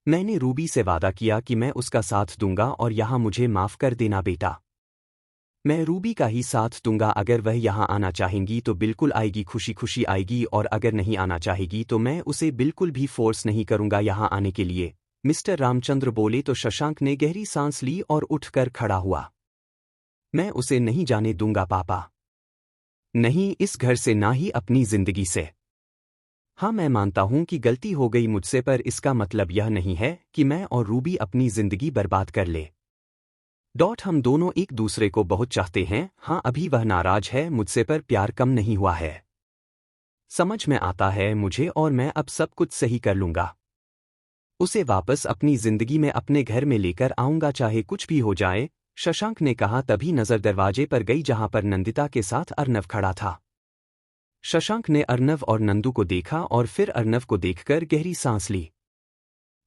मैंने रूबी से वादा किया कि मैं उसका साथ दूंगा और यहाँ मुझे माफ कर देना बेटा। मैं रूबी का ही साथ दूंगा। अगर वह यहाँ आना चाहेंगी तो बिल्कुल आएगी, खुशी खुशी आएगी, और अगर नहीं आना चाहेगी तो मैं उसे बिल्कुल भी फोर्स नहीं करूंगा यहाँ आने के लिए। मिस्टर रामचंद्र बोले तो शशांक ने गहरी सांस ली और उठकर खड़ा हुआ। मैं उसे नहीं जाने दूंगा पापा। नहीं इस घर से, ना ही अपनी जिंदगी से। हाँ मैं मानता हूं कि गलती हो गई मुझसे, पर इसका मतलब यह नहीं है कि मैं और रूबी अपनी जिंदगी बर्बाद कर ले। हम दोनों एक दूसरे को बहुत चाहते हैं। हाँ अभी वह नाराज है मुझसे, पर प्यार कम नहीं हुआ है। समझ में आता है मुझे, और मैं अब सब कुछ सही कर लूंगा। उसे वापस अपनी जिंदगी में अपने घर में लेकर आऊंगा, चाहे कुछ भी हो जाए, शशांक ने कहा। तभी नजर दरवाजे पर गई जहां पर नंदिता के साथ अर्नव खड़ा था। शशांक ने अर्नव और नंदू को देखा और फिर अर्नव को देखकर गहरी सांस ली।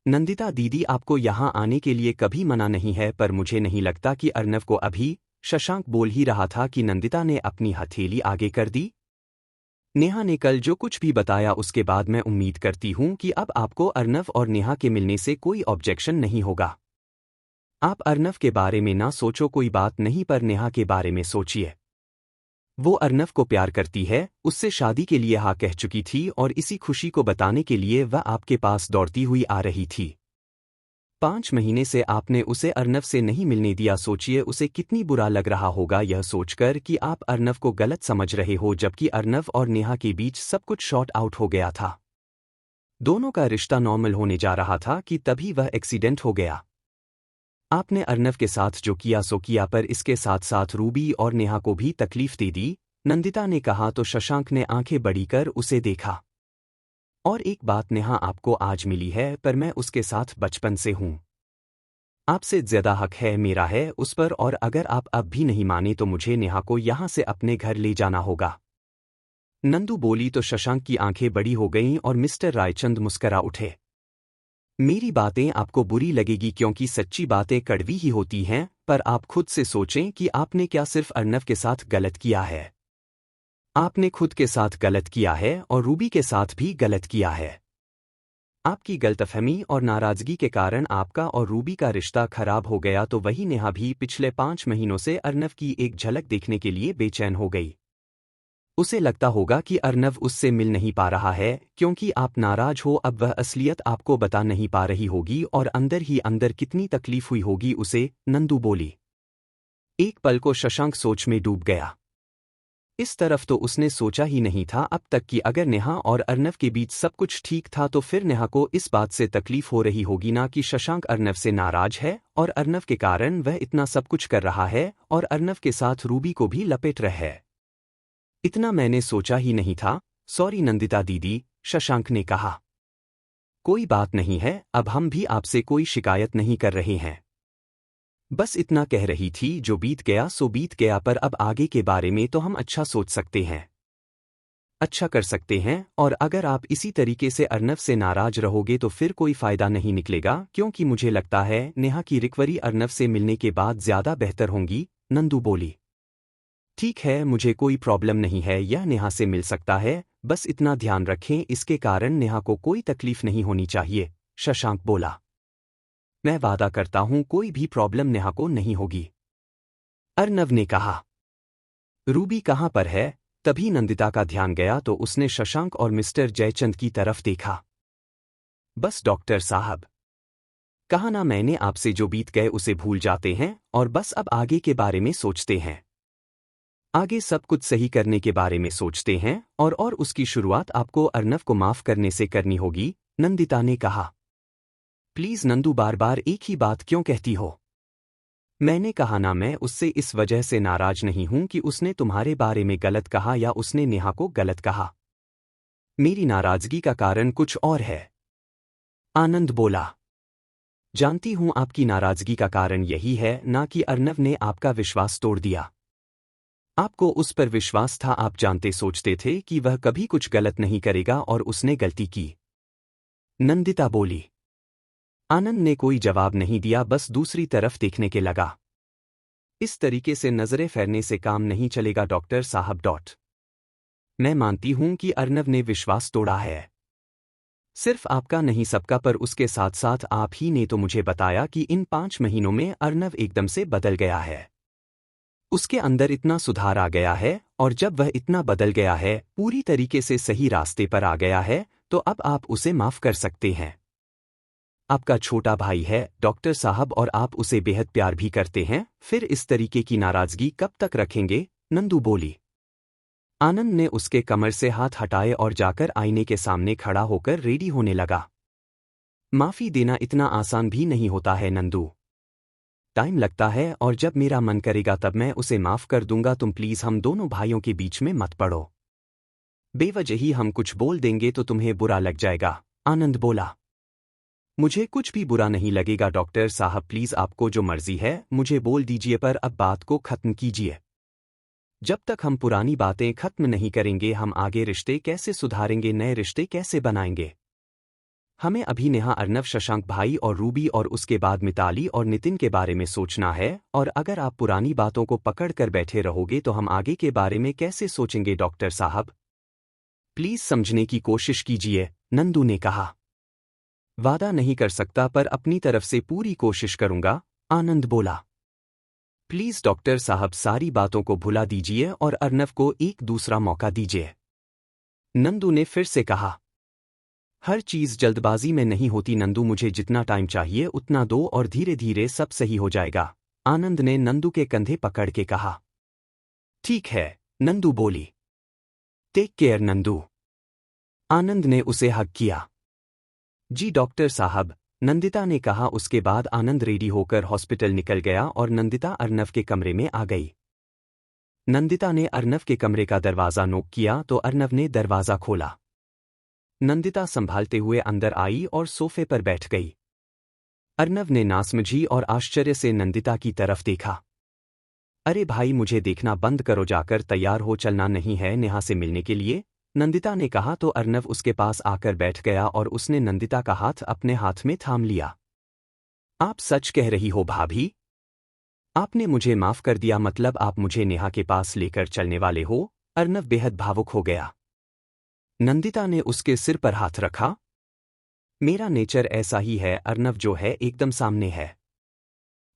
नंदिता दीदी, आपको यहाँ आने के लिए कभी मना नहीं है, पर मुझे नहीं लगता कि अर्नव को अभी। शशांक बोल ही रहा था कि नंदिता ने अपनी हथेली आगे कर दी। नेहा ने कल जो कुछ भी बताया उसके बाद मैं उम्मीद करती हूँ कि अब आपको अर्नव और नेहा के मिलने से कोई ऑब्जेक्शन नहीं होगा। आप अर्नव के बारे में ना सोचो, कोई बात नहीं, पर नेहा के बारे में सोचिए। वो अर्नव को प्यार करती है, उससे शादी के लिए हाँ कह चुकी थी, और इसी खुशी को बताने के लिए वह आपके पास दौड़ती हुई आ रही थी। 5 महीने से आपने उसे अर्नव से नहीं मिलने दिया। सोचिए उसे कितनी बुरा लग रहा होगा यह सोचकर कि आप अर्नव को गलत समझ रहे हो, जबकि अर्नव और नेहा के बीच सब कुछ शॉर्ट आउट हो गया था। दोनों का रिश्ता नॉर्मल होने जा रहा था कि तभी वह एक्सीडेंट हो गया। आपने अर्नव के साथ जो किया सो किया, पर इसके साथ साथ रूबी और नेहा को भी तकलीफ दे दी, नंदिता ने कहा। तो शशांक ने आंखें बड़ी कर उसे देखा। और एक बात, नेहा आपको आज मिली है, पर मैं उसके साथ बचपन से हूं। आपसे ज्यादा हक है मेरा है उस पर, और अगर आप अब भी नहीं माने तो मुझे नेहा को यहां से अपने घर ले जाना होगा। नंदू बोली तो शशांक की आंखें बड़ी हो गईं और मिस्टर रायचंद मुस्करा उठे। मेरी बातें आपको बुरी लगेगी क्योंकि सच्ची बातें कड़वी ही होती हैं, पर आप खुद से सोचें कि आपने क्या सिर्फ अर्नव के साथ गलत किया है। आपने खुद के साथ गलत किया है और रूबी के साथ भी गलत किया है। आपकी गलतफहमी और नाराजगी के कारण आपका और रूबी का रिश्ता खराब हो गया। तो वही नेहा भी पिछले 5 महीनों से अर्नव की एक झलक देखने के लिए बेचैन हो गई। उसे लगता होगा कि अर्नव उससे मिल नहीं पा रहा है क्योंकि आप नाराज हो। अब वह असलियत आपको बता नहीं पा रही होगी और अंदर ही अंदर कितनी तकलीफ हुई होगी उसे। नंदू बोली। एक पल को शशांक सोच में डूब गया। इस तरफ तो उसने सोचा ही नहीं था अब तक कि अगर नेहा और अर्नव के बीच सब कुछ ठीक था तो फिर नेहा को इस बात से तकलीफ हो रही होगी, ना कि शशांक अर्नव से नाराज है और अर्नव के कारण वह इतना सब कुछ कर रहा है और अर्नव के साथ रूबी को भी लपेट रहा है। इतना मैंने सोचा ही नहीं था। सॉरी नंदिता दीदी, शशांक ने कहा। कोई बात नहीं है, अब हम भी आपसे कोई शिकायत नहीं कर रहे हैं। बस इतना कह रही थी, जो बीत गया सो बीत गया, पर अब आगे के बारे में तो हम अच्छा सोच सकते हैं, अच्छा कर सकते हैं। और अगर आप इसी तरीके से अर्नव से नाराज रहोगे तो फिर कोई फायदा नहीं निकलेगा, क्योंकि मुझे लगता है नेहा की रिकवरी अर्नव से मिलने के बाद ज्यादा बेहतर होंगी। नंदू बोली। ठीक है, मुझे कोई प्रॉब्लम नहीं है, यह नेहा से मिल सकता है, बस इतना ध्यान रखें इसके कारण नेहा को कोई तकलीफ नहीं होनी चाहिए। शशांक बोला। मैं वादा करता हूं कोई भी प्रॉब्लम नेहा को नहीं होगी, अर्नव ने कहा। रूबी कहां पर है? तभी नंदिता का ध्यान गया तो उसने शशांक और मिस्टर जयचंद की तरफ देखा। बस डॉक्टर साहब, कहा ना मैंने आपसे, जो बीत गए उसे भूल जाते हैं और बस अब आगे के बारे में सोचते हैं। आगे सब कुछ सही करने के बारे में सोचते हैं और उसकी शुरुआत आपको अर्नव को माफ करने से करनी होगी, नंदिता ने कहा। प्लीज नंदू, बार बार एक ही बात क्यों कहती हो? मैंने कहा ना, मैं उससे इस वजह से नाराज नहीं हूं कि उसने तुम्हारे बारे में गलत कहा या उसने नेहा को गलत कहा। मेरी नाराजगी का कारण कुछ और है। आनंद बोला। जानती हूं आपकी नाराजगी का कारण यही है, ना कि अर्नव ने आपका विश्वास तोड़ दिया। आपको उस पर विश्वास था, आप जानते सोचते थे कि वह कभी कुछ गलत नहीं करेगा और उसने गलती की, नंदिता बोली। आनंद ने कोई जवाब नहीं दिया, बस दूसरी तरफ देखने के लगा। इस तरीके से नजरें फेरने से काम नहीं चलेगा डॉक्टर साहब। मैं मानती हूं कि अर्नव ने विश्वास तोड़ा है, सिर्फ आपका नहीं सबका, पर उसके साथ साथ आप ही ने तो मुझे बताया कि इन 5 महीनों में अर्नव एकदम से बदल गया है। उसके अंदर इतना सुधार आ गया है, और जब वह इतना बदल गया है, पूरी तरीके से सही रास्ते पर आ गया है, तो अब आप उसे माफ कर सकते हैं। आपका छोटा भाई है डॉक्टर साहब, और आप उसे बेहद प्यार भी करते हैं, फिर इस तरीके की नाराजगी कब तक रखेंगे? नंदू बोली। आनंद ने उसके कमर से हाथ हटाए और जाकर आईने के सामने खड़ा होकर रेडी होने लगा। माफी देना इतना आसान भी नहीं होता है नंदू। टाइम लगता है, और जब मेरा मन करेगा तब मैं उसे माफ कर दूंगा। तुम प्लीज हम दोनों भाइयों के बीच में मत पड़ो। बेवजह ही हम कुछ बोल देंगे तो तुम्हें बुरा लग जाएगा, आनंद बोला। मुझे कुछ भी बुरा नहीं लगेगा डॉक्टर साहब, प्लीज आपको जो मर्जी है मुझे बोल दीजिए, पर अब बात को खत्म कीजिए। जब तक हम पुरानी बातें खत्म नहीं करेंगे, हम आगे रिश्ते कैसे सुधारेंगे, नए रिश्ते कैसे बनाएंगे? हमें अभी नेहा, अर्नव, शशांक भाई और रूबी, और उसके बाद मिताली और नितिन के बारे में सोचना है, और अगर आप पुरानी बातों को पकड़ कर बैठे रहोगे तो हम आगे के बारे में कैसे सोचेंगे डॉक्टर साहब? प्लीज समझने की कोशिश कीजिए, नंदू ने कहा। वादा नहीं कर सकता, पर अपनी तरफ से पूरी कोशिश करूंगा, आनंद बोला। प्लीज डॉक्टर साहब, सारी बातों को भुला दीजिए और अर्नव को एक दूसरा मौका दीजिए, नंदू ने फिर से कहा। हर चीज जल्दबाजी में नहीं होती नंदू, मुझे जितना टाइम चाहिए उतना दो और धीरे धीरे सब सही हो जाएगा, आनंद ने नंदू के कंधे पकड़ के कहा। ठीक है, नंदू बोली। टेक केयर नंदू, आनंद ने उसे हग किया। जी डॉक्टर साहब, नंदिता ने कहा। उसके बाद आनंद रेडी होकर हॉस्पिटल निकल गया और नंदिता अर्नव के कमरे में आ गई। नंदिता ने अर्नव के कमरे का दरवाजा नॉक किया तो अर्नव ने दरवाजा खोला। नंदिता संभालते हुए अंदर आई और सोफे पर बैठ गई। अर्नव ने नासमझी और आश्चर्य से नंदिता की तरफ देखा। अरे भाई, मुझे देखना बंद करो, जाकर तैयार हो, चलना नहीं है नेहा से मिलने के लिए? नंदिता ने कहा तो अर्नव उसके पास आकर बैठ गया और उसने नंदिता का हाथ अपने हाथ में थाम लिया। आप सच कह रही हो भाभी? आपने मुझे माफ कर दिया, मतलब आप मुझे नेहा के पास लेकर चलने वाले हो? अर्नव बेहद भावुक हो गया। नंदिता ने उसके सिर पर हाथ रखा। मेरा नेचर ऐसा ही है अर्नव, जो है एकदम सामने है।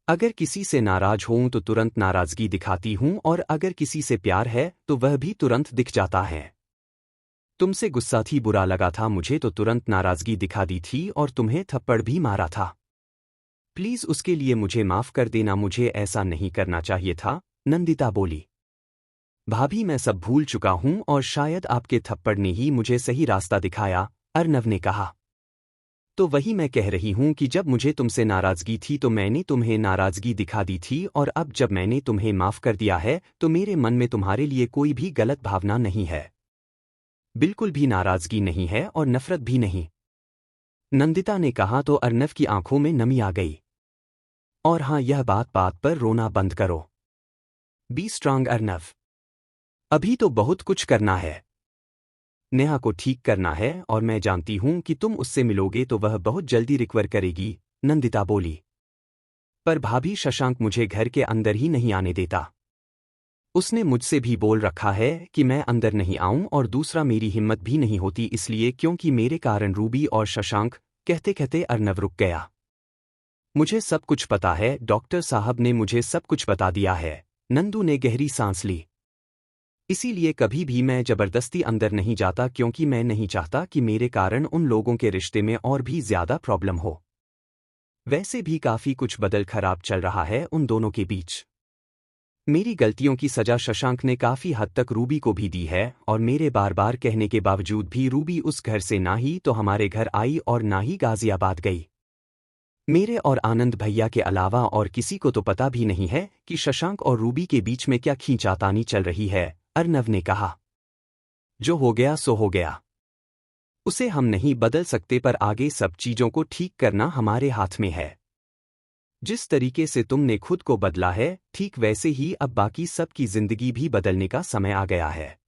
अगर किसी से नाराज हूं तो तुरंत नाराजगी दिखाती हूं, और अगर किसी से प्यार है तो वह भी तुरंत दिख जाता है। तुमसे गुस्सा थी, बुरा लगा था मुझे तो तुरंत नाराजगी दिखा दी थी और तुम्हें थप्पड़ भी मारा था। प्लीज उसके लिए मुझे माफ कर देना, मुझे ऐसा नहीं करना चाहिए था, नंदिता बोली। भाभी, मैं सब भूल चुका हूं और शायद आपके थप्पड़ ने ही मुझे सही रास्ता दिखाया, अर्नव ने कहा। तो वही मैं कह रही हूं कि जब मुझे तुमसे नाराजगी थी तो मैंने तुम्हें नाराजगी दिखा दी थी, और अब जब मैंने तुम्हें माफ कर दिया है तो मेरे मन में तुम्हारे लिए कोई भी गलत भावना नहीं है। बिल्कुल भी नाराजगी नहीं है और नफरत भी नहीं, नंदिता ने कहा तो अर्नव की आंखों में नमी आ गई। और हाँ, यह बात बात पर रोना बंद करो। बी स्ट्रांग अर्नव, अभी तो बहुत कुछ करना है। नेहा को ठीक करना है, और मैं जानती हूं कि तुम उससे मिलोगे तो वह बहुत जल्दी रिकवर करेगी, नंदिता बोली। पर भाभी, शशांक मुझे घर के अंदर ही नहीं आने देता। उसने मुझसे भी बोल रखा है कि मैं अंदर नहीं आऊं, और दूसरा मेरी हिम्मत भी नहीं होती इसलिए क्योंकि मेरे कारण रूबी और शशांक। कहते कहते अर्नव रुक गया। मुझे सब कुछ पता है, डॉक्टर साहब ने मुझे सब कुछ बता दिया है, नंदू ने गहरी सांस ली। इसीलिए कभी भी मैं जबरदस्ती अंदर नहीं जाता, क्योंकि मैं नहीं चाहता कि मेरे कारण उन लोगों के रिश्ते में और भी ज्यादा प्रॉब्लम हो। वैसे भी काफी कुछ बदल खराब चल रहा है उन दोनों के बीच। मेरी गलतियों की सजा शशांक ने काफी हद तक रूबी को भी दी है, और मेरे बार बार कहने के बावजूद भी रूबी उस घर से ना ही तो हमारे घर आई और ना ही गाजियाबाद गई। मेरे और आनंद भैया के अलावा और किसी को तो पता भी नहीं है कि शशांक और रूबी के बीच में क्या खींचातानी चल रही है, अर्नव ने कहा। जो हो गया सो हो गया, उसे हम नहीं बदल सकते, पर आगे सब चीजों को ठीक करना हमारे हाथ में है। जिस तरीके से तुमने खुद को बदला है, ठीक वैसे ही अब बाकी सबकी जिंदगी भी बदलने का समय आ गया है।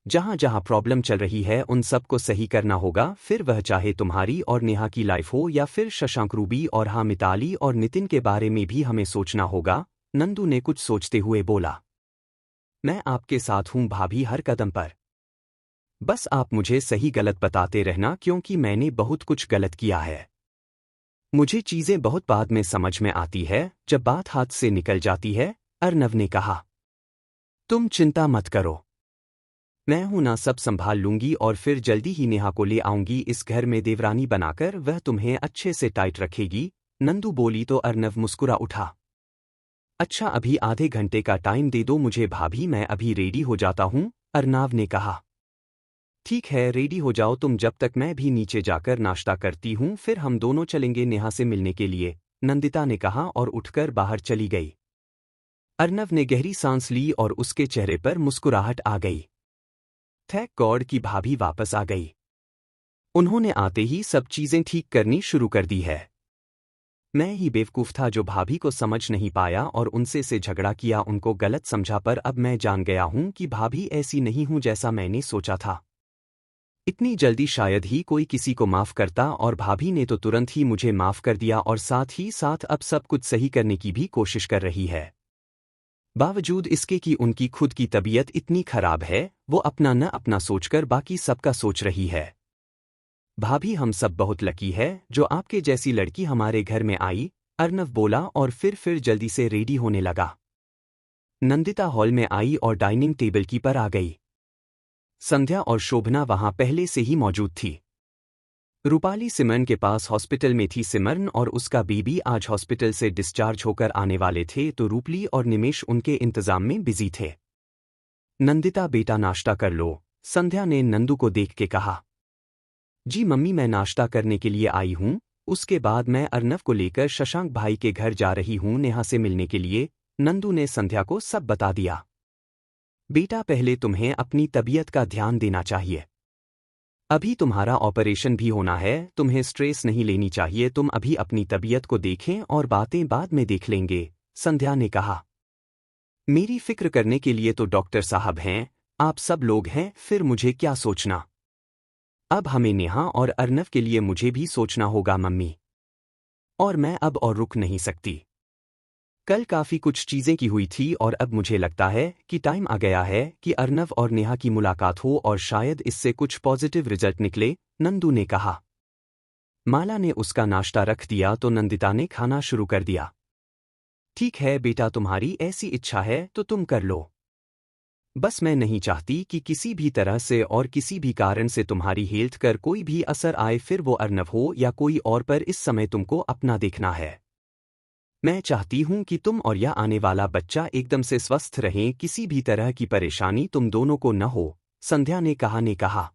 जहां जहां प्रॉब्लम चल रही है उन सबको सही करना होगा, फिर वह चाहे तुम्हारी और नेहा की लाइफ हो या फिर शशांक, रूबी और हाँ मिताली और नितिन के बारे में भी हमें सोचना होगा, नंदू ने कुछ सोचते हुए बोला। मैं आपके साथ हूं भाभी, हर कदम पर। बस आप मुझे सही गलत बताते रहना क्योंकि मैंने बहुत कुछ गलत किया है। मुझे चीजें बहुत बाद में समझ में आती है जब बात हाथ से निकल जाती है, अर्नव ने कहा। तुम चिंता मत करो। मैं हूं ना, सब संभाल लूंगी और फिर जल्दी ही नेहा को ले आऊंगी इस घर में देवरानी बनाकर, वह तुम्हें अच्छे से टाइट रखेगी, नंदू बोली तो अर्नव मुस्कुरा उठा। अच्छा अभी आधे घंटे का टाइम दे दो मुझे भाभी, मैं अभी रेडी हो जाता हूं, अर्नव ने कहा। ठीक है रेडी हो जाओ तुम, जब तक मैं भी नीचे जाकर नाश्ता करती हूं, फिर हम दोनों चलेंगे नेहा से मिलने के लिए, नंदिता ने कहा और उठकर बाहर चली गई। अर्नव ने गहरी सांस ली और उसके चेहरे पर मुस्कुराहट आ गई। थैंक गॉड कि भाभी वापस आ गई। उन्होंने आते ही सब चीजें ठीक करनी शुरू कर दी है। मैं ही बेवकूफ था जो भाभी को समझ नहीं पाया और उनसे से झगड़ा किया, उनको गलत समझा, पर अब मैं जान गया हूं कि भाभी ऐसी नहीं हूं जैसा मैंने सोचा था। इतनी जल्दी शायद ही कोई किसी को माफ करता और भाभी ने तो तुरंत ही मुझे माफ कर दिया और साथ ही साथ अब सब कुछ सही करने की भी कोशिश कर रही है। बावजूद इसके कि उनकी खुद की तबीयत इतनी खराब है, वो अपना न अपना सोचकर बाकी सबका सोच रही है। भाभी हम सब बहुत लकी है जो आपके जैसी लड़की हमारे घर में आई, अर्नव बोला और फिर जल्दी से रेडी होने लगा। नंदिता हॉल में आई और डाइनिंग टेबल की पर आ गई। संध्या और शोभना वहां पहले से ही मौजूद थी। रूपाली सिमरन के पास हॉस्पिटल में थी। सिमरन और उसका बेबी आज हॉस्पिटल से डिस्चार्ज होकर आने वाले थे तो रूपली और निमेश उनके इंतजाम में बिजी थे। नंदिता बेटा नाश्ता कर लो, संध्या ने नंदू को देख के कहा। जी मम्मी मैं नाश्ता करने के लिए आई हूं, उसके बाद मैं अर्नव को लेकर शशांक भाई के घर जा रही हूं नेहा से मिलने के लिए, नंदू ने संध्या को सब बता दिया। बेटा पहले तुम्हें अपनी तबीयत का ध्यान देना चाहिए। अभी तुम्हारा ऑपरेशन भी होना है, तुम्हें स्ट्रेस नहीं लेनी चाहिए, तुम अभी अपनी तबीयत को देखें और बातें बाद में देख लेंगे, संध्या ने कहा। मेरी फिक्र करने के लिए तो डॉक्टर साहब हैं, आप सब लोग हैं, फिर मुझे क्या सोचना। अब हमें नेहा और अर्नव के लिए मुझे भी सोचना होगा मम्मी, और मैं अब और रुक नहीं सकती। कल काफी कुछ चीजें की हुई थी और अब मुझे लगता है कि टाइम आ गया है कि अर्नव और नेहा की मुलाकात हो और शायद इससे कुछ पॉजिटिव रिजल्ट निकले, नंदू ने कहा। माला ने उसका नाश्ता रख दिया तो नंदिता ने खाना शुरू कर दिया। ठीक है बेटा तुम्हारी ऐसी इच्छा है तो तुम कर लो, बस मैं नहीं चाहती कि किसी भी तरह से और किसी भी कारण से तुम्हारी हेल्थ कर कोई भी असर आए, फिर वो अर्नव हो या कोई और, पर इस समय तुमको अपना देखना है। मैं चाहती हूं कि तुम और यह आने वाला बच्चा एकदम से स्वस्थ रहें, किसी भी तरह की परेशानी तुम दोनों को न हो, संध्या ने कहा।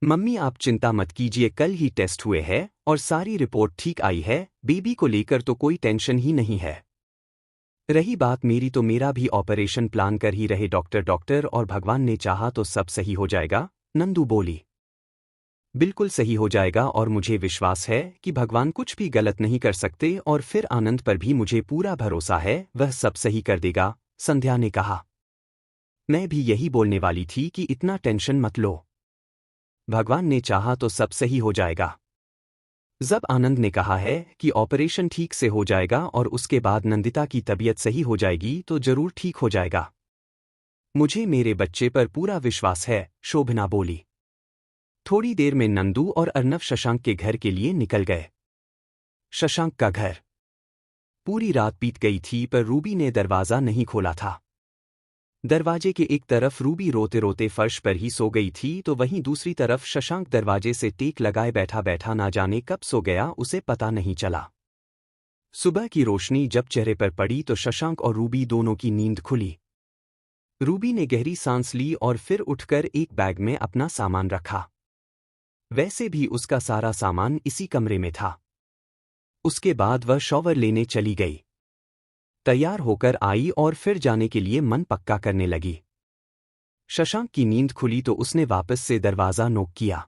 मम्मी आप चिंता मत कीजिए, कल ही टेस्ट हुए हैं और सारी रिपोर्ट ठीक आई है, बेबी को लेकर तो कोई टेंशन ही नहीं है। रही बात मेरी तो मेरा भी ऑपरेशन प्लान कर ही रहे डॉक्टर और भगवान ने चाहा तो सब सही हो जाएगा, नंदू बोली। बिल्कुल सही हो जाएगा और मुझे विश्वास है कि भगवान कुछ भी गलत नहीं कर सकते और फिर आनंद पर भी मुझे पूरा भरोसा है, वह सब सही कर देगा, संध्या ने कहा। मैं भी यही बोलने वाली थी कि इतना टेंशन मत लो, भगवान ने चाहा तो सब सही हो जाएगा। जब आनंद ने कहा है कि ऑपरेशन ठीक से हो जाएगा और उसके बाद नंदिता की तबीयत सही हो जाएगी तो जरूर ठीक हो जाएगा। मुझे मेरे बच्चे पर पूरा विश्वास है, शोभना बोली। थोड़ी देर में नंदू और अर्नव शशांक के घर के लिए निकल गए। शशांक का घर। पूरी रात बीत गई थी पर रूबी ने दरवाजा नहीं खोला था। दरवाजे के एक तरफ रूबी रोते रोते फर्श पर ही सो गई थी तो वहीं दूसरी तरफ शशांक दरवाजे से टेक लगाए बैठा बैठा ना जाने कब सो गया उसे पता नहीं चला। सुबह की रोशनी जब चेहरे पर पड़ी तो शशांक और रूबी दोनों की नींद खुली। रूबी ने गहरी सांस ली और फिर उठकर एक बैग में अपना सामान रखा। वैसे भी उसका सारा सामान इसी कमरे में था। उसके बाद वह शॉवर लेने चली गई। तैयार होकर आई और फिर जाने के लिए मन पक्का करने लगी। शशांक की नींद खुली तो उसने वापस से दरवाजा नॉक किया।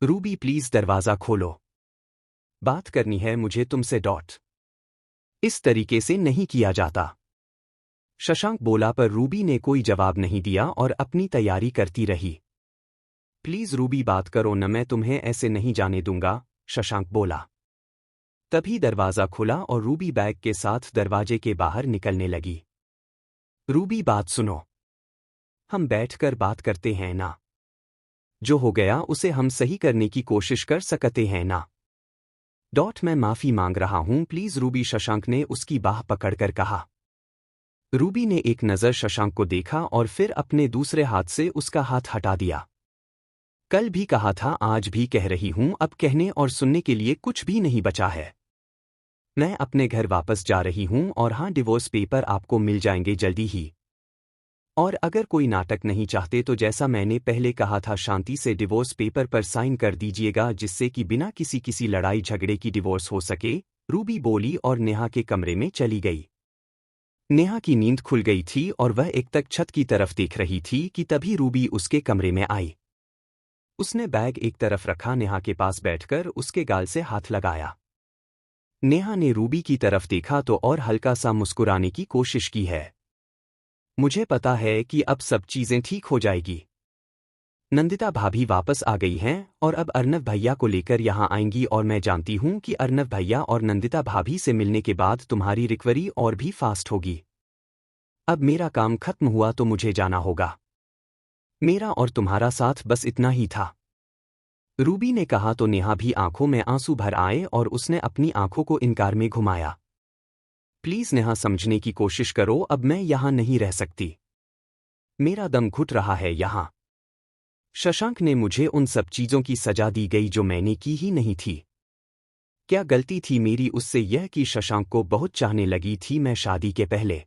रूबी प्लीज दरवाजा खोलो, बात करनी है मुझे तुमसे। इस तरीके से नहीं किया जाता, शशांक बोला पर रूबी ने कोई जवाब नहीं दिया और अपनी तैयारी करती रही। प्लीज रूबी बात करो न, मैं तुम्हें ऐसे नहीं जाने दूंगा, शशांक बोला। तभी दरवाजा खुला और रूबी बैग के साथ दरवाजे के बाहर निकलने लगी। रूबी बात सुनो, हम बैठकर बात करते हैं ना। जो हो गया उसे हम सही करने की कोशिश कर सकते हैं ना। मैं माफी मांग रहा हूं प्लीज रूबी, शशांक ने उसकी बाह पकड़कर कहा। रूबी ने एक नज़र शशांक को देखा और फिर अपने दूसरे हाथ से उसका हाथ हटा दिया। कल भी कहा था, आज भी कह रही हूं, अब कहने और सुनने के लिए कुछ भी नहीं बचा है। मैं अपने घर वापस जा रही हूं और हाँ, डिवोर्स पेपर आपको मिल जाएंगे जल्दी ही। और अगर कोई नाटक नहीं चाहते तो जैसा मैंने पहले कहा था, शांति से डिवोर्स पेपर पर साइन कर दीजिएगा, जिससे कि बिना किसी लड़ाई झगड़े की डिवोर्स हो सके। रूबी बोली और नेहा के कमरे में चली गई। नेहा की नींद खुल गई थी और वह एक तक छत की तरफ देख रही थी कि तभी रूबी उसके कमरे में आई। उसने बैग एक तरफ रखा, नेहा के पास बैठकर उसके गाल से हाथ लगाया। नेहा ने रूबी की तरफ देखा तो और हल्का सा मुस्कुराने की कोशिश की है। मुझे पता है कि अब सब चीजें ठीक हो जाएगी। नंदिता भाभी वापस आ गई हैं और अब अर्नव भैया को लेकर यहां आएंगी और मैं जानती हूं कि अर्नव भैया और नंदिता भाभी से मिलने के बाद तुम्हारी रिकवरी और भी फास्ट होगी। अब मेरा काम खत्म हुआ तो मुझे जाना होगा। मेरा और तुम्हारा साथ बस इतना ही था। रूबी ने कहा तो नेहा भी आंखों में आंसू भर आए और उसने अपनी आंखों को इनकार में घुमाया। प्लीज नेहा, समझने की कोशिश करो, अब मैं यहां नहीं रह सकती। मेरा दम घुट रहा है यहां। शशांक ने मुझे उन सब चीजों की सजा दी गई जो मैंने की ही नहीं थी। क्या गलती थी मेरी उससे यह कि शशांक को बहुत चाहने लगी थी मैं शादी के पहले?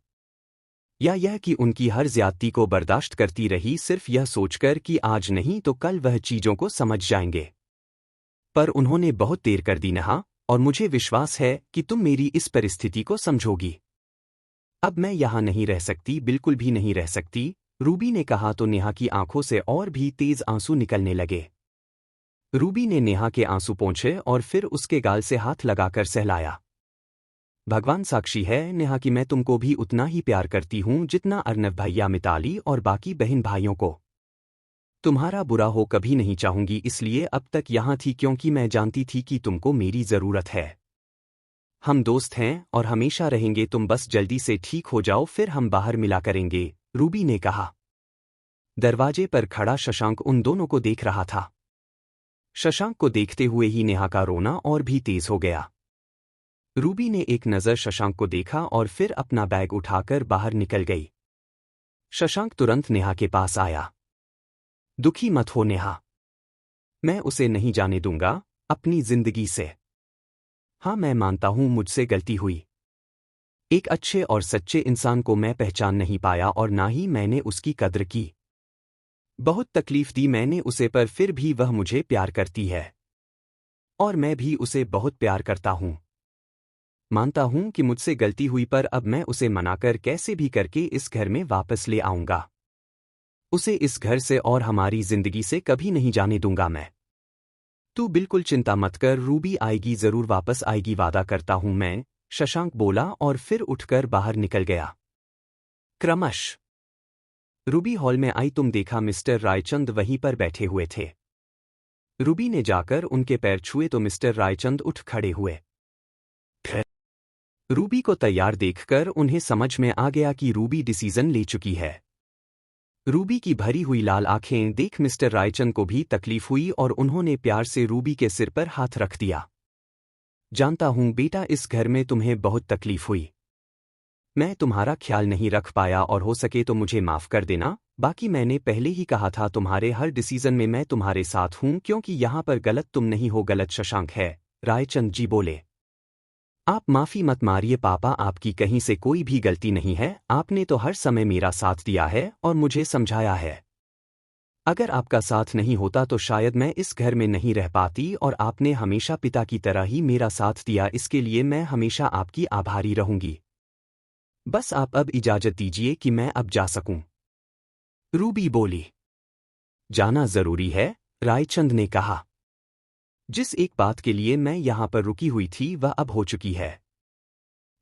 या यह कि उनकी हर ज्यादती को बर्दाश्त करती रही सिर्फ यह सोचकर कि आज नहीं तो कल वह चीजों को समझ जाएंगे? पर उन्होंने बहुत देर कर दी नेहा, और मुझे विश्वास है कि तुम मेरी इस परिस्थिति को समझोगी। अब मैं यहां नहीं रह सकती, बिल्कुल भी नहीं रह सकती, रूबी ने कहा तो नेहा की आंखों से और भी तेज आंसू निकलने लगे। रूबी ने नेहा के आंसू पोंछे और फिर उसके गाल से हाथ लगाकर सहलाया। भगवान साक्षी है नेहा कि मैं तुमको भी उतना ही प्यार करती हूं जितना अर्नव भैया, मिताली और बाकी बहन भाइयों को। तुम्हारा बुरा हो कभी नहीं चाहूंगी, इसलिए अब तक यहां थी क्योंकि मैं जानती थी कि तुमको मेरी जरूरत है। हम दोस्त हैं और हमेशा रहेंगे, तुम बस जल्दी से ठीक हो जाओ फिर हम बाहर मिला करेंगे, रूबी ने कहा। दरवाजे पर खड़ा शशांक उन दोनों को देख रहा था। शशांक को देखते हुए ही नेहा का रोना और भी तेज हो गया। रूबी ने एक नज़र शशांक को देखा और फिर अपना बैग उठाकर बाहर निकल गई। शशांक तुरंत नेहा के पास आया। दुखी मत हो नेहा, मैं उसे नहीं जाने दूंगा अपनी जिंदगी से। हाँ, मैं मानता हूं मुझसे गलती हुई। एक अच्छे और सच्चे इंसान को मैं पहचान नहीं पाया और ना ही मैंने उसकी कद्र की। बहुत तकलीफ दी मैंने उसे, पर फिर भी वह मुझे प्यार करती है और मैं भी उसे बहुत प्यार करता हूं। मानता हूं कि मुझसे गलती हुई, पर अब मैं उसे मनाकर कैसे भी करके इस घर में वापस ले आऊंगा। उसे इस घर से और हमारी जिंदगी से कभी नहीं जाने दूंगा मैं। तू बिल्कुल चिंता मत कर, रूबी आएगी, जरूर वापस आएगी, वादा करता हूं मैं, शशांक बोला और फिर उठकर बाहर निकल गया। क्रमश रूबी हॉल में आई। तुम देखा मिस्टर रायचंद वहीं पर बैठे हुए थे। रूबी ने जाकर उनके पैर छुए तो मिस्टर रायचंद उठ खड़े हुए। रूबी को तैयार देखकर उन्हें समझ में आ गया कि रूबी डिसीजन ले चुकी है। रूबी की भरी हुई लाल आंखें देख मिस्टर रायचंद को भी तकलीफ हुई और उन्होंने प्यार से रूबी के सिर पर हाथ रख दिया। जानता हूं बेटा, इस घर में तुम्हें बहुत तकलीफ हुई। मैं तुम्हारा ख्याल नहीं रख पाया और हो सके तो मुझे माफ कर देना। बाकी मैंने पहले ही कहा था तुम्हारे हर डिसीजन में मैं तुम्हारे साथ हूं, क्योंकि यहां पर गलत तुम नहीं हो, गलत शशांक है, रायचंद जी बोले। आप माफी मत मारिए पापा, आपकी कहीं से कोई भी गलती नहीं है, आपने तो हर समय मेरा साथ दिया है और मुझे समझाया है। अगर आपका साथ नहीं होता तो शायद मैं इस घर में नहीं रह पाती, और आपने हमेशा पिता की तरह ही मेरा साथ दिया, इसके लिए मैं हमेशा आपकी आभारी रहूंगी। बस आप अब इजाजत दीजिए कि मैं अब जा सकूं। रूबी बोली। जाना जरूरी है, रायचंद ने कहा। जिस एक बात के लिए मैं यहां पर रुकी हुई थी वह अब हो चुकी है।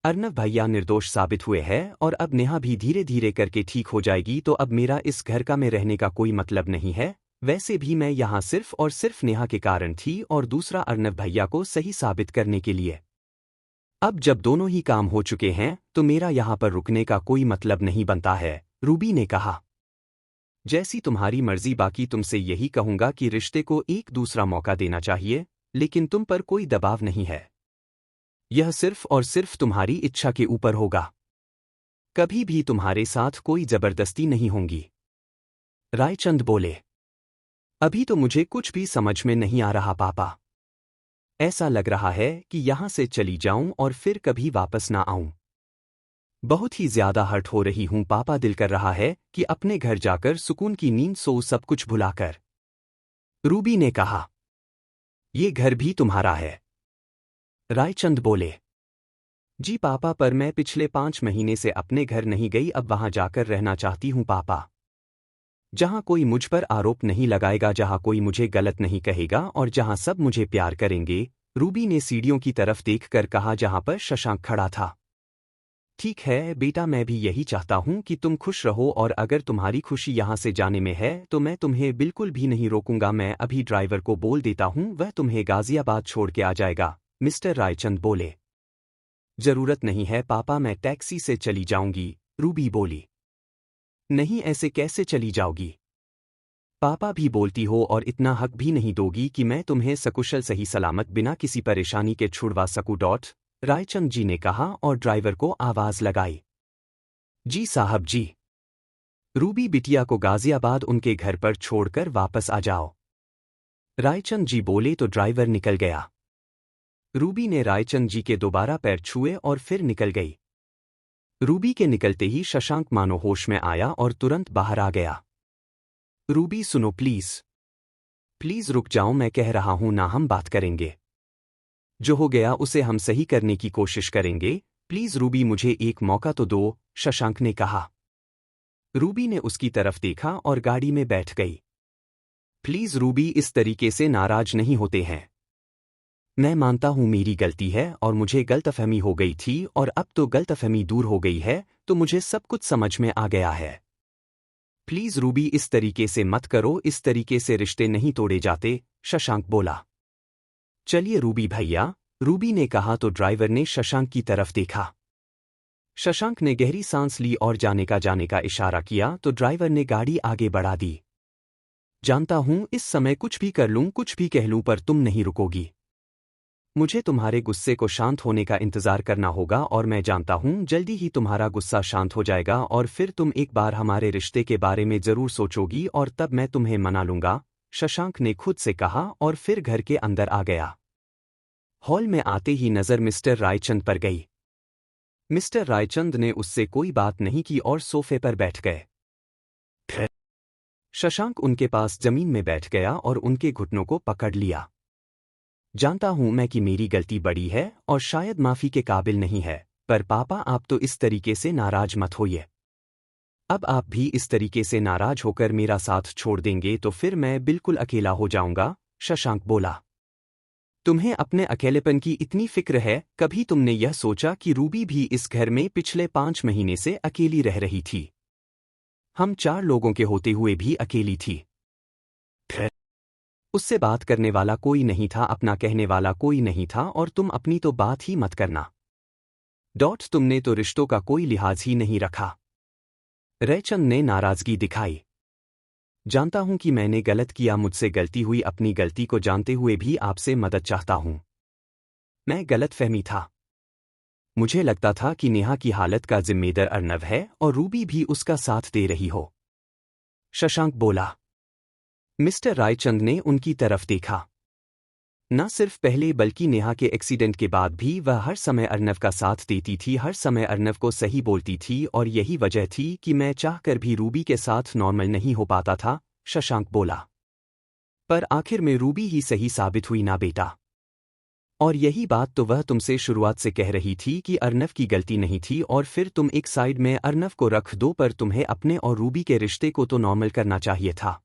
अर्नव भैया निर्दोष साबित हुए हैं और अब नेहा भी धीरे धीरे करके ठीक हो जाएगी, तो अब मेरा इस घर का में रहने का कोई मतलब नहीं है। वैसे भी मैं यहां सिर्फ और सिर्फ नेहा के कारण थी और दूसरा अर्नव भैया को सही साबित करने के लिए। अब जब दोनों ही काम हो चुके हैं तो मेरा यहां पर रुकने का कोई मतलब नहीं बनता है, रूबी ने कहा। जैसी तुम्हारी मर्जी, बाकी तुमसे यही कहूंगा कि रिश्ते को एक दूसरा मौका देना चाहिए, लेकिन तुम पर कोई दबाव नहीं है। यह सिर्फ और सिर्फ तुम्हारी इच्छा के ऊपर होगा। कभी भी तुम्हारे साथ कोई जबरदस्ती नहीं होगी। रायचंद बोले, अभी तो मुझे कुछ भी समझ में नहीं आ रहा पापा। ऐसा लग रहा है कि यहां से चली जाऊं और फिर कभी वापस ना आऊं। बहुत ही ज्यादा हर्ट हो रही हूं पापा, दिल कर रहा है कि अपने घर जाकर सुकून की नींद सो, सब कुछ भुलाकर। रूबी ने कहा, ये घर भी तुम्हारा है। रायचंद बोले, जी पापा, पर मैं पिछले 5 महीने से अपने घर नहीं गई, अब वहां जाकर रहना चाहती हूं पापा। जहां कोई मुझ पर आरोप नहीं लगाएगा, जहां कोई मुझे गलत नहीं कहेगा और जहां सब मुझे प्यार करेंगे। रूबी ने सीढ़ियों की तरफ देखकर कहा, जहां पर शशांक खड़ा था। ठीक है बेटा, मैं भी यही चाहता हूं कि तुम खुश रहो, और अगर तुम्हारी खुशी यहां से जाने में है तो मैं तुम्हें बिल्कुल भी नहीं रोकूंगा। मैं अभी ड्राइवर को बोल देता हूं, वह तुम्हें गाजियाबाद छोड़ के आ जाएगा। मिस्टर रायचंद बोले, जरूरत नहीं है पापा, मैं टैक्सी से चली जाऊंगी। रूबी बोली, नहीं, ऐसे कैसे चली जाओगी? पापा भी बोलती हो और इतना हक भी नहीं दोगी कि मैं तुम्हें सकुशल सही सलामत बिना किसी परेशानी के छुड़वा सकूं। रायचंद जी ने कहा और ड्राइवर को आवाज लगाई, जी साहब जी। रूबी बिटिया को गाजियाबाद उनके घर पर छोड़कर वापस आ जाओ। रायचंद जी बोले तो ड्राइवर निकल गया। रूबी ने रायचंद जी के दोबारा पैर छुए और फिर निकल गई। रूबी के निकलते ही शशांक मानो होश में आया और तुरंत बाहर आ गया। रूबी सुनो प्लीज, प्लीज रुक जाओ, मैं कह रहा हूं ना, हम बात करेंगे। जो हो गया उसे हम सही करने की कोशिश करेंगे। प्लीज रूबी, मुझे एक मौका तो दो, शशांक ने कहा। रूबी ने उसकी तरफ देखा और गाड़ी में बैठ गई। प्लीज रूबी, इस तरीके से नाराज नहीं होते हैं। मैं मानता हूं मेरी गलती है और मुझे गलतफहमी हो गई थी, और अब तो गलतफहमी दूर हो गई है तो मुझे सब कुछ समझ में आ गया है। प्लीज रूबी, इस तरीके से मत करो, इस तरीके से रिश्ते नहीं तोड़े जाते, शशांक बोला। चलिए रूबी भैया, रूबी ने कहा तो ड्राइवर ने शशांक की तरफ देखा। शशांक ने गहरी सांस ली और जाने का इशारा किया तो ड्राइवर ने गाड़ी आगे बढ़ा दी। जानता हूं इस समय कुछ भी कर लूं, कुछ भी कह लूं, पर तुम नहीं रुकोगी। मुझे तुम्हारे गुस्से को शांत होने का इंतजार करना होगा, और मैं जानता हूं जल्दी ही तुम्हारा गुस्सा शांत हो जाएगा और फिर तुम एक बार हमारे रिश्ते के बारे में जरूर सोचोगी और तब मैं तुम्हें मना लूंगा, शशांक ने खुद से कहा और फिर घर के अंदर आ गया। हॉल में आते ही नजर मिस्टर रायचंद पर गई। मिस्टर रायचंद ने उससे कोई बात नहीं की और सोफे पर बैठ गए। शशांक उनके पास जमीन में बैठ गया और उनके घुटनों को पकड़ लिया। जानता हूं मैं कि मेरी गलती बड़ी है और शायद माफी के काबिल नहीं है, पर पापा आप तो इस तरीके से नाराज मत होइए। अब आप भी इस तरीके से नाराज होकर मेरा साथ छोड़ देंगे तो फिर मैं बिल्कुल अकेला हो जाऊंगा, शशांक बोला। तुम्हें अपने अकेलेपन की इतनी फिक्र है? कभी तुमने यह सोचा कि रूबी भी इस घर में पिछले 5 महीने से अकेली रह रही थी? हम 4 लोगों के होते हुए भी अकेली थी। उससे बात करने वाला कोई नहीं था, अपना कहने वाला कोई नहीं था, और तुम अपनी तो बात ही मत करना। तुमने तो रिश्तों का कोई लिहाज ही नहीं रखा। रयचंद ने नाराजगी दिखाई। जानता हूं कि मैंने गलत किया, मुझसे गलती हुई, अपनी गलती को जानते हुए भी आपसे मदद चाहता हूं। मैं गलतफहमी था। मुझे लगता था कि नेहा की हालत का जिम्मेदार अर्नव है और रूबी भी उसका साथ दे रही हो, शशांक बोला। मिस्टर रायचंद ने उनकी तरफ देखा। न सिर्फ पहले बल्कि नेहा के एक्सीडेंट के बाद भी वह हर समय अर्नव का साथ देती थी, हर समय अर्नव को सही बोलती थी, और यही वजह थी कि मैं चाहकर भी रूबी के साथ नॉर्मल नहीं हो पाता था, शशांक बोला। पर आखिर में रूबी ही सही साबित हुई ना बेटा। और यही बात तो वह तुमसे शुरुआत से कह रही थी कि अर्नव की गलती नहीं थी, और फिर तुम एक साइड में अर्नव को रख दो, पर तुम्हें अपने और रूबी के रिश्ते को तो नॉर्मल करना चाहिए था।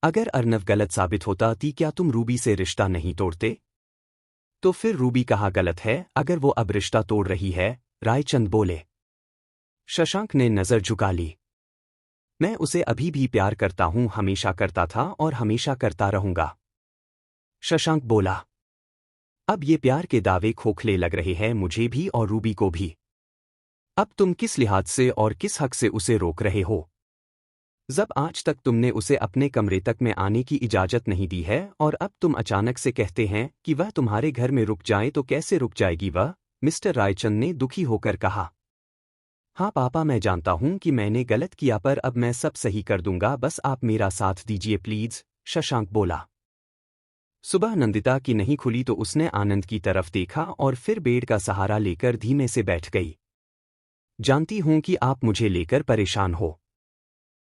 अगर अर्नव गलत साबित होता तो क्या तुम रूबी से रिश्ता नहीं तोड़ते? तो फिर रूबी कहाँ गलत है अगर वो अब रिश्ता तोड़ रही है? रायचंद बोले। शशांक ने नजर झुका ली। मैं उसे अभी भी प्यार करता हूं, हमेशा करता था और हमेशा करता रहूंगा, शशांक बोला। अब ये प्यार के दावे खोखले लग रहे हैं मुझे भी और रूबी को भी। अब तुम किस लिहाज से और किस हक से उसे रोक रहे हो? जब आज तक तुमने उसे अपने कमरे तक में आने की इजाज़त नहीं दी है और अब तुम अचानक से कहते हैं कि वह तुम्हारे घर में रुक जाए तो कैसे रुक जाएगी वह? मिस्टर रायचंद ने दुखी होकर कहा। हाँ पापा, मैं जानता हूँ कि मैंने गलत किया, पर अब मैं सब सही कर दूंगा, बस आप मेरा साथ दीजिए प्लीज, शशांक बोला। सुबह नंदिता की नहीं खुली तो उसने आनंद की तरफ देखा और फिर बेड का सहारा लेकर धीमे से बैठ गई। जानती हूं कि आप मुझे लेकर परेशान हो,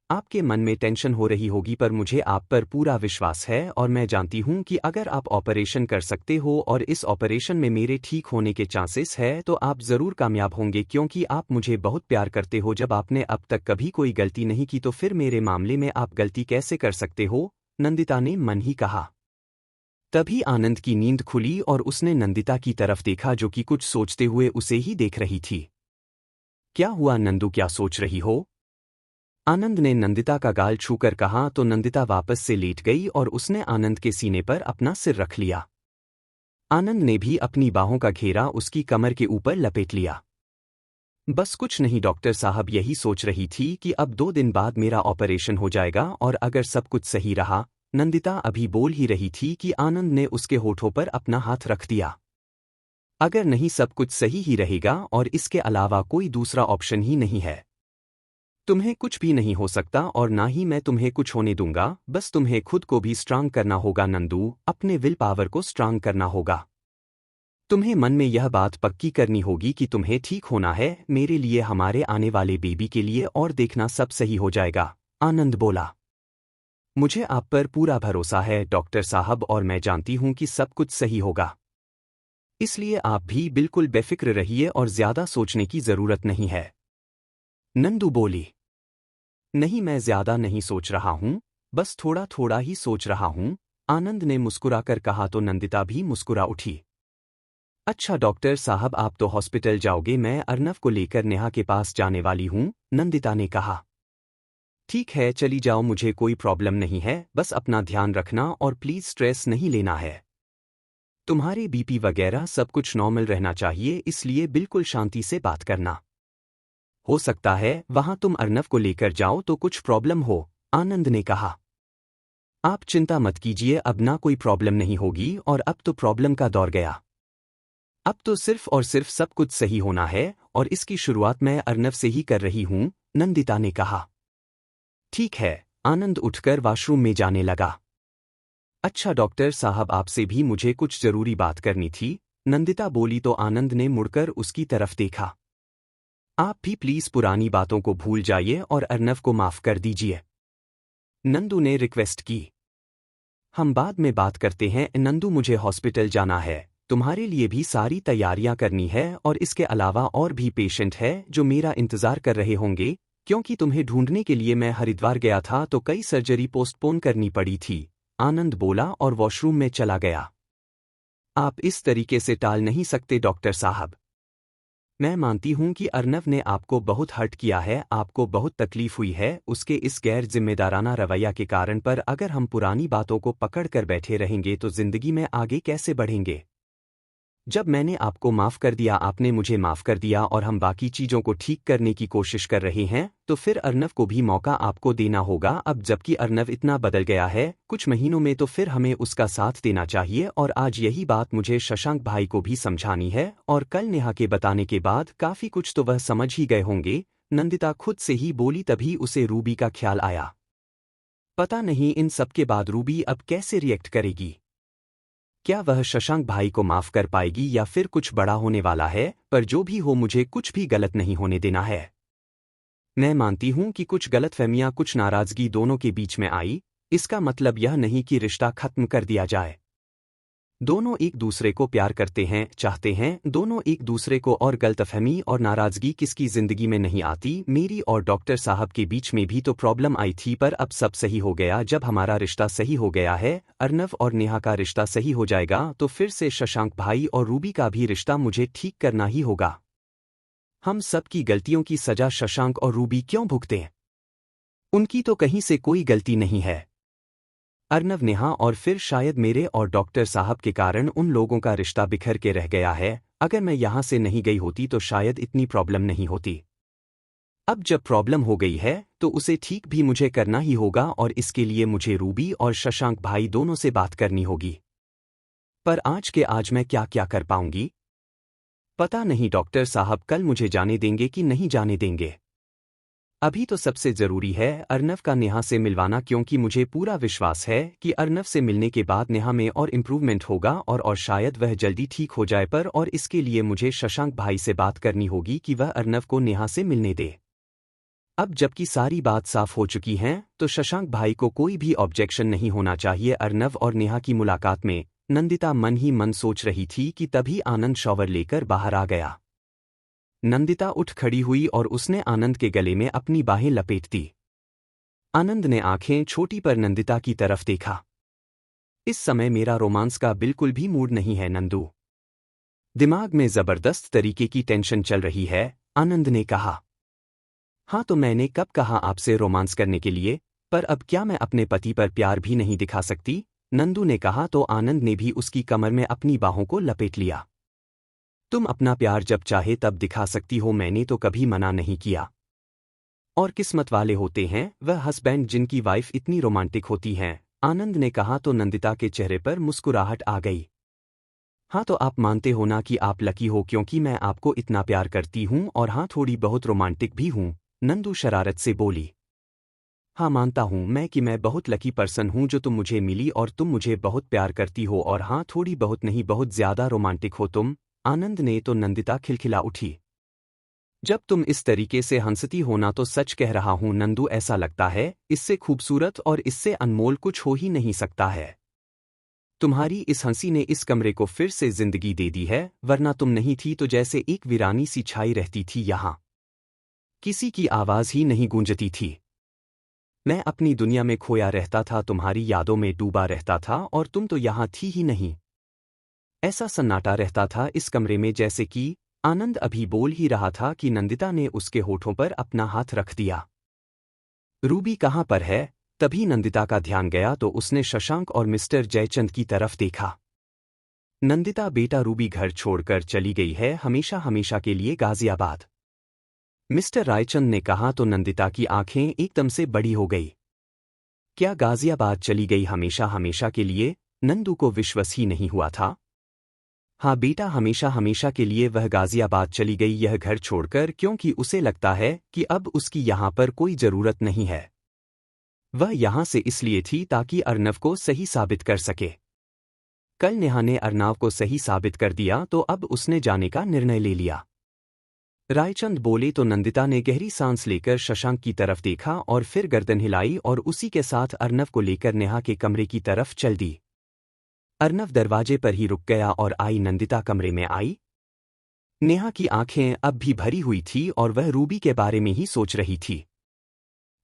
आपके मन में टेंशन हो रही होगी, पर मुझे आप पर पूरा विश्वास है और मैं जानती हूं कि अगर आप ऑपरेशन कर सकते हो और इस ऑपरेशन में मेरे ठीक होने के चांसेस है तो आप जरूर कामयाब होंगे, क्योंकि आप मुझे बहुत प्यार करते हो। जब आपने अब तक कभी कोई गलती नहीं की तो फिर मेरे मामले में आप गलती कैसे कर सकते हो? नंदिता ने मन ही कहा। तभी आनंद की नींद खुली और उसने नंदिता की तरफ देखा जो कि कुछ सोचते हुए उसे ही देख रही थी। क्या हुआ नंदू, क्या सोच रही हो? आनंद ने नंदिता का गाल छूकर कहा तो नंदिता वापस से लेट गई और उसने आनंद के सीने पर अपना सिर रख लिया। आनंद ने भी अपनी बाहों का घेरा उसकी कमर के ऊपर लपेट लिया। बस कुछ नहीं डॉक्टर साहब, यही सोच रही थी कि अब 2 दिन बाद मेरा ऑपरेशन हो जाएगा और अगर सब कुछ सही रहा। नंदिता अभी बोल ही रही थी कि आनंद ने उसके होठों पर अपना हाथ रख दिया। अगर नहीं सब कुछ सही ही रहेगा और इसके अलावा कोई दूसरा ऑप्शन ही नहीं है। तुम्हें कुछ भी नहीं हो सकता और ना ही मैं तुम्हें कुछ होने दूंगा, बस तुम्हें खुद को भी स्ट्रांग करना होगा नंदू, अपने विल पावर को स्ट्रांग करना होगा। तुम्हें मन में यह बात पक्की करनी होगी कि तुम्हें ठीक होना है, मेरे लिए, हमारे आने वाले बेबी के लिए, और देखना सब सही हो जाएगा, आनंद बोला। मुझे आप पर पूरा भरोसा है डॉक्टर साहब और मैं जानती हूं कि सब कुछ सही होगा। इसलिए आप भी बिल्कुल बेफिक्र रहिए और ज्यादा सोचने की जरूरत नहीं है, नंदू बोली। नहीं, मैं ज्यादा नहीं सोच रहा हूं, बस थोड़ा थोड़ा ही सोच रहा हूं, आनंद ने मुस्कुराकर कहा तो नंदिता भी मुस्कुरा उठी। अच्छा डॉक्टर साहब, आप तो हॉस्पिटल जाओगे, मैं अर्नव को लेकर नेहा के पास जाने वाली हूं, नंदिता ने कहा। ठीक है चली जाओ, मुझे कोई प्रॉब्लम नहीं है, बस अपना ध्यान रखना और प्लीज स्ट्रेस नहीं लेना है। तुम्हारे बीपी वगैरह सब कुछ नॉर्मल रहना चाहिए, इसलिए बिल्कुल शांति से बात करना। हो सकता है वहां तुम अर्नव को लेकर जाओ तो कुछ प्रॉब्लम हो, आनंद ने कहा। आप चिंता मत कीजिए, अब ना कोई प्रॉब्लम नहीं होगी और अब तो प्रॉब्लम का दौर गया। अब तो सिर्फ और सिर्फ सब कुछ सही होना है और इसकी शुरुआत मैं अर्नव से ही कर रही हूं, नंदिता ने कहा। ठीक है, आनंद उठकर वॉशरूम में जाने लगा। अच्छा डॉक्टर साहब, आपसे भी मुझे कुछ जरूरी बात करनी थी, नंदिता बोली तो आनंद ने मुड़कर उसकी तरफ देखा। आप भी प्लीज पुरानी बातों को भूल जाइए और अर्नव को माफ कर दीजिए, नंदू ने रिक्वेस्ट की। हम बाद में बात करते हैं नंदू, मुझे हॉस्पिटल जाना है, तुम्हारे लिए भी सारी तैयारियां करनी है और इसके अलावा और भी पेशेंट है जो मेरा इंतजार कर रहे होंगे, क्योंकि तुम्हें ढूंढने के लिए मैं हरिद्वार गया था तो कई सर्जरी पोस्टपोन करनी पड़ी थी, आनंद बोला और वॉशरूम में चला गया। आप इस तरीके से टाल नहीं सकते डॉक्टर साहब। मैं मानती हूं कि अर्नव ने आपको बहुत हर्ट किया है, आपको बहुत तकलीफ हुई है उसके इस गैर जिम्मेदाराना रवैया के कारण, पर अगर हम पुरानी बातों को पकड़ कर बैठे रहेंगे तो जिंदगी में आगे कैसे बढ़ेंगे? जब मैंने आपको माफ कर दिया, आपने मुझे माफ कर दिया और हम बाकी चीजों को ठीक करने की कोशिश कर रहे हैं, तो फिर अर्नव को भी मौका आपको देना होगा। अब जबकि अर्नव इतना बदल गया है कुछ महीनों में, तो फिर हमें उसका साथ देना चाहिए और आज यही बात मुझे शशांक भाई को भी समझानी है और कल नेहा के बताने के बाद काफी कुछ तो वह समझ ही गए होंगे, नंदिता खुद से ही बोली। तभी उसे रूबी का ख्याल आया। पता नहीं इन सब के बाद रूबी अब कैसे रिएक्ट करेगी। क्या वह शशांक भाई को माफ कर पाएगी या फिर कुछ बड़ा होने वाला है? पर जो भी हो, मुझे कुछ भी गलत नहीं होने देना है। मैं मानती हूं कि कुछ गलतफहमियां, कुछ नाराजगी दोनों के बीच में आई, इसका मतलब यह नहीं कि रिश्ता खत्म कर दिया जाए। दोनों एक दूसरे को प्यार करते हैं, चाहते हैं दोनों एक दूसरे को, और गलतफहमी और नाराजगी किसकी जिंदगी में नहीं आती। मेरी और डॉक्टर साहब के बीच में भी तो प्रॉब्लम आई थी, पर अब सब सही हो गया। जब हमारा रिश्ता सही हो गया है, अर्नव और नेहा का रिश्ता सही हो जाएगा, तो फिर से शशांक भाई और रूबी का भी रिश्ता मुझे ठीक करना ही होगा। हम सब की गलतियों की सजा शशांक और रूबी क्यों भुगतें? उनकी तो कहीं से कोई गलती नहीं है। अर्नव, नेहा और फिर शायद मेरे और डॉक्टर साहब के कारण उन लोगों का रिश्ता बिखर के रह गया है। अगर मैं यहां से नहीं गई होती तो शायद इतनी प्रॉब्लम नहीं होती। अब जब प्रॉब्लम हो गई है तो उसे ठीक भी मुझे करना ही होगा और इसके लिए मुझे रूबी और शशांक भाई दोनों से बात करनी होगी। पर आज के आज मैं क्या क्या कर पाऊंगी? पता नहीं डॉक्टर साहब कल मुझे जाने देंगे कि नहीं जाने देंगे। अभी तो सबसे जरूरी है अर्नव का नेहा से मिलवाना, क्योंकि मुझे पूरा विश्वास है कि अर्नव से मिलने के बाद नेहा में और इम्प्रूवमेंट होगा और शायद वह जल्दी ठीक हो जाए। पर और इसके लिए मुझे शशांक भाई से बात करनी होगी कि वह अर्नव को नेहा से मिलने दे। अब जबकि सारी बात साफ हो चुकी है तो शशांक भाई को कोई भी ऑब्जेक्शन नहीं होना चाहिए। अर्नव और नेहा की मुलाकात में नंदिता मन ही मन सोच रही थी कि तभी आनंद शॉवर लेकर बाहर आ गया। नंदिता उठ खड़ी हुई और उसने आनंद के गले में अपनी बाहें लपेट दी। आनंद ने आंखें छोटी पर नंदिता की तरफ देखा। इस समय मेरा रोमांस का बिल्कुल भी मूड नहीं है नंदू। दिमाग में जबरदस्त तरीके की टेंशन चल रही है, आनंद ने कहा। हाँ तो मैंने कब कहा आपसे रोमांस करने के लिए, पर अब क्या मैं अपने पति पर प्यार भी नहीं दिखा सकती? नंदू ने कहा तो आनंद ने भी उसकी कमर में अपनी बाहों को लपेट लिया। तुम अपना प्यार जब चाहे तब दिखा सकती हो, मैंने तो कभी मना नहीं किया। और किस्मत वाले होते हैं वह हस्बैंड जिनकी वाइफ इतनी रोमांटिक होती हैं, आनंद ने कहा तो नंदिता के चेहरे पर मुस्कुराहट आ गई। हाँ तो आप मानते हो ना कि आप लकी हो क्योंकि मैं आपको इतना प्यार करती हूँ और हाँ थोड़ी बहुत रोमांटिक भी हूँ, नंदू शरारत से बोली। हाँ मानता हूँ मैं कि मैं बहुत लकी पर्सन हूँ जो तुम मुझे मिली और तुम मुझे बहुत प्यार करती हो और हाँ थोड़ी बहुत नहीं बहुत ज्यादा रोमांटिक हो तुम। आनंद ने तो नंदिता खिलखिला उठी। जब तुम इस तरीके से हंसती हो ना तो सच कह रहा हूँ नंदू, ऐसा लगता है इससे खूबसूरत और इससे अनमोल कुछ हो ही नहीं सकता है। तुम्हारी इस हंसी ने इस कमरे को फिर से जिंदगी दे दी है, वरना तुम नहीं थी तो जैसे एक वीरानी सी छाई रहती थी यहाँ। किसी की आवाज ही नहीं गूंजती थी। मैं अपनी दुनिया में खोया रहता था, तुम्हारी यादों में डूबा रहता था और तुम तो यहाँ थी ही नहीं। ऐसा सन्नाटा रहता था इस कमरे में जैसे कि। आनंद अभी बोल ही रहा था कि नंदिता ने उसके होठों पर अपना हाथ रख दिया। रूबी कहाँ पर है? तभी नंदिता का ध्यान गया तो उसने शशांक और मिस्टर जयचंद की तरफ देखा। नंदिता बेटा रूबी घर छोड़कर चली गई है हमेशा हमेशा के लिए गाजियाबाद। मिस्टर रायचंद ने कहा तो नंदिता की आंखें एकदम से बड़ी हो गई। क्या गाजियाबाद चली गई हमेशा हमेशा के लिए? नंदू को विश्वास ही नहीं हुआ था। हाँ बेटा, हमेशा हमेशा के लिए वह गाजियाबाद चली गई यह घर छोड़कर, क्योंकि उसे लगता है कि अब उसकी यहाँ पर कोई जरूरत नहीं है। वह यहाँ से इसलिए थी ताकि अर्नव को सही साबित कर सके। कल नेहा ने अर्नव को सही साबित कर दिया तो अब उसने जाने का निर्णय ले लिया। रायचंद बोले तो नंदिता ने गहरी सांस लेकर शशांक की तरफ देखा और फिर गर्दन हिलाई और उसी के साथ अर्नव को लेकर नेहा के कमरे की तरफ चल दी। अर्नव दरवाजे पर ही रुक गया और आई नंदिता कमरे में आई। नेहा की आंखें अब भी भरी हुई थी और वह रूबी के बारे में ही सोच रही थी।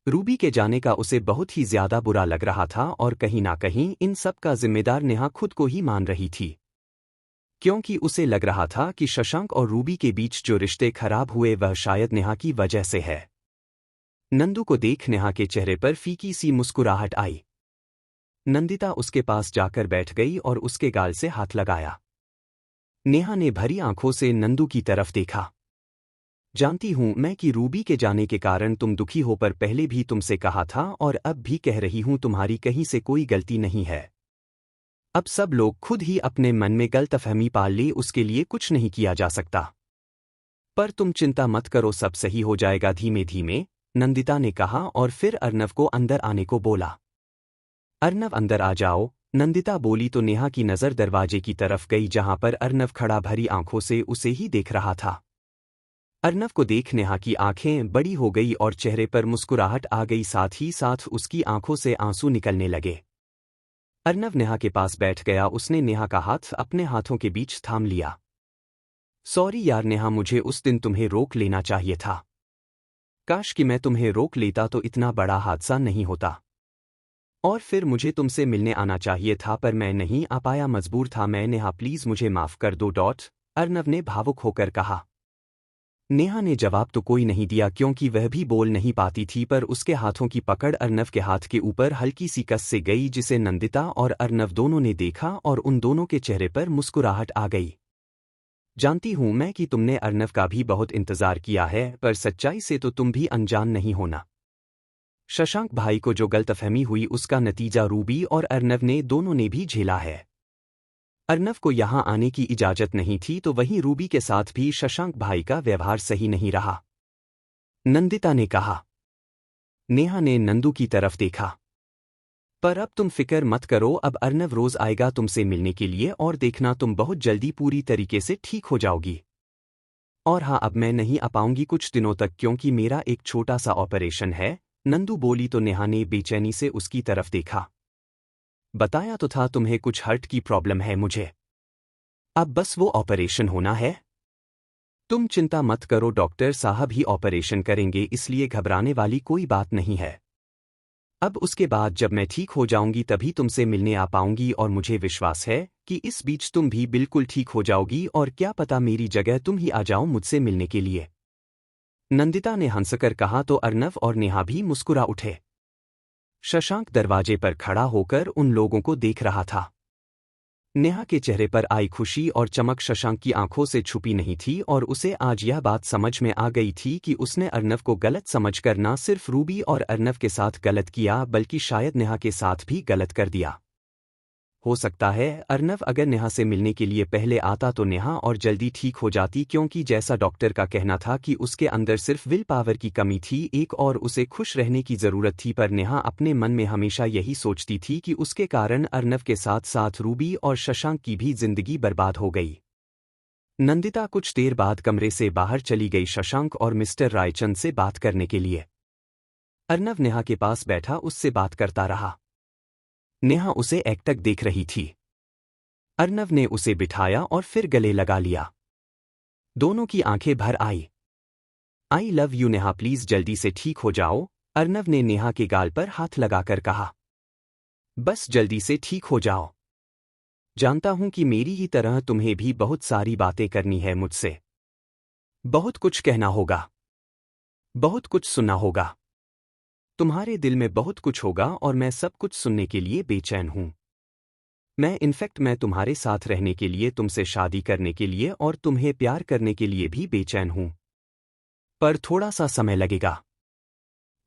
रूबी के जाने का उसे बहुत ही ज्यादा बुरा लग रहा था और कहीं ना कहीं इन सब का जिम्मेदार नेहा खुद को ही मान रही थी, क्योंकि उसे लग रहा था कि शशांक और रूबी के बीच जो रिश्ते खराब हुए वह शायद नेहा की वजह से है। नंदू को देख नेहा के चेहरे पर फीकी सी मुस्कुराहट आई। नंदिता उसके पास जाकर बैठ गई और उसके गाल से हाथ लगाया। नेहा ने भरी आंखों से नंदू की तरफ देखा। जानती हूं मैं कि रूबी के जाने के कारण तुम दुखी हो, पर पहले भी तुमसे कहा था और अब भी कह रही हूं तुम्हारी कहीं से कोई गलती नहीं है। अब सब लोग खुद ही अपने मन में गलतफहमी पाल ले, उसके लिए कुछ नहीं किया जा सकता। पर तुम चिंता मत करो, सब सही हो जाएगा धीमे धीमे, नंदिता ने कहा और फिर अर्नव को अंदर आने को बोला। अर्नव अंदर आ जाओ, नंदिता बोली तो नेहा की नज़र दरवाजे की तरफ गई जहां पर अर्नव खड़ा भरी आंखों से उसे ही देख रहा था। अर्नव को देख नेहा की आंखें बड़ी हो गई और चेहरे पर मुस्कुराहट आ गई, साथ ही साथ उसकी आंखों से आंसू निकलने लगे। अर्नव नेहा के पास बैठ गया, उसने नेहा का हाथ अपने हाथों के बीच थाम लिया। सॉरी यार नेहा, मुझे उस दिन तुम्हें रोक लेना चाहिए था। काश कि मैं तुम्हें रोक लेता तो इतना बड़ा हादसा नहीं होता। और फिर मुझे तुमसे मिलने आना चाहिए था पर मैं नहीं आ पाया, मजबूर था मैं। नेहा प्लीज मुझे माफ कर दो। अर्नव ने भावुक होकर कहा। नेहा ने जवाब तो कोई नहीं दिया क्योंकि वह भी बोल नहीं पाती थी, पर उसके हाथों की पकड़ अर्नव के हाथ के ऊपर हल्की सी कस से गई जिसे नंदिता और अर्नव दोनों ने देखा और उन दोनों के चेहरे पर मुस्कुराहट आ गई। जानती हूं मैं कि तुमने अर्नव का भी बहुत इंतजार किया है, पर सच्चाई से तो तुम भी अनजान नहीं होना। शशांक भाई को जो गलतफहमी हुई उसका नतीजा रूबी और अर्नव ने दोनों ने भी झेला है। अर्नव को यहां आने की इजाजत नहीं थी तो वहीं रूबी के साथ भी शशांक भाई का व्यवहार सही नहीं रहा। नंदिता ने कहा। नेहा ने नंदू की तरफ देखा। पर अब तुम फिक्र मत करो, अब अर्नव रोज आएगा तुमसे मिलने के लिए और देखना तुम बहुत जल्दी पूरी तरीके से ठीक हो जाओगी। और हाँ, अब मैं नहीं आ पाऊंगी कुछ दिनों तक क्योंकि मेरा एक छोटा सा ऑपरेशन है, नंदू बोली तो नेहा ने बेचैनी से उसकी तरफ देखा। बताया तो था तुम्हें कुछ हार्ट की प्रॉब्लम है मुझे। अब बस वो ऑपरेशन होना है। तुम चिंता मत करो, डॉक्टर साहब ही ऑपरेशन करेंगे, इसलिए घबराने वाली कोई बात नहीं है। अब उसके बाद जब मैं ठीक हो जाऊंगी तभी तुमसे मिलने आ पाऊंगी और मुझे विश्वास है कि इस बीच तुम भी बिल्कुल ठीक हो जाओगी और क्या पता मेरी जगह तुम ही आ जाओ मुझसे मिलने के लिए। नंदिता ने हंसकर कहा तो अर्नव और नेहा भी मुस्कुरा उठे। शशांक दरवाजे पर खड़ा होकर उन लोगों को देख रहा था। नेहा के चेहरे पर आई खुशी और चमक शशांक की आंखों से छुपी नहीं थी और उसे आज यह बात समझ में आ गई थी कि उसने अर्नव को गलत समझकर न सिर्फ रूबी और अर्नव के साथ गलत किया बल्कि शायद नेहा के साथ भी गलत कर दिया। हो सकता है अर्नव अगर नेहा से मिलने के लिए पहले आता तो नेहा और जल्दी ठीक हो जाती, क्योंकि जैसा डॉक्टर का कहना था कि उसके अंदर सिर्फ विल पावर की कमी थी एक और उसे खुश रहने की जरूरत थी। पर नेहा अपने मन में हमेशा यही सोचती थी कि उसके कारण अर्नव के साथ साथ रूबी और शशांक की भी जिंदगी बर्बाद हो गई। नंदिता कुछ देर बाद कमरे से बाहर चली गई शशांक और मिस्टर रायचंद से बात करने के लिए। अर्नव नेहा के पास बैठा उससे बात करता रहा। नेहा उसे एकटक देख रही थी। अर्नव ने उसे बिठाया और फिर गले लगा लिया। दोनों की आंखें भर आई। I love you Neha, please जल्दी से ठीक हो जाओ, अर्नव ने नेहा के गाल पर हाथ लगाकर कहा। बस जल्दी से ठीक हो जाओ। जानता हूं कि मेरी ही तरह तुम्हें भी बहुत सारी बातें करनी है मुझसे। बहुत कुछ कहना होगा, बहुत कुछ सुनना होगा। तुम्हारे दिल में बहुत कुछ होगा और मैं सब कुछ सुनने के लिए बेचैन हूं। मैं तुम्हारे साथ रहने के लिए, तुमसे शादी करने के लिए और तुम्हें प्यार करने के लिए भी बेचैन हूं। पर थोड़ा सा समय लगेगा।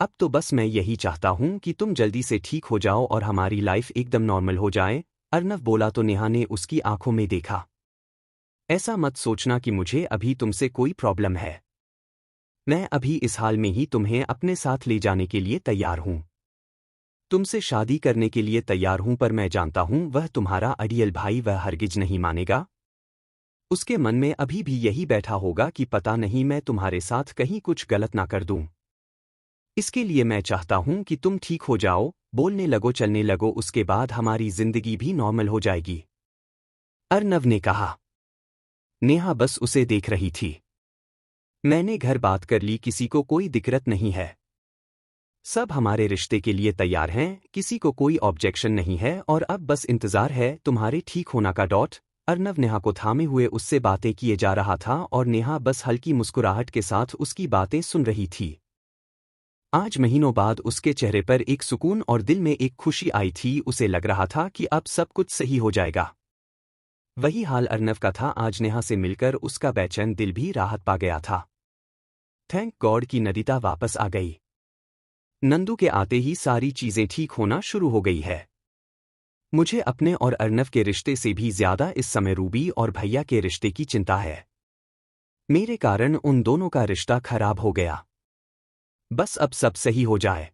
अब तो बस मैं यही चाहता हूं कि तुम जल्दी से ठीक हो जाओ और हमारी लाइफ एकदम नॉर्मल हो जाए, अर्नव बोला तो नेहा ने उसकी आंखों में देखा। ऐसा मत सोचना कि मुझे अभी तुमसे कोई प्रॉब्लम है। मैं अभी इस हाल में ही तुम्हें अपने साथ ले जाने के लिए तैयार हूं। तुमसे शादी करने के लिए तैयार हूं, पर मैं जानता हूं वह तुम्हारा आइडियल भाई वह हरगिज नहीं मानेगा। उसके मन में अभी भी यही बैठा होगा कि पता नहीं मैं तुम्हारे साथ कहीं कुछ गलत ना कर दूं। इसके लिए मैं चाहता हूं कि तुम ठीक हो जाओ, बोलने लगो, चलने लगो, उसके बाद हमारी जिंदगी भी नॉर्मल हो जाएगी, अर्नव ने कहा। नेहा बस उसे देख रही थी। मैंने घर बात कर ली, किसी को कोई दिक्कत नहीं है। सब हमारे रिश्ते के लिए तैयार हैं, किसी को कोई ऑब्जेक्शन नहीं है और अब बस इंतजार है तुम्हारे ठीक होना का। अर्नव नेहा को थामे हुए उससे बातें किए जा रहा था और नेहा बस हल्की मुस्कुराहट के साथ उसकी बातें सुन रही थी। आज महीनों बाद उसके चेहरे पर एक सुकून और दिल में एक खुशी आई थी। उसे लग रहा था कि अब सब कुछ सही हो जाएगा। वही हाल अर्नव का था। आज नेहा से मिलकर उसका बेचैन दिल भी राहत पा गया था। थैंक गॉड कि नंदिता वापस आ गई। नंदू के आते ही सारी चीजें ठीक होना शुरू हो गई है। मुझे अपने और अर्नव के रिश्ते से भी ज्यादा इस समय रूबी और भैया के रिश्ते की चिंता है। मेरे कारण उन दोनों का रिश्ता खराब हो गया। बस अब सब सही हो जाए।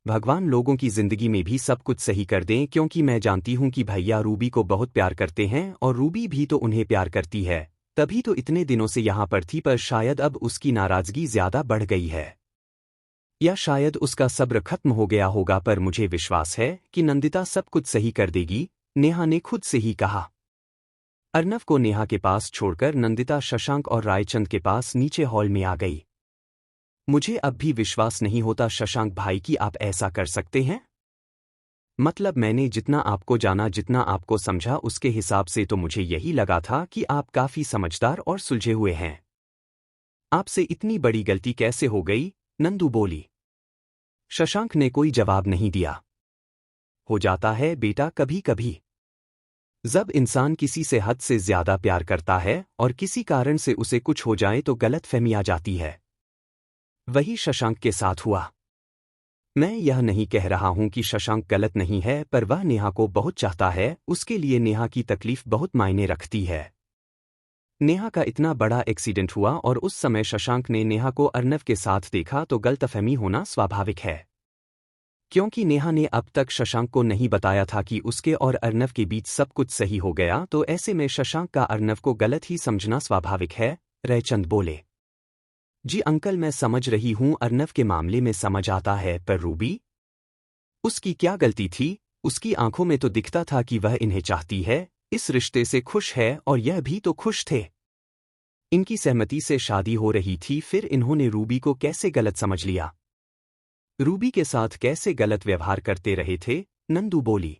भगवान लोगों की जिंदगी में भी सब कुछ सही कर दें, क्योंकि मैं जानती हूं कि भैया रूबी को बहुत प्यार करते हैं और रूबी भी तो उन्हें प्यार करती है, तभी तो इतने दिनों से यहां पर थी। पर शायद अब उसकी नाराजगी ज्यादा बढ़ गई है या शायद उसका सब्र खत्म हो गया होगा, पर मुझे विश्वास है कि नंदिता सब कुछ सही कर देगी, नेहा ने खुद से ही कहा। अर्नव को नेहा के पास छोड़कर नंदिता शशांक और रायचंद के पास नीचे हॉल में आ गई। मुझे अब भी विश्वास नहीं होता शशांक भाई कि आप ऐसा कर सकते हैं। मतलब मैंने जितना आपको जाना, जितना आपको समझा, उसके हिसाब से तो मुझे यही लगा था कि आप काफी समझदार और सुलझे हुए हैं। आपसे इतनी बड़ी गलती कैसे हो गई, नंदू बोली। शशांक ने कोई जवाब नहीं दिया। हो जाता है बेटा कभी कभी। जब इंसान किसी से हद से ज्यादा प्यार करता है और किसी कारण से उसे कुछ हो जाए तो गलतफहमी आ जाती है। वही शशांक के साथ हुआ। मैं यह नहीं कह रहा हूं कि शशांक गलत नहीं है, पर वह नेहा को बहुत चाहता है, उसके लिए नेहा की तकलीफ बहुत मायने रखती है। नेहा का इतना बड़ा एक्सीडेंट हुआ और उस समय शशांक ने नेहा को अर्नव के साथ देखा तो गलतफहमी होना स्वाभाविक है। क्योंकि नेहा ने अब तक शशांक को नहीं बताया था कि उसके और अर्नव के बीच सब कुछ सही हो गया, तो ऐसे में शशांक का अर्नव को गलत ही समझना स्वाभाविक है। रयचंद बोले। जी अंकल, मैं समझ रही हूं, अर्नव के मामले में समझ आता है, पर रूबी, उसकी क्या गलती थी? उसकी आंखों में तो दिखता था कि वह इन्हें चाहती है, इस रिश्ते से खुश है, और यह भी तो खुश थे। इनकी सहमति से शादी हो रही थी, फिर इन्होंने रूबी को कैसे गलत समझ लिया? रूबी के साथ कैसे गलत व्यवहार करते रहे थे? नंदू बोली।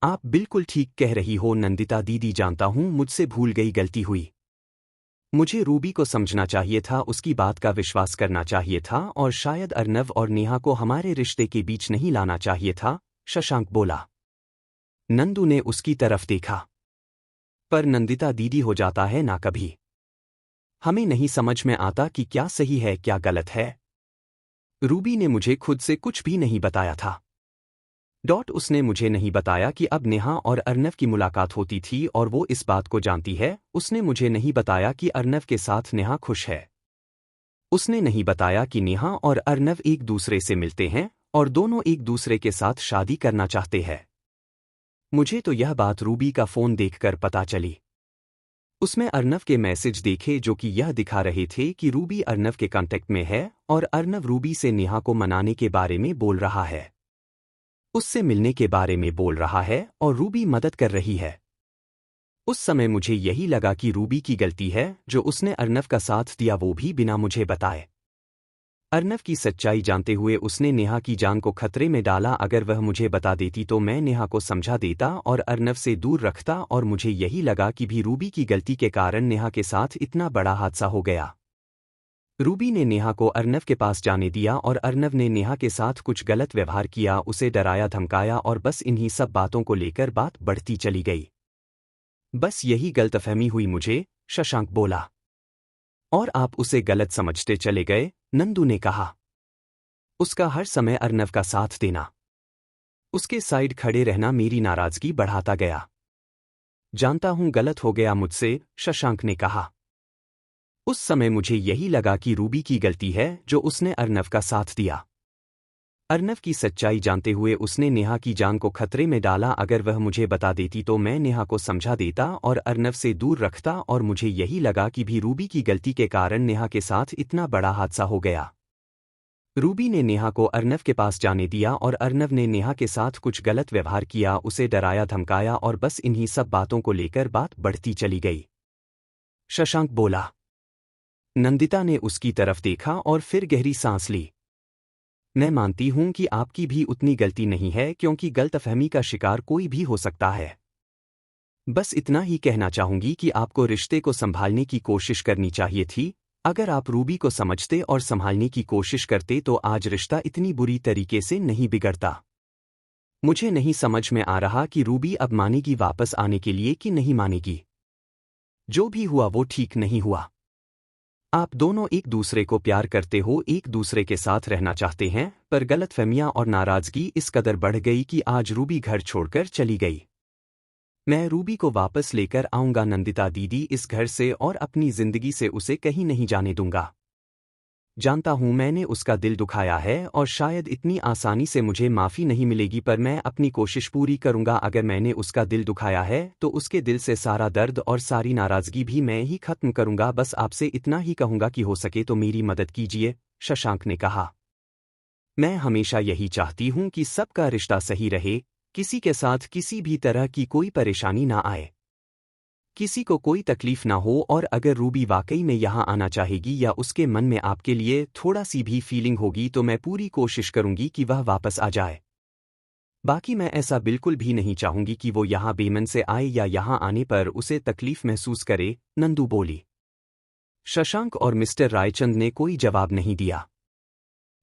आप बिल्कुल ठीक कह रही हो नंदिता दीदी, जानता हूं मुझसे भूल गई, गलती हुई। मुझे रूबी को समझना चाहिए था, उसकी बात का विश्वास करना चाहिए था, और शायद अर्नव और नेहा को हमारे रिश्ते के बीच नहीं लाना चाहिए था, शशांक बोला। नंदू ने उसकी तरफ देखा। पर नंदिता दीदी, हो जाता है ना कभी। हमें नहीं समझ में आता कि क्या सही है क्या गलत है। रूबी ने मुझे खुद से कुछ भी नहीं बताया था। उसने मुझे नहीं बताया कि अब नेहा और अर्नव की मुलाकात होती थी और वो इस बात को जानती है। उसने मुझे नहीं बताया कि अर्नव के साथ नेहा खुश है। उसने नहीं बताया कि नेहा और अर्नव एक दूसरे से मिलते हैं और दोनों एक दूसरे के साथ शादी करना चाहते हैं। मुझे तो यह बात रूबी का फोन देखकर पता चली। उसमें अर्नव के मैसेज देखे जो कि यह दिखा रहे थे कि रूबी अर्नव के कांटेक्ट में है और अर्नव रूबी से नेहा को मनाने के बारे में बोल रहा है, उससे मिलने के बारे में बोल रहा है, और रूबी मदद कर रही है। उस समय मुझे यही लगा कि रूबी की गलती है जो उसने अर्नव का साथ दिया, वो भी बिना मुझे बताए। अर्नव की सच्चाई जानते हुए उसने नेहा की जान को खतरे में डाला। अगर वह मुझे बता देती तो मैं नेहा को समझा देता और अर्नव से दूर रखता, और मुझे यही लगा कि भी रूबी की गलती के कारण नेहा के साथ इतना बड़ा हादसा हो गया। रूबी ने नेहा को अर्नव के पास जाने दिया और अर्नव ने नेहा के साथ कुछ गलत व्यवहार किया, उसे डराया धमकाया, और बस इन्हीं सब बातों को लेकर बात बढ़ती चली गई। बस यही गलतफहमी हुई मुझे, शशांक बोला। और आप उसे गलत समझते चले गए, नंदू ने कहा। उसका हर समय अर्नव का साथ देना, उसके साइड खड़े रहना मेरी नाराजगी बढ़ाता गया। जानता हूं गलत हो गया मुझसे, शशांक ने कहा। उस समय मुझे यही लगा कि रूबी की गलती है जो उसने अर्नव का साथ दिया। अर्नव की सच्चाई जानते हुए उसने नेहा की जान को खतरे में डाला। अगर वह मुझे बता देती तो मैं नेहा को समझा देता और अर्नव से दूर रखता, और मुझे यही लगा कि भी रूबी की गलती के कारण नेहा के साथ इतना बड़ा हादसा हो गया। रूबी ने नेहा को अर्नव के पास जाने दिया और अर्नव ने नेहा के साथ कुछ गलत व्यवहार किया, उसे डराया धमकाया, और बस इन्हीं सब बातों को लेकर बात बढ़ती चली गई, शशांक बोला। नंदिता ने उसकी तरफ देखा और फिर गहरी सांस ली। मैं मानती हूं कि आपकी भी उतनी गलती नहीं है, क्योंकि गलतफहमी का शिकार कोई भी हो सकता है। बस इतना ही कहना चाहूंगी कि आपको रिश्ते को संभालने की कोशिश करनी चाहिए थी। अगर आप रूबी को समझते और संभालने की कोशिश करते तो आज रिश्ता इतनी बुरी तरीके से नहीं बिगड़ता। मुझे नहीं समझ में आ रहा कि रूबी अब मानेगी वापस आने के लिए कि नहीं मानेगी। जो भी हुआ वो ठीक नहीं हुआ। आप दोनों एक दूसरे को प्यार करते हो, एक दूसरे के साथ रहना चाहते हैं, पर गलतफहमियां और नाराजगी इस कदर बढ़ गई कि आज रूबी घर छोड़कर चली गई। मैं रूबी को वापस लेकर आऊंगा नंदिता दीदी इस घर से, और अपनी जिंदगी से उसे कहीं नहीं जाने दूंगा। जानता हूं मैंने उसका दिल दुखाया है और शायद इतनी आसानी से मुझे माफ़ी नहीं मिलेगी, पर मैं अपनी कोशिश पूरी करूंगा। अगर मैंने उसका दिल दुखाया है तो उसके दिल से सारा दर्द और सारी नाराज़गी भी मैं ही खत्म करूंगा। बस आपसे इतना ही कहूंगा कि हो सके तो मेरी मदद कीजिए, शशांक ने कहा। मैं हमेशा यही चाहती हूं कि सबका रिश्ता सही रहे, किसी के साथ किसी भी तरह की कोई परेशानी ना आए, किसी को कोई तकलीफ ना हो। और अगर रूबी वाकई में यहाँ आना चाहेगी या उसके मन में आपके लिए थोड़ा सी भी फीलिंग होगी तो मैं पूरी कोशिश करूंगी कि वह वापस आ जाए। बाकी मैं ऐसा बिल्कुल भी नहीं चाहूंगी कि वो यहाँ बेमन से आए या यहाँ आने पर उसे तकलीफ महसूस करे, नंदू बोली। शशांक और मिस्टर रायचंद ने कोई जवाब नहीं दिया।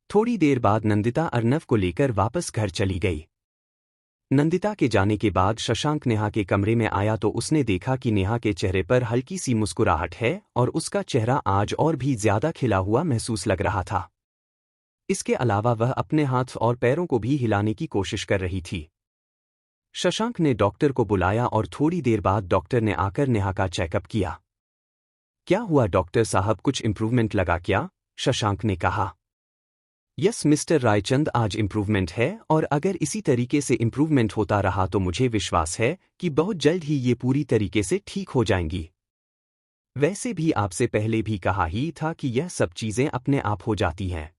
थोड़ी देर बाद नंदिता अर्नव को लेकर वापस घर चली गई। नंदिता के जाने के बाद शशांक नेहा के कमरे में आया तो उसने देखा कि नेहा के चेहरे पर हल्की सी मुस्कुराहट है और उसका चेहरा आज और भी ज्यादा खिला हुआ महसूस लग रहा था। इसके अलावा वह अपने हाथ और पैरों को भी हिलाने की कोशिश कर रही थी। शशांक ने डॉक्टर को बुलाया और थोड़ी देर बाद डॉक्टर ने आकर नेहा का चेकअप किया। क्या हुआ डॉक्टर साहब, कुछ इम्प्रूवमेंट लगा क्या? शशांक ने कहा। यस मिस्टर रायचंद, आज इम्प्रूवमेंट है और अगर इसी तरीके से इम्प्रूवमेंट होता रहा तो मुझे विश्वास है कि बहुत जल्द ही ये पूरी तरीके से ठीक हो जाएंगी। वैसे भी आपसे पहले भी कहा ही था कि यह सब चीजें अपने आप हो जाती हैं।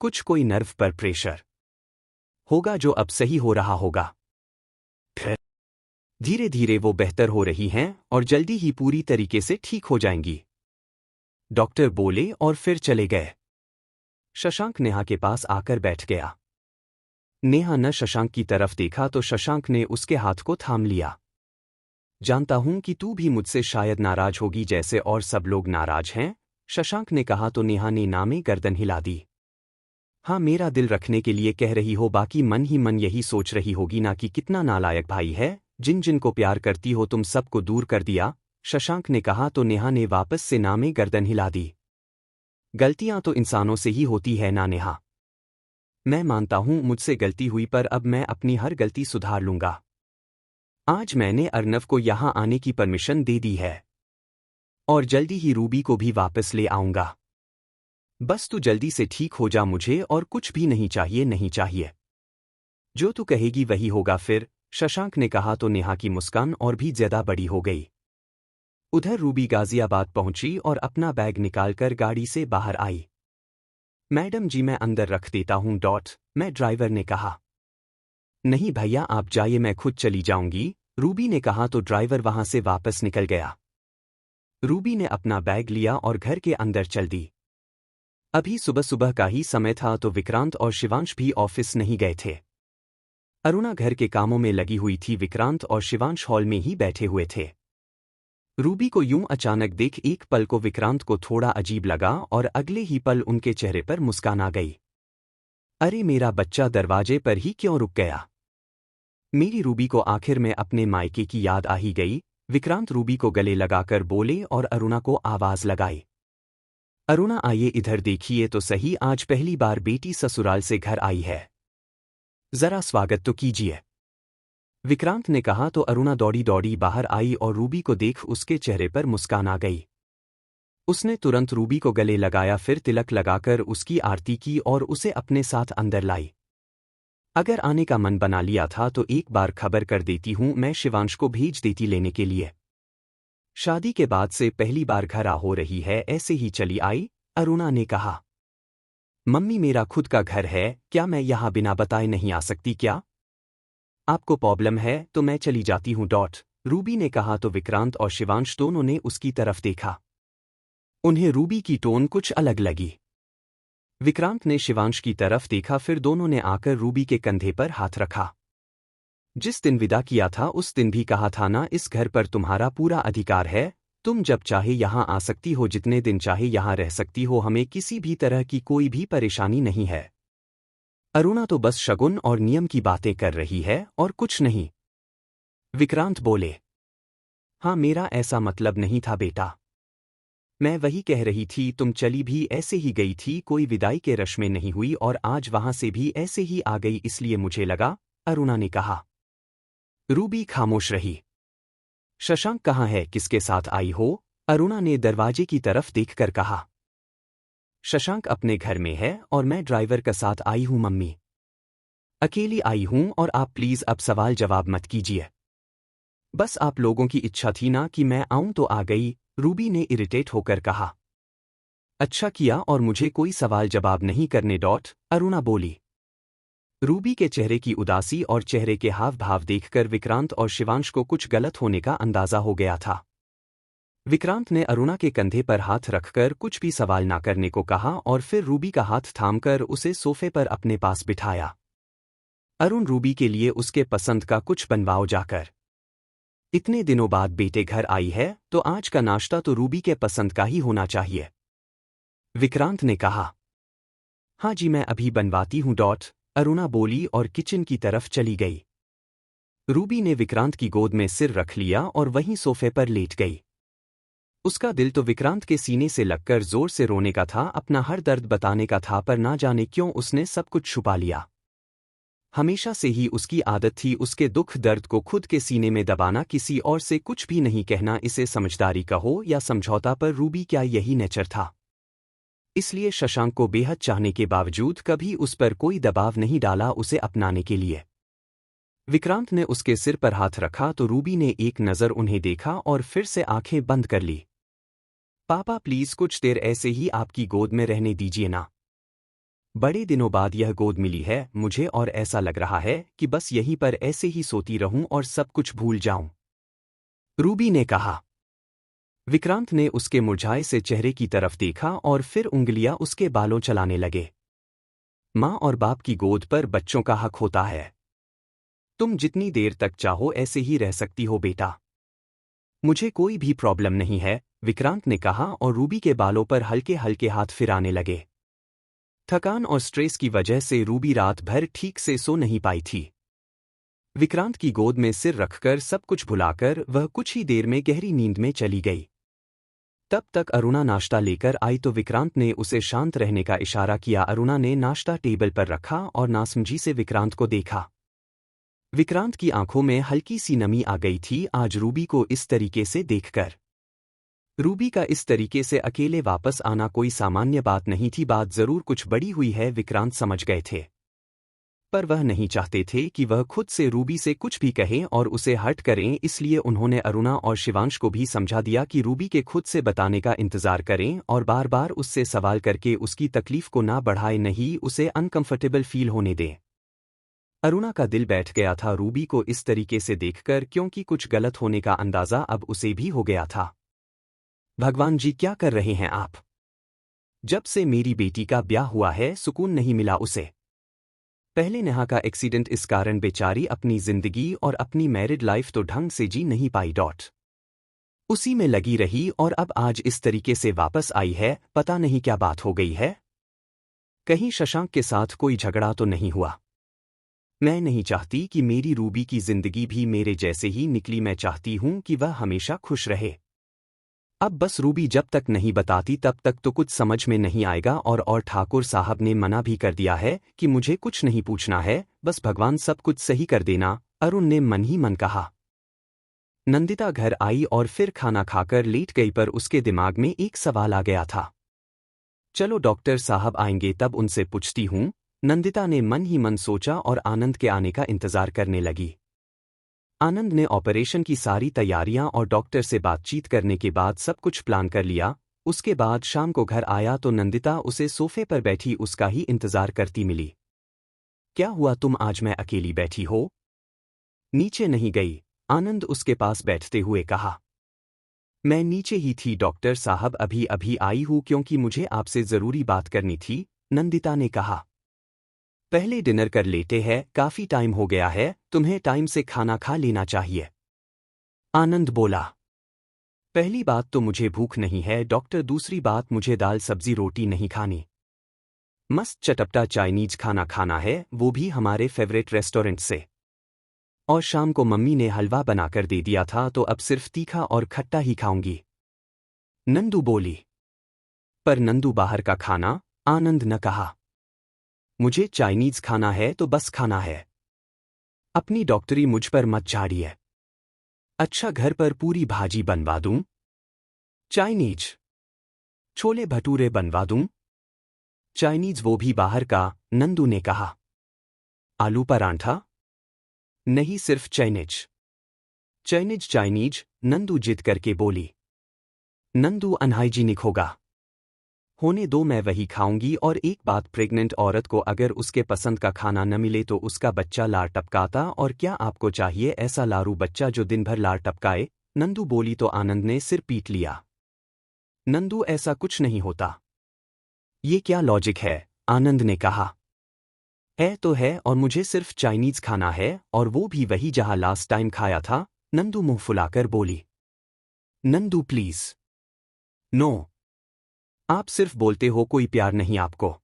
कुछ कोई नर्व पर प्रेशर होगा जो अब सही हो रहा होगा। फिर धीरे धीरे वो बेहतर हो रही हैं और जल्दी ही पूरी तरीके से ठीक हो जाएंगी, डॉक्टर बोले और फिर चले गए। शशांक नेहा के पास आकर बैठ गया। नेहा न शशांक की तरफ देखा तो शशांक ने उसके हाथ को थाम लिया। जानता हूं कि तू भी मुझसे शायद नाराज होगी जैसे और सब लोग नाराज हैं, शशांक ने कहा तो नेहा ने नामे गर्दन हिला दी। हाँ, मेरा दिल रखने के लिए कह रही हो, बाकी मन ही मन यही सोच रही होगी ना कि कितना नालायक भाई है, जिन जिनको प्यार करती हो तुम सबको दूर कर दिया, शशांक ने कहा तो नेहा ने वापस से नामे गर्दन हिला दी। गलतियां तो इंसानों से ही होती है ना नेहा। मैं मानता हूं मुझसे गलती हुई पर अब मैं अपनी हर गलती सुधार लूंगा। आज मैंने अर्नव को यहां आने की परमिशन दे दी है और जल्दी ही रूबी को भी वापस ले आऊंगा। बस तू जल्दी से ठीक हो जा, मुझे और कुछ भी नहीं चाहिए, नहीं चाहिए। जो तू कहेगी वही होगा फिर, शशांक ने कहा तो नेहा की मुस्कान और भी ज्यादा बड़ी हो गई। उधर रूबी गाजियाबाद पहुंची और अपना बैग निकालकर गाड़ी से बाहर आई। मैडम जी मैं अंदर रख देता हूं, मैं ड्राइवर ने कहा। नहीं भैया आप जाइए, मैं खुद चली जाऊंगी, रूबी ने कहा तो ड्राइवर वहां से वापस निकल गया। रूबी ने अपना बैग लिया और घर के अंदर चल दी। अभी सुबह सुबह का ही समय था तो विक्रांत और शिवांश भी ऑफिस नहीं गए थे। अरुणा घर के कामों में लगी हुई थी, विक्रांत और शिवांश हॉल में ही बैठे हुए थे। रूबी को यूं अचानक देख एक पल को विक्रांत को थोड़ा अजीब लगा और अगले ही पल उनके चेहरे पर मुस्कान आ गई। अरे मेरा बच्चा दरवाजे पर ही क्यों रुक गया? मेरी रूबी को आखिर में अपने मायके की याद आ ही गई, विक्रांत रूबी को गले लगाकर बोले और अरुणा को आवाज लगाई। अरुणा आइए इधर देखिए तो सही, आज पहली बार बेटी ससुराल से घर आई है, जरा स्वागत तो कीजिए, विक्रांत ने कहा तो अरुणा दौड़ी दौड़ी बाहर आई और रूबी को देख उसके चेहरे पर मुस्कान आ गई। उसने तुरंत रूबी को गले लगाया, फिर तिलक लगाकर उसकी आरती की और उसे अपने साथ अंदर लाई। अगर आने का मन बना लिया था तो एक बार खबर कर देती हूं, मैं शिवांश को भेज देती लेने के लिए। शादी के बाद से पहली बार घर आ हो रही है, ऐसे ही चली आई, अरुणा ने कहा। मम्मी मेरा खुद का घर है, क्या मैं यहां बिना बताए नहीं आ सकती क्या? आपको प्रॉब्लम है तो मैं चली जाती हूं, रूबी ने कहा तो विक्रांत और शिवांश दोनों ने उसकी तरफ देखा। उन्हें रूबी की टोन कुछ अलग लगी। विक्रांत ने शिवांश की तरफ देखा, फिर दोनों ने आकर रूबी के कंधे पर हाथ रखा। जिस दिन विदा किया था उस दिन भी कहा था ना, इस घर पर तुम्हारा पूरा अधिकार है, तुम जब चाहे यहां आ सकती हो, जितने दिन चाहे यहां रह सकती हो, हमें किसी भी तरह की कोई भी परेशानी नहीं है। अरुणा तो बस शगुन और नियम की बातें कर रही है और कुछ नहीं, विक्रांत बोले। हाँ मेरा ऐसा मतलब नहीं था बेटा, मैं वही कह रही थी, तुम चली भी ऐसे ही गई थी, कोई विदाई के रश में नहीं हुई और आज वहां से भी ऐसे ही आ गई, इसलिए मुझे लगा, अरुणा ने कहा। रूबी खामोश रही। शशांक कहाँ है, किसके साथ आई हो? अरुणा ने दरवाजे की तरफ देखकर कहा। शशांक अपने घर में है और मैं ड्राइवर के साथ आई हूं मम्मी, अकेली आई हूं और आप प्लीज अब सवाल जवाब मत कीजिए। बस आप लोगों की इच्छा थी ना कि मैं आऊं तो आ गई, रूबी ने इरिटेट होकर कहा। अच्छा किया और मुझे कोई सवाल जवाब नहीं करने, अरुणा बोली। रूबी के चेहरे की उदासी और चेहरे के हाव भाव देखकर विक्रांत और शिवांश को कुछ गलत होने का अंदाजा हो गया था। विक्रांत ने अरुणा के कंधे पर हाथ रखकर कुछ भी सवाल ना करने को कहा और फिर रूबी का हाथ थामकर उसे सोफे पर अपने पास बिठाया। अरुण रूबी के लिए उसके पसंद का कुछ बनवाओ जाकर। इतने दिनों बाद बेटे घर आई है तो आज का नाश्ता तो रूबी के पसंद का ही होना चाहिए, विक्रांत ने कहा। हाँ जी मैं अभी बनवाती हूँ, अरुणा बोली और किचन की तरफ चली गई। रूबी ने विक्रांत की गोद में सिर रख लिया और वहीं सोफे पर लेट गई। उसका दिल तो विक्रांत के सीने से लगकर जोर से रोने का था, अपना हर दर्द बताने का था, पर ना जाने क्यों उसने सब कुछ छुपा लिया। हमेशा से ही उसकी आदत थी उसके दुख दर्द को खुद के सीने में दबाना, किसी और से कुछ भी नहीं कहना। इसे समझदारी कहो या समझौता, पर रूबी क्या यही नेचर था। इसलिए शशांक को बेहद चाहने के बावजूद कभी उस पर कोई दबाव नहीं डाला उसे अपनाने के लिए। विक्रांत ने उसके सिर पर हाथ रखा तो रूबी ने एक नज़र उन्हें देखा और फिर से आंखें बंद कर ली। पापा प्लीज कुछ देर ऐसे ही आपकी गोद में रहने दीजिए ना। बड़े दिनों बाद यह गोद मिली है मुझे और ऐसा लग रहा है कि बस यहीं पर ऐसे ही सोती रहूं और सब कुछ भूल जाऊं, रूबी ने कहा। विक्रांत ने उसके मुरझाए से चेहरे की तरफ देखा और फिर उंगलियां उसके बालों चलाने लगे। माँ और बाप की गोद पर बच्चों का हक होता है। तुम जितनी देर तक चाहो ऐसे ही रह सकती हो बेटा, मुझे कोई भी प्रॉब्लम नहीं है, विक्रांत ने कहा और रूबी के बालों पर हल्के हल्के हाथ फिराने लगे। थकान और स्ट्रेस की वजह से रूबी रात भर ठीक से सो नहीं पाई थी। विक्रांत की गोद में सिर रखकर सब कुछ भुलाकर वह कुछ ही देर में गहरी नींद में चली गई। तब तक अरुणा नाश्ता लेकर आई तो विक्रांत ने उसे शांत रहने का इशारा किया। अरुणा ने नाश्ता टेबल पर रखा और नासमझी से विक्रांत को देखा। विक्रांत की आंखों में हल्की सी नमी आ गई थी आज रूबी को इस तरीके से देखकर। रूबी का इस तरीके से अकेले वापस आना कोई सामान्य बात नहीं थी, बात जरूर कुछ बड़ी हुई है, विक्रांत समझ गए थे। पर वह नहीं चाहते थे कि वह खुद से रूबी से कुछ भी कहें और उसे हर्ट करें, इसलिए उन्होंने अरुणा और शिवांश को भी समझा दिया कि रूबी के खुद से बताने का इंतजार करें और बार बार उससे सवाल करके उसकी तकलीफ को ना बढ़ाए, नहीं उसे अनकंफर्टेबल फील होने दें। अरुणा का दिल बैठ गया था रूबी को इस तरीके से देखकर, क्योंकि कुछ गलत होने का अंदाजा अब उसे भी हो गया था। भगवान जी क्या कर रहे हैं आप? जब से मेरी बेटी का ब्याह हुआ है सुकून नहीं मिला उसे। पहले नेहा का एक्सीडेंट, इस कारण बेचारी अपनी जिंदगी और अपनी मैरिड लाइफ तो ढंग से जी नहीं पाई। उसी में लगी रही और अब आज इस तरीके से वापस आई है, पता नहीं क्या बात हो गई है। कहीं शशांक के साथ कोई झगड़ा तो नहीं हुआ? मैं नहीं चाहती कि मेरी रूबी की जिंदगी भी मेरे जैसे ही निकली, मैं चाहती हूं कि वह हमेशा खुश रहे। अब बस रूबी जब तक नहीं बताती तब तक तो कुछ समझ में नहीं आएगा। और ठाकुर साहब ने मना भी कर दिया है कि मुझे कुछ नहीं पूछना है, बस भगवान सब कुछ सही कर देना, अरुण ने मन ही मन कहा। नंदिता घर आई और फिर खाना खाकर लेट गई, पर उसके दिमाग में एक सवाल आ गया था। चलो डॉक्टर साहब आएंगे तब उनसे पूछती हूं, नंदिता ने मन ही मन सोचा और आनंद के आने का इंतजार करने लगी। आनंद ने ऑपरेशन की सारी तैयारियां और डॉक्टर से बातचीत करने के बाद सब कुछ प्लान कर लिया। उसके बाद शाम को घर आया तो नंदिता उसे सोफे पर बैठी उसका ही इंतजार करती मिली। क्या हुआ तुम आज मैं अकेली बैठी हो? नीचे नहीं गई? आनंद उसके पास बैठते हुए कहा। मैं नीचे ही थी डॉक्टर साहब, अभी अभी आई हूं क्योंकि मुझे आपसे जरूरी बात करनी थी, नंदिता ने कहा। पहले डिनर कर लेते हैं, काफी टाइम हो गया है, तुम्हें टाइम से खाना खा लेना चाहिए, आनंद बोला। पहली बात तो मुझे भूख नहीं है डॉक्टर, दूसरी बात मुझे दाल सब्जी रोटी नहीं खानी, मस्त चटपटा चाइनीज खाना खाना है, वो भी हमारे फेवरेट रेस्टोरेंट से। और शाम को मम्मी ने हलवा बनाकर दे दिया था तो अब सिर्फ तीखा और खट्टा ही खाऊंगी, नंदू बोली। पर नंदू बाहर का खाना, आनंद न कहा। मुझे चाइनीज खाना है तो बस खाना है, अपनी डॉक्टरी मुझ पर मत झाड़िए। अच्छा घर पर पूरी भाजी बनवा दूं? चाइनीज? छोले भटूरे बनवा दूं? चाइनीज वो भी बाहर का, नंदू ने कहा। आलू परांठा? नहीं सिर्फ चाइनीज। चाइनीज चाइनीज, नंदू जिद करके बोली। नंदू अनहाइजीनिक होगा। होने दो मैं वही खाऊंगी। और एक बात, प्रेग्नेंट औरत को अगर उसके पसंद का खाना न मिले तो उसका बच्चा लार टपकाता, और क्या आपको चाहिए ऐसा लारू बच्चा जो दिन भर लार टपकाए? नंदू बोली तो आनंद ने सिर पीट लिया। नंदू ऐसा कुछ नहीं होता। ये क्या लॉजिक है? आनंद ने कहा। है तो है, और मुझे सिर्फ चाइनीज खाना है और वो भी वही जहां लास्ट टाइम खाया था, नंदू मुंह फुलाकर बोली। नंदू प्लीज। नो। आप सिर्फ बोलते हो, कोई प्यार नहीं आपको।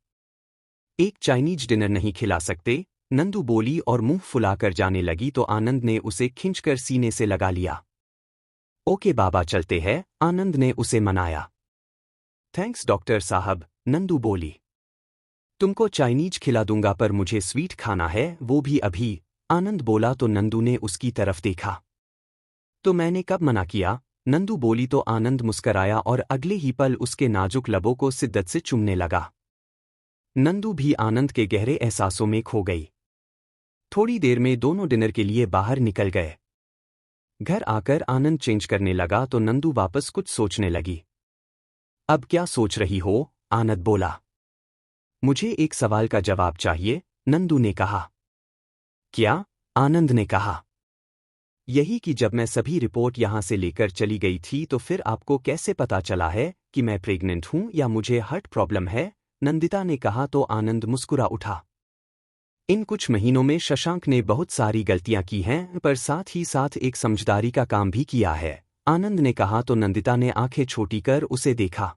एक चाइनीज डिनर नहीं खिला सकते? नंदू बोली और मुंह फुलाकर जाने लगी तो आनंद ने उसे खींचकर सीने से लगा लिया। ओके बाबा चलते हैं, आनंद ने उसे मनाया। थैंक्स डॉक्टर साहब, नंदू बोली। तुमको चाइनीज खिला दूंगा पर मुझे स्वीट खाना है, वो भी अभी। आनंद बोला तो नंदू ने उसकी तरफ देखा। तो मैंने कब मना किया? नंदू बोली तो आनंद मुस्कराया और अगले ही पल उसके नाजुक लबों को शिद्दत से चूमने लगा। नंदू भी आनंद के गहरे एहसासों में खो गई। थोड़ी देर में दोनों डिनर के लिए बाहर निकल गए। घर आकर आनंद चेंज करने लगा तो नंदू वापस कुछ सोचने लगी। अब क्या सोच रही हो? आनंद बोला। मुझे एक सवाल का जवाब चाहिए, नंदू ने कहा। क्या? आनंद ने कहा। यही कि जब मैं सभी रिपोर्ट यहां से लेकर चली गई थी तो फिर आपको कैसे पता चला है कि मैं प्रेग्नेंट हूं या मुझे हार्ट प्रॉब्लम है? नंदिता ने कहा तो आनंद मुस्कुरा उठा। इन कुछ महीनों में शशांक ने बहुत सारी गलतियां की हैं पर साथ ही साथ एक समझदारी का काम भी किया है, आनंद ने कहा तो नंदिता ने आंखें छोटी कर उसे देखा।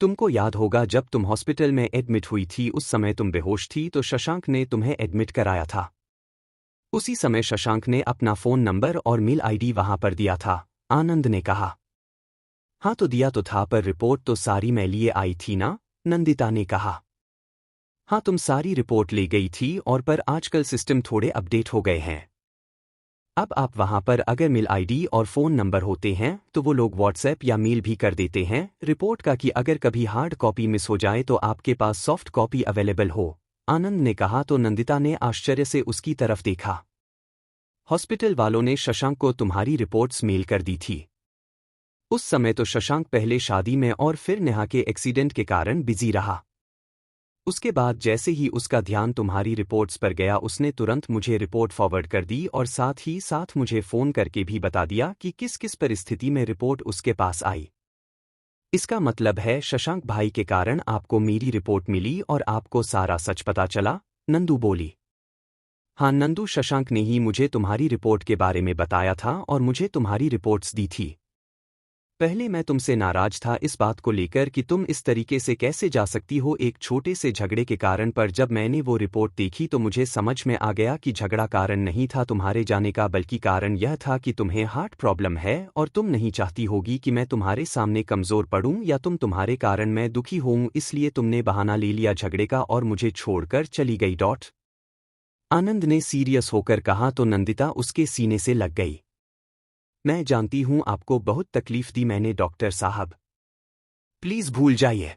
तुमको याद होगा जब तुम हॉस्पिटल में एडमिट हुई थी उस समय तुम बेहोश थी तो शशांक ने तुम्हें एडमिट कराया था। उसी समय शशांक ने अपना फ़ोन नंबर और मेल आईडी वहां पर दिया था, आनंद ने कहा। हाँ तो दिया तो था पर रिपोर्ट तो सारी मैं लिए आई थी ना? नंदिता ने कहा। हाँ तुम सारी रिपोर्ट ले गई थी और पर आजकल सिस्टम थोड़े अपडेट हो गए हैं। अब आप वहां पर अगर मेल आईडी और फ़ोन नंबर होते हैं तो वो लोग व्हाट्सएप या मेल भी कर देते हैं रिपोर्ट का कि अगर कभी हार्ड कॉपी मिस हो जाए तो आपके पास सॉफ्ट कॉपी अवेलेबल हो, आनंद ने कहा तो नंदिता ने आश्चर्य से उसकी तरफ देखा। हॉस्पिटल वालों ने शशांक को तुम्हारी रिपोर्ट्स मेल कर दी थी। उस समय तो शशांक पहले शादी में और फिर नेहा के एक्सीडेंट के कारण बिजी रहा। उसके बाद जैसे ही उसका ध्यान तुम्हारी रिपोर्ट्स पर गया उसने तुरंत मुझे रिपोर्ट फॉरवर्ड कर दी और साथ ही साथ मुझे फ़ोन करके भी बता दिया कि किस किस परिस्थिति में रिपोर्ट उसके पास आई। इसका मतलब है शशांक भाई के कारण आपको मेरी रिपोर्ट मिली और आपको सारा सच पता चला, नंदू बोली। हाँ नंदू, शशांक ने ही मुझे तुम्हारी रिपोर्ट के बारे में बताया था और मुझे तुम्हारी रिपोर्ट्स दी थी। पहले मैं तुमसे नाराज था इस बात को लेकर कि तुम इस तरीके से कैसे जा सकती हो एक छोटे से झगड़े के कारण, पर जब मैंने वो रिपोर्ट देखी तो मुझे समझ में आ गया कि झगड़ा कारण नहीं था तुम्हारे जाने का बल्कि कारण यह था कि तुम्हें हार्ट प्रॉब्लम है और तुम नहीं चाहती होगी कि मैं तुम्हारे सामने कमज़ोर पड़ूं या तुम्हारे कारण मैं दुखी होऊं, इसलिए तुमने बहाना ले लिया झगड़े का और मुझे छोड़कर चली गई। आनंद ने सीरियस होकर कहा तो नंदिता उसके सीने से लग गई। मैं जानती हूं आपको बहुत तकलीफ दी मैंने डॉक्टर साहब। प्लीज भूल जाइए।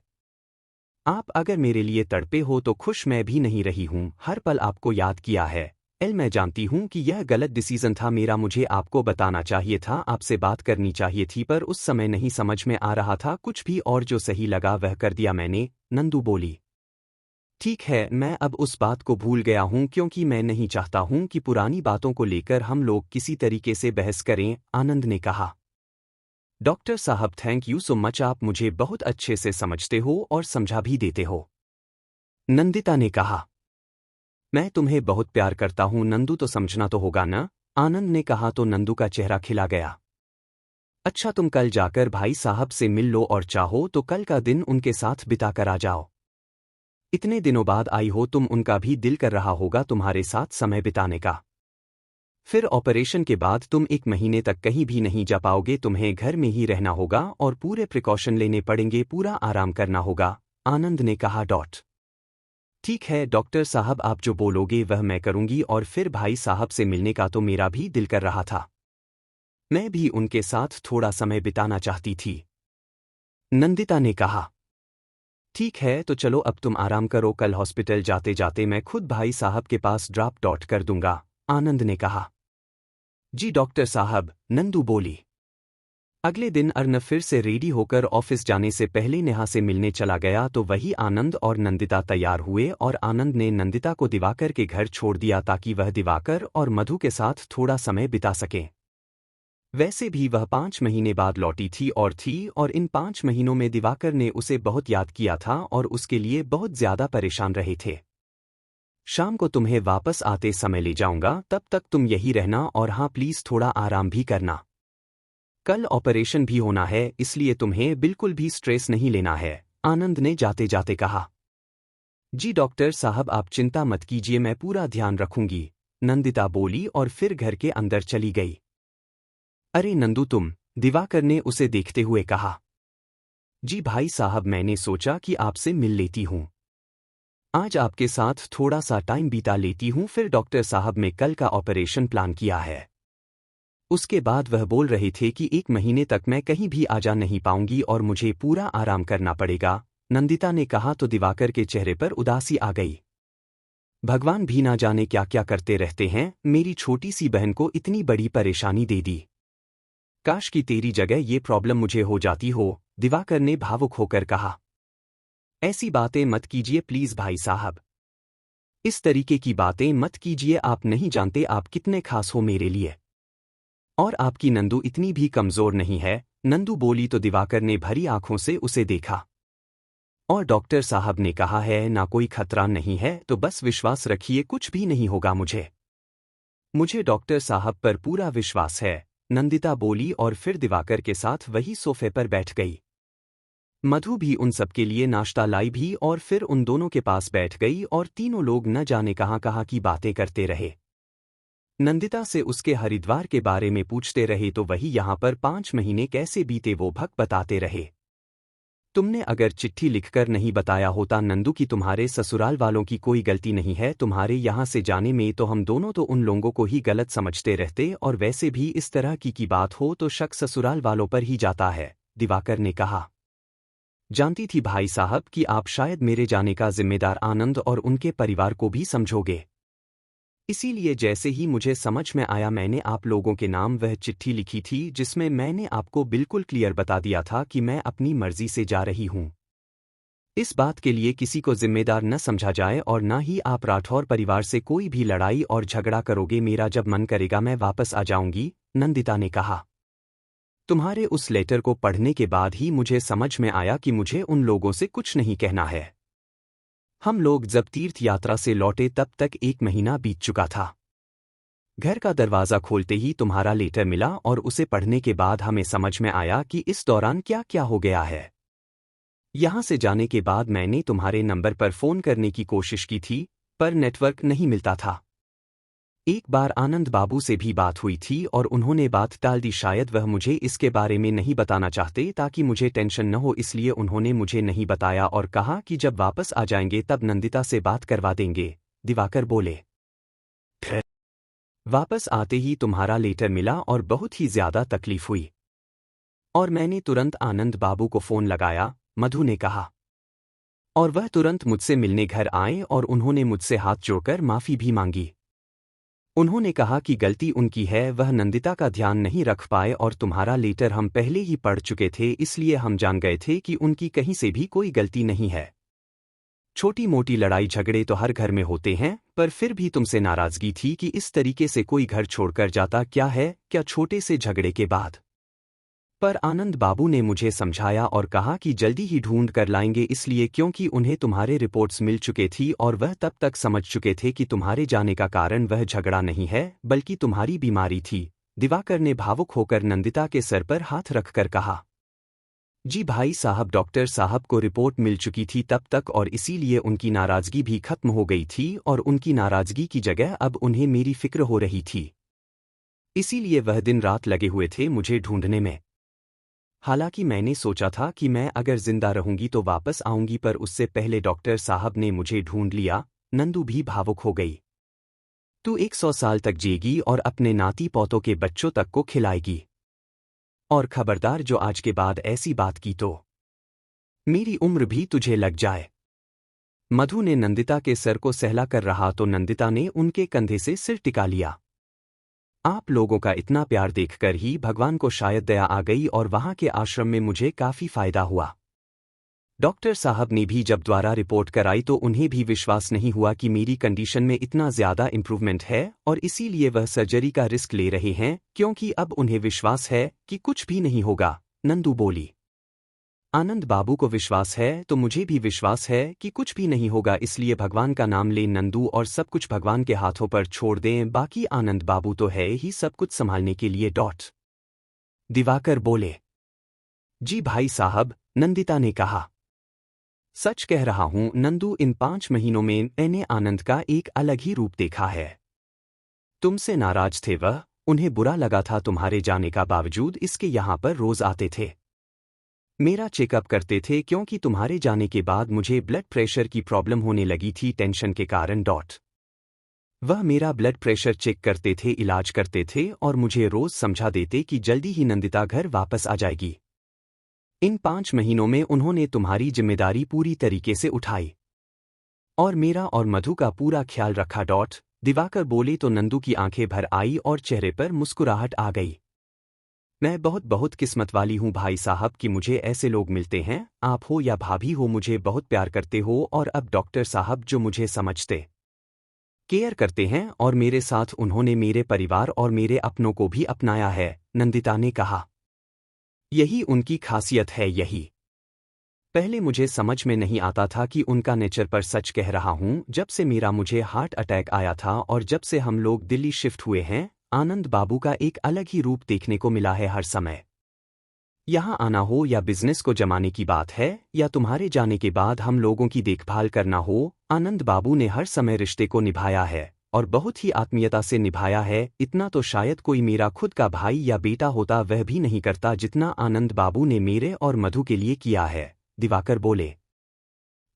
आप अगर मेरे लिए तड़पे हो तो खुश मैं भी नहीं रही हूं, हर पल आपको याद किया है। मैं जानती हूं कि यह गलत डिसीजन था मेरा, मुझे आपको बताना चाहिए था, आपसे बात करनी चाहिए थी, पर उस समय नहीं समझ में आ रहा था कुछ भी और जो सही लगा वह कर दिया मैंने, नंदू बोली। ठीक है, मैं अब उस बात को भूल गया हूं क्योंकि मैं नहीं चाहता हूं कि पुरानी बातों को लेकर हम लोग किसी तरीके से बहस करें, आनंद ने कहा। डॉक्टर साहब थैंक यू सो मच, आप मुझे बहुत अच्छे से समझते हो और समझा भी देते हो, नंदिता ने कहा। मैं तुम्हें बहुत प्यार करता हूं नंदू, तो समझना तो होगा ना? आनंद ने कहा तो नंदू का चेहरा खिला गया। अच्छा तुम कल जाकर भाई साहब से मिल लो और चाहो तो कल का दिन उनके साथ बिता कर आ जाओ। इतने दिनों बाद आई हो तुम, उनका भी दिल कर रहा होगा तुम्हारे साथ समय बिताने का। फिर ऑपरेशन के बाद तुम 1 महीने तक कहीं भी नहीं जा पाओगे, तुम्हें घर में ही रहना होगा और पूरे प्रिकॉशन लेने पड़ेंगे, पूरा आराम करना होगा, आनंद ने कहा। ठीक है डॉक्टर साहब, आप जो बोलोगे वह मैं करूंगी और फिर भाई साहब से मिलने का तो मेरा भी दिल कर रहा था। मैं भी उनके साथ थोड़ा समय बिताना चाहती थी, नंदिता ने कहा। ठीक है तो चलो अब तुम आराम करो, कल हॉस्पिटल जाते जाते मैं खुद भाई साहब के पास ड्रॉप कर दूंगा, आनंद ने कहा। जी डॉक्टर साहब, नंदू बोली। अगले दिन अर्नब फिर से रेडी होकर ऑफिस जाने से पहले नेहा से मिलने चला गया तो वही आनंद और नंदिता तैयार हुए और आनंद ने नंदिता को दिवाकर के घर छोड़ दिया ताकि वह दिवाकर और मधु के साथ थोड़ा समय बिता सके। वैसे भी वह 5 महीने बाद लौटी थी और इन 5 महीनों में दिवाकर ने उसे बहुत याद किया था और उसके लिए बहुत ज्यादा परेशान रहे थे। शाम को तुम्हें वापस आते समय ले जाऊंगा, तब तक तुम यही रहना और हाँ प्लीज थोड़ा आराम भी करना। कल ऑपरेशन भी होना है इसलिए तुम्हें बिल्कुल भी स्ट्रेस नहीं लेना है, आनंद ने जाते जाते कहा। जी डॉक्टर साहब आप चिंता मत कीजिए, मैं पूरा ध्यान रखूंगी, नंदिता बोली और फिर घर के अंदर चली गई। अरे नंदू तुम, दिवाकर ने उसे देखते हुए कहा। जी भाई साहब, मैंने सोचा कि आपसे मिल लेती हूँ। आज आपके साथ थोड़ा सा टाइम बिता लेती हूँ। फिर डॉक्टर साहब ने कल का ऑपरेशन प्लान किया है। उसके बाद वह बोल रहे थे कि 1 महीने तक मैं कहीं भी आ जा नहीं पाऊंगी और मुझे पूरा आराम करना पड़ेगा। नंदिता ने कहा तो दिवाकर के चेहरे पर उदासी आ गई। भगवान भी ना जाने क्या क्या करते रहते हैं, मेरी छोटी सी बहन को इतनी बड़ी परेशानी दे दी। काश कि तेरी जगह ये प्रॉब्लम मुझे हो जाती हो, दिवाकर ने भावुक होकर कहा। ऐसी बातें मत कीजिए प्लीज भाई साहब। इस तरीके की बातें मत कीजिए, आप नहीं जानते आप कितने खास हो मेरे लिए। और आपकी नंदू इतनी भी कमजोर नहीं है, नंदू बोली तो दिवाकर ने भरी आंखों से उसे देखा। और डॉक्टर साहब ने कहा है ना कोई खतरा नहीं है, तो बस विश्वास रखिए, कुछ भी नहीं होगा मुझे डॉक्टर साहब पर पूरा विश्वास है, नंदिता बोली और फिर दिवाकर के साथ वही सोफे पर बैठ गई। मधु भी उन सबके लिए नाश्ता लाई भी और फिर उन दोनों के पास बैठ गई और तीनों लोग न जाने कहाँ कहाँ की बातें करते रहे। नंदिता से उसके हरिद्वार के बारे में पूछते रहे तो वही यहाँ पर 5 महीने कैसे बीते वो भक बताते रहे। तुमने अगर चिट्ठी लिखकर नहीं बताया होता नंदू कि तुम्हारे ससुराल वालों की कोई गलती नहीं है तुम्हारे यहाँ से जाने में, तो हम दोनों तो उन लोगों को ही गलत समझते रहते, और वैसे भी इस तरह की बात हो तो शक ससुराल वालों पर ही जाता है, दिवाकर ने कहा। जानती थी भाई साहब कि आप शायद मेरे जाने का जिम्मेदार आनंद और उनके परिवार को भी समझोगे। इसीलिए जैसे ही मुझे समझ में आया मैंने आप लोगों के नाम वह चिट्ठी लिखी थी जिसमें मैंने आपको बिल्कुल क्लियर बता दिया था कि मैं अपनी मर्जी से जा रही हूं। इस बात के लिए किसी को जिम्मेदार न समझा जाए और न ही आप राठौर परिवार से कोई भी लड़ाई और झगड़ा करोगे। मेरा जब मन करेगा मैं वापस आ जाऊंगी, नंदिता ने कहा। तुम्हारे उस लेटर को पढ़ने के बाद ही मुझे समझ में आया कि मुझे उन लोगों से कुछ नहीं कहना है। हम लोग जब तीर्थ यात्रा से लौटे तब तक 1 महीना बीत चुका था। घर का दरवाज़ा खोलते ही तुम्हारा लेटर मिला और उसे पढ़ने के बाद हमें समझ में आया कि इस दौरान क्या क्या हो गया है। यहाँ से जाने के बाद मैंने तुम्हारे नंबर पर फ़ोन करने की कोशिश की थी, पर नेटवर्क नहीं मिलता था। एक बार आनंद बाबू से भी बात हुई थी और उन्होंने बात टाल दी, शायद वह मुझे इसके बारे में नहीं बताना चाहते ताकि मुझे टेंशन न हो, इसलिए उन्होंने मुझे नहीं बताया और कहा कि जब वापस आ जाएंगे तब नंदिता से बात करवा देंगे, दिवाकर बोले। फिर वापस आते ही तुम्हारा लेटर मिला और बहुत ही ज्यादा तकलीफ हुई और मैंने तुरंत आनंद बाबू को फ़ोन लगाया, मधु ने कहा। और वह तुरंत मुझसे मिलने घर आए और उन्होंने मुझसे हाथ जोड़कर माफ़ी भी मांगी। उन्होंने कहा कि गलती उनकी है, वह नंदिता का ध्यान नहीं रख पाए और तुम्हारा लेटर हम पहले ही पढ़ चुके थे, इसलिए हम जान गए थे कि उनकी कहीं से भी कोई गलती नहीं है। छोटी मोटी लड़ाई झगड़े तो हर घर में होते हैं, पर फिर भी तुमसे नाराज़गी थी कि इस तरीके से कोई घर छोड़कर जाता क्या छोटे से झगड़े के बाद। पर आनंद बाबू ने मुझे समझाया और कहा कि जल्दी ही ढूंढ कर लाएंगे, इसलिए क्योंकि उन्हें तुम्हारे रिपोर्ट्स मिल चुके थी और वह तब तक समझ चुके थे कि तुम्हारे जाने का कारण वह झगड़ा नहीं है बल्कि तुम्हारी बीमारी थी, दिवाकर ने भावुक होकर नंदिता के सर पर हाथ रखकर कहा। जी भाई साहब, डॉक्टर साहब को रिपोर्ट मिल चुकी थी तब तक और इसीलिए उनकी नाराज़गी भी खत्म हो गई थी और उनकी नाराज़गी की जगह अब उन्हें मेरी फिक्र हो रही थी। इसीलिए वह दिन रात लगे हुए थे मुझे ढूंढने में। हालांकि मैंने सोचा था कि मैं अगर जिंदा रहूंगी तो वापस आऊंगी, पर उससे पहले डॉक्टर साहब ने मुझे ढूंढ लिया, नंदू भी भावुक हो गई। तू 100 साल तक जिएगी और अपने नाती पोतों के बच्चों तक को खिलाएगी। और खबरदार जो आज के बाद ऐसी बात की तो मेरी उम्र भी तुझे लग जाए। मधु ने नंदिता के सर को सहला कर रहा तो नंदिता ने उनके कंधे से सिर टिका लिया। आप लोगों का इतना प्यार देखकर ही भगवान को शायद दया आ गई और वहां के आश्रम में मुझे काफी फायदा हुआ। डॉक्टर साहब ने भी जब द्वारा रिपोर्ट कराई तो उन्हें भी विश्वास नहीं हुआ कि मेरी कंडीशन में इतना ज्यादा इंप्रूवमेंट है और इसीलिए वह सर्जरी का रिस्क ले रहे हैं, क्योंकि अब उन्हें विश्वास है कि कुछ भी नहीं होगा, नंदू बोली। आनंद बाबू को विश्वास है तो मुझे भी विश्वास है कि कुछ भी नहीं होगा, इसलिए भगवान का नाम ले नंदू और सब कुछ भगवान के हाथों पर छोड़ दें, बाकी आनंद बाबू तो है ही सब कुछ संभालने के लिए। दिवाकर बोले। जी भाई साहब, नंदिता ने कहा। सच कह रहा हूं नंदू, इन 5 महीनों में मैंने आनंद का एक अलग ही रूप देखा है। तुमसे नाराज थे वह, उन्हें बुरा लगा था तुम्हारे जाने का, बावजूद इसके यहाँ पर रोज आते थे, मेरा चेकअप करते थे, क्योंकि तुम्हारे जाने के बाद मुझे ब्लड प्रेशर की प्रॉब्लम होने लगी थी टेंशन के कारण। वह मेरा ब्लड प्रेशर चेक करते थे, इलाज करते थे और मुझे रोज समझा देते कि जल्दी ही नंदिता घर वापस आ जाएगी। इन 5 महीनों में उन्होंने तुम्हारी जिम्मेदारी पूरी तरीके से उठाई और मेरा और मधु का पूरा ख्याल रखा। दिवाकर बोले तो नंदू की आंखें भर आई और चेहरे पर मुस्कुराहट आ गई। मैं बहुत बहुत किस्मत वाली हूँ भाई साहब कि मुझे ऐसे लोग मिलते हैं, आप हो या भाभी हो, मुझे बहुत प्यार करते हो और अब डॉक्टर साहब जो मुझे समझते, केयर करते हैं और मेरे साथ उन्होंने मेरे परिवार और मेरे अपनों को भी अपनाया है, नंदिता ने कहा। यही उनकी खासियत है। यही पहले मुझे समझ में नहीं आता था कि उनका नेचर, पर सच कह रहा हूँ, जब से मुझे हार्ट अटैक आया था और जब से हम लोग दिल्ली शिफ्ट हुए हैं, आनंद बाबू का एक अलग ही रूप देखने को मिला है। हर समय यहाँ आना हो या बिजनेस को जमाने की बात है या तुम्हारे जाने के बाद हम लोगों की देखभाल करना हो, आनंद बाबू ने हर समय रिश्ते को निभाया है और बहुत ही आत्मीयता से निभाया है। इतना तो शायद कोई मेरा खुद का भाई या बेटा होता वह भी नहीं करता जितना आनंद बाबू ने मेरे और मधु के लिए किया है, दिवाकर बोले।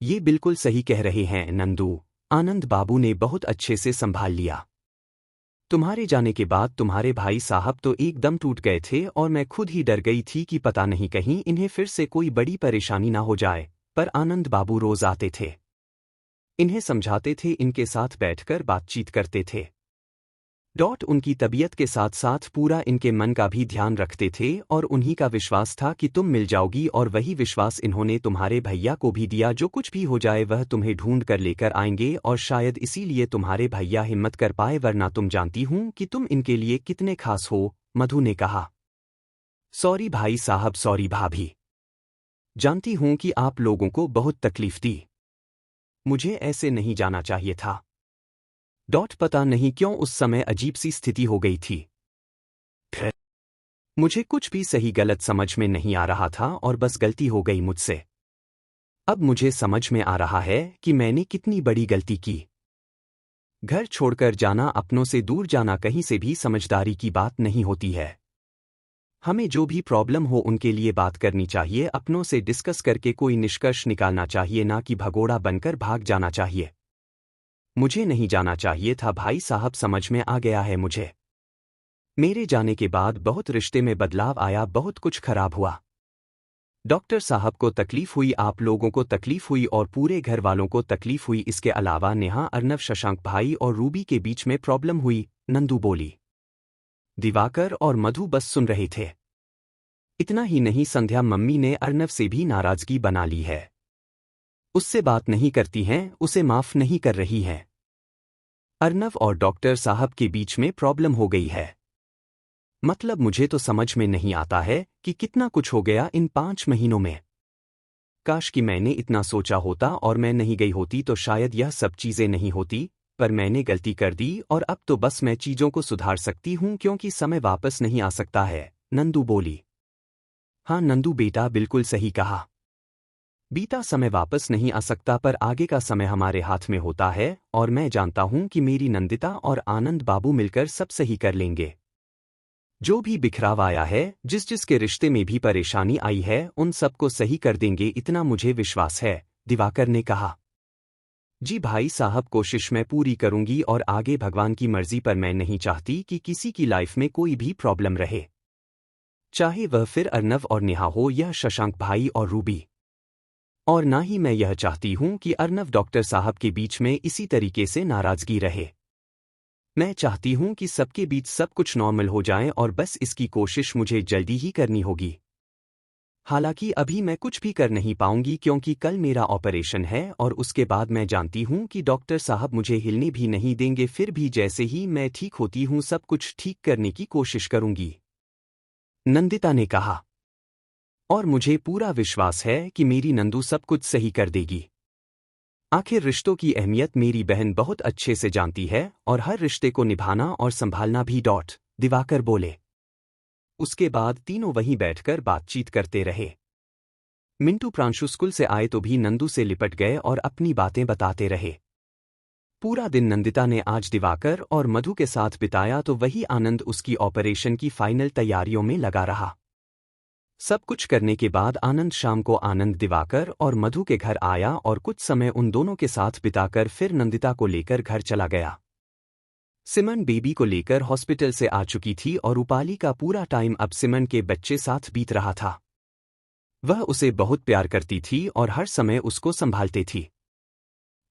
ये बिल्कुल सही कह रहे हैं नंदू, आनंद बाबू ने बहुत अच्छे से संभाल लिया। तुम्हारे जाने के बाद तुम्हारे भाई साहब तो एकदम टूट गए थे और मैं खुद ही डर गई थी कि पता नहीं कहीं इन्हें फिर से कोई बड़ी परेशानी ना हो जाए, पर आनंद बाबू रोज आते थे, इन्हें समझाते थे, इनके साथ बैठकर बातचीत करते थे। उनकी तबीयत के साथ साथ पूरा इनके मन का भी ध्यान रखते थे और उन्हीं का विश्वास था कि तुम मिल जाओगी और वही विश्वास इन्होंने तुम्हारे भैया को भी दिया। जो कुछ भी हो जाए वह तुम्हें ढूंढ कर लेकर आएंगे और शायद इसीलिए तुम्हारे भैया हिम्मत कर पाए, वरना तुम जानती हूँ कि तुम इनके लिए कितने खास हो, मधु ने कहा। सॉरी भाई साहब, सॉरी भाभी, जानती हूँ कि आप लोगों को बहुत तकलीफ दी, मुझे ऐसे नहीं जाना चाहिए था। पता नहीं क्यों उस समय अजीब सी स्थिति हो गई थी, फिर मुझे कुछ भी सही गलत समझ में नहीं आ रहा था और बस गलती हो गई मुझसे। अब मुझे समझ में आ रहा है कि मैंने कितनी बड़ी गलती की। घर छोड़कर जाना, अपनों से दूर जाना कहीं से भी समझदारी की बात नहीं होती है। हमें जो भी प्रॉब्लम हो उनके लिए बात करनी चाहिए, अपनों से डिस्कस करके कोई निष्कर्ष निकालना चाहिए, ना कि भगोड़ा बनकर भाग जाना चाहिए। मुझे नहीं जाना चाहिए था भाई साहब, समझ में आ गया है मुझे। मेरे जाने के बाद बहुत रिश्ते में बदलाव आया, बहुत कुछ खराब हुआ। डॉक्टर साहब को तकलीफ हुई, आप लोगों को तकलीफ हुई और पूरे घर वालों को तकलीफ हुई। इसके अलावा नेहा, अर्नव, शशांक भाई और रूबी के बीच में प्रॉब्लम हुई, नंदू बोली। दिवाकर और मधु बस सुन रहे थे। इतना ही नहीं, संध्या मम्मी ने अर्नव से भी नाराजगी बना ली है, उससे बात नहीं करती हैं, उसे माफ नहीं कर रही हैं। अर्नव और डॉक्टर साहब के बीच में प्रॉब्लम हो गई है। मतलब मुझे तो समझ में नहीं आता है कि कितना कुछ हो गया इन 5 महीनों में। काश कि मैंने इतना सोचा होता और मैं नहीं गई होती तो शायद यह सब चीजें नहीं होती, पर मैंने गलती कर दी और अब तो बस मैं चीजों को सुधार सकती हूँ क्योंकि समय वापस नहीं आ सकता है, नंदू बोली। हाँ नंदू बेटा, बिल्कुल सही कहा। बीता समय वापस नहीं आ सकता, पर आगे का समय हमारे हाथ में होता है और मैं जानता हूं कि मेरी नंदिता और आनंद बाबू मिलकर सब सही कर लेंगे। जो भी बिखराव आया है, जिस जिसके रिश्ते में भी परेशानी आई है, उन सबको सही कर देंगे, इतना मुझे विश्वास है, दिवाकर ने कहा। जी भाई साहब, कोशिश मैं पूरी करूंगी और आगे भगवान की मर्जी, पर मैं नहीं चाहती कि किसी की लाइफ में कोई भी प्रॉब्लम रहे, चाहे वह फिर अर्नव और नेहा हो या शशांक भाई और रूबी। और ना ही मैं यह चाहती हूं कि अर्नव डॉक्टर साहब के बीच में इसी तरीके से नाराजगी रहे। मैं चाहती हूं कि सबके बीच सब कुछ नॉर्मल हो जाए और बस इसकी कोशिश मुझे जल्दी ही करनी होगी। हालांकि अभी मैं कुछ भी कर नहीं पाऊंगी क्योंकि कल मेरा ऑपरेशन है और उसके बाद मैं जानती हूं कि डॉक्टर साहब मुझे हिलने भी नहीं देंगे। फिर भी जैसे ही मैं ठीक होती हूं सब कुछ ठीक करने की कोशिश करूंगी, नंदिता ने कहा। और मुझे पूरा विश्वास है कि मेरी नंदू सब कुछ सही कर देगी। आखिर रिश्तों की अहमियत मेरी बहन बहुत अच्छे से जानती है और हर रिश्ते को निभाना और संभालना भी। दिवाकर बोले। उसके बाद तीनों वहीं बैठकर बातचीत करते रहे। मिंटू प्रांशु स्कूल से आए तो भी नंदू से लिपट गए और अपनी बातें बताते रहे। पूरा दिन नंदिता ने आज दिवाकर और मधु के साथ बिताया तो वही आनंद उसकी ऑपरेशन की फाइनल तैयारियों में लगा रहा। सब कुछ करने के बाद आनंद शाम को आनंद दिवाकर और मधु के घर आया और कुछ समय उन दोनों के साथ बिताकर फिर नंदिता को लेकर घर चला गया। सिमन बेबी को लेकर हॉस्पिटल से आ चुकी थी और रूपाली का पूरा टाइम अब सिमन के बच्चे साथ बीत रहा था। वह उसे बहुत प्यार करती थी और हर समय उसको संभालती थी।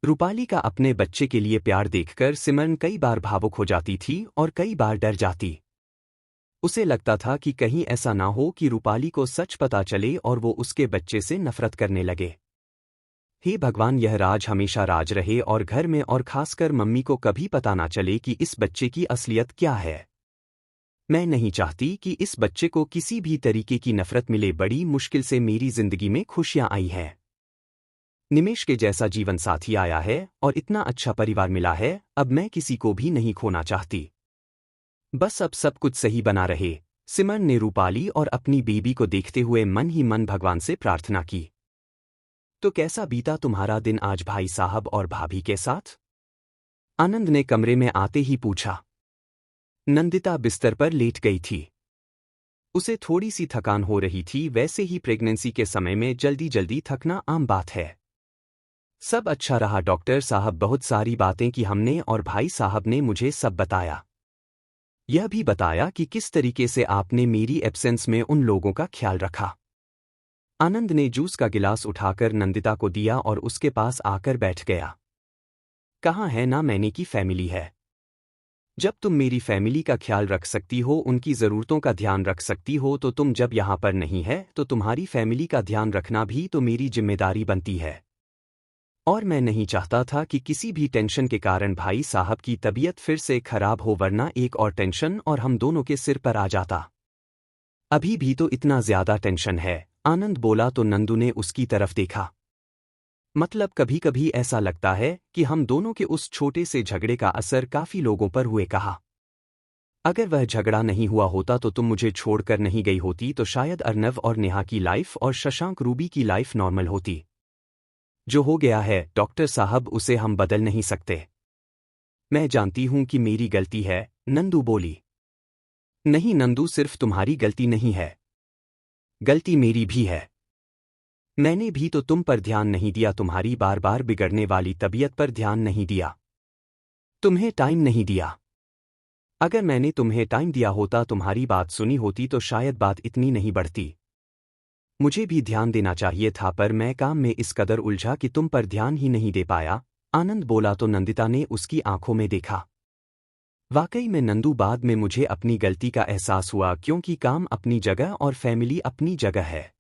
रूपाली का अपने बच्चे के लिए प्यार देखकर सिमरन कई बार भावुक हो जाती थी और कई बार डर जाती। उसे लगता था कि कहीं ऐसा ना हो कि रूपाली को सच पता चले और वो उसके बच्चे से नफरत करने लगे। हे भगवान, यह राज हमेशा राज रहे और घर में और खासकर मम्मी को कभी पता ना चले कि इस बच्चे की असलियत क्या है। मैं नहीं चाहती कि इस बच्चे को किसी भी तरीके की नफरत मिले। बड़ी मुश्किल से मेरी जिंदगी में खुशियां आई हैं। निमेश के जैसा जीवन साथी आया है और इतना अच्छा परिवार मिला है, अब मैं किसी को भी नहीं खोना चाहती। बस अब सब कुछ सही बना रहे। सिमरन ने रूपाली और अपनी बेबी को देखते हुए मन ही मन भगवान से प्रार्थना की। तो कैसा बीता तुम्हारा दिन आज भाई साहब और भाभी के साथ? आनंद ने कमरे में आते ही पूछा। नंदिता बिस्तर पर लेट गई थी। उसे थोड़ी सी थकान हो रही थी। वैसे ही प्रेगनेंसी के समय में जल्दी जल्दी थकना आम बात है। सब अच्छा रहा डॉक्टर साहब, बहुत सारी बातें की हमने और भाई साहब ने मुझे सब बताया। यह भी बताया कि किस तरीके से आपने मेरी एब्सेंस में उन लोगों का ख्याल रखा। आनंद ने जूस का गिलास उठाकर नंदिता को दिया और उसके पास आकर बैठ गया। कहाँ है ना मैंने की फैमिली है। जब तुम मेरी फैमिली का ख्याल रख सकती हो, उनकी ज़रूरतों का ध्यान रख सकती हो, तो तुम जब यहाँ पर नहीं है तो तुम्हारी फैमिली का ध्यान रखना भी तो मेरी जिम्मेदारी बनती है। और मैं नहीं चाहता था कि किसी भी टेंशन के कारण भाई साहब की तबीयत फिर से खराब हो, वरना एक और टेंशन और हम दोनों के सिर पर आ जाता। अभी भी तो इतना ज्यादा टेंशन है, आनंद बोला तो नंदू ने उसकी तरफ देखा। मतलब कभी कभी ऐसा लगता है कि हम दोनों के उस छोटे से झगड़े का असर काफी लोगों पर हुए। कहा, अगर वह झगड़ा नहीं हुआ होता तो तुम मुझे छोड़कर नहीं गई होती, तो शायद अर्नव और नेहा की लाइफ और शशांक रूबी की लाइफ नॉर्मल होती। जो हो गया है डॉक्टर साहब, उसे हम बदल नहीं सकते। मैं जानती हूं कि मेरी गलती है, नंदू बोली। नहीं नंदू, सिर्फ तुम्हारी गलती नहीं है, गलती मेरी भी है। मैंने भी तो तुम पर ध्यान नहीं दिया, तुम्हारी बार बार बिगड़ने वाली तबीयत पर ध्यान नहीं दिया, तुम्हें टाइम नहीं दिया। अगर मैंने तुम्हें टाइम दिया होता, तुम्हारी बात सुनी होती, तो शायद बात इतनी नहीं बढ़ती। मुझे भी ध्यान देना चाहिए था, पर मैं काम में इस कदर उलझा कि तुम पर ध्यान ही नहीं दे पाया, आनंद बोला तो नंदिता ने उसकी आंखों में देखा। वाकई में नंदू, बाद में मुझे अपनी गलती का एहसास हुआ, क्योंकि काम अपनी जगह और फैमिली अपनी जगह है।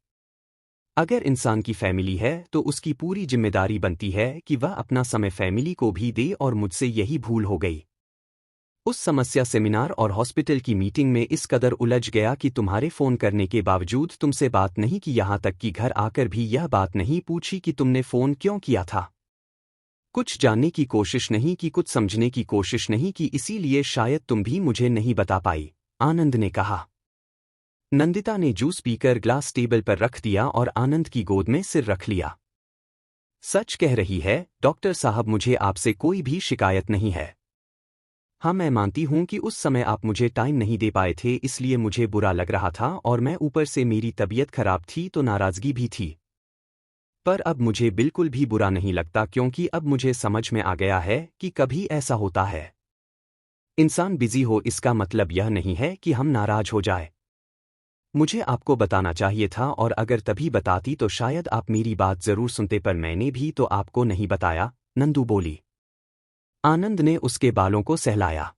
अगर इंसान की फैमिली है तो उसकी पूरी जिम्मेदारी बनती है कि वह अपना समय फैमिली को भी दे, और मुझसे यही भूल हो गई। उस समस्या सेमिनार और हॉस्पिटल की मीटिंग में इस कदर उलझ गया कि तुम्हारे फोन करने के बावजूद तुमसे बात नहीं की, यहाँ तक कि घर आकर भी यह बात नहीं पूछी कि तुमने फोन क्यों किया था। कुछ जानने की कोशिश नहीं की, कुछ समझने की कोशिश नहीं की, इसीलिए शायद तुम भी मुझे नहीं बता पाई, आनंद ने कहा। नंदिता ने जूस पीकर ग्लास टेबल पर रख दिया और आनंद की गोद में सिर रख लिया। सच कह रही है डॉक्टर साहब, मुझे आपसे कोई भी शिकायत नहीं है। हाँ, मैं मानती हूं कि उस समय आप मुझे टाइम नहीं दे पाए थे, इसलिए मुझे बुरा लग रहा था और मैं ऊपर से मेरी तबीयत खराब थी तो नाराजगी भी थी। पर अब मुझे बिल्कुल भी बुरा नहीं लगता, क्योंकि अब मुझे समझ में आ गया है कि कभी ऐसा होता है। इंसान बिजी हो इसका मतलब यह नहीं है कि हम नाराज हो जाए। मुझे आपको बताना चाहिए था, और अगर तभी बताती तो शायद आप मेरी बात जरूर सुनते, पर मैंने भी तो आपको नहीं बताया, नंदू बोली। आनंद ने उसके बालों को सहलाया।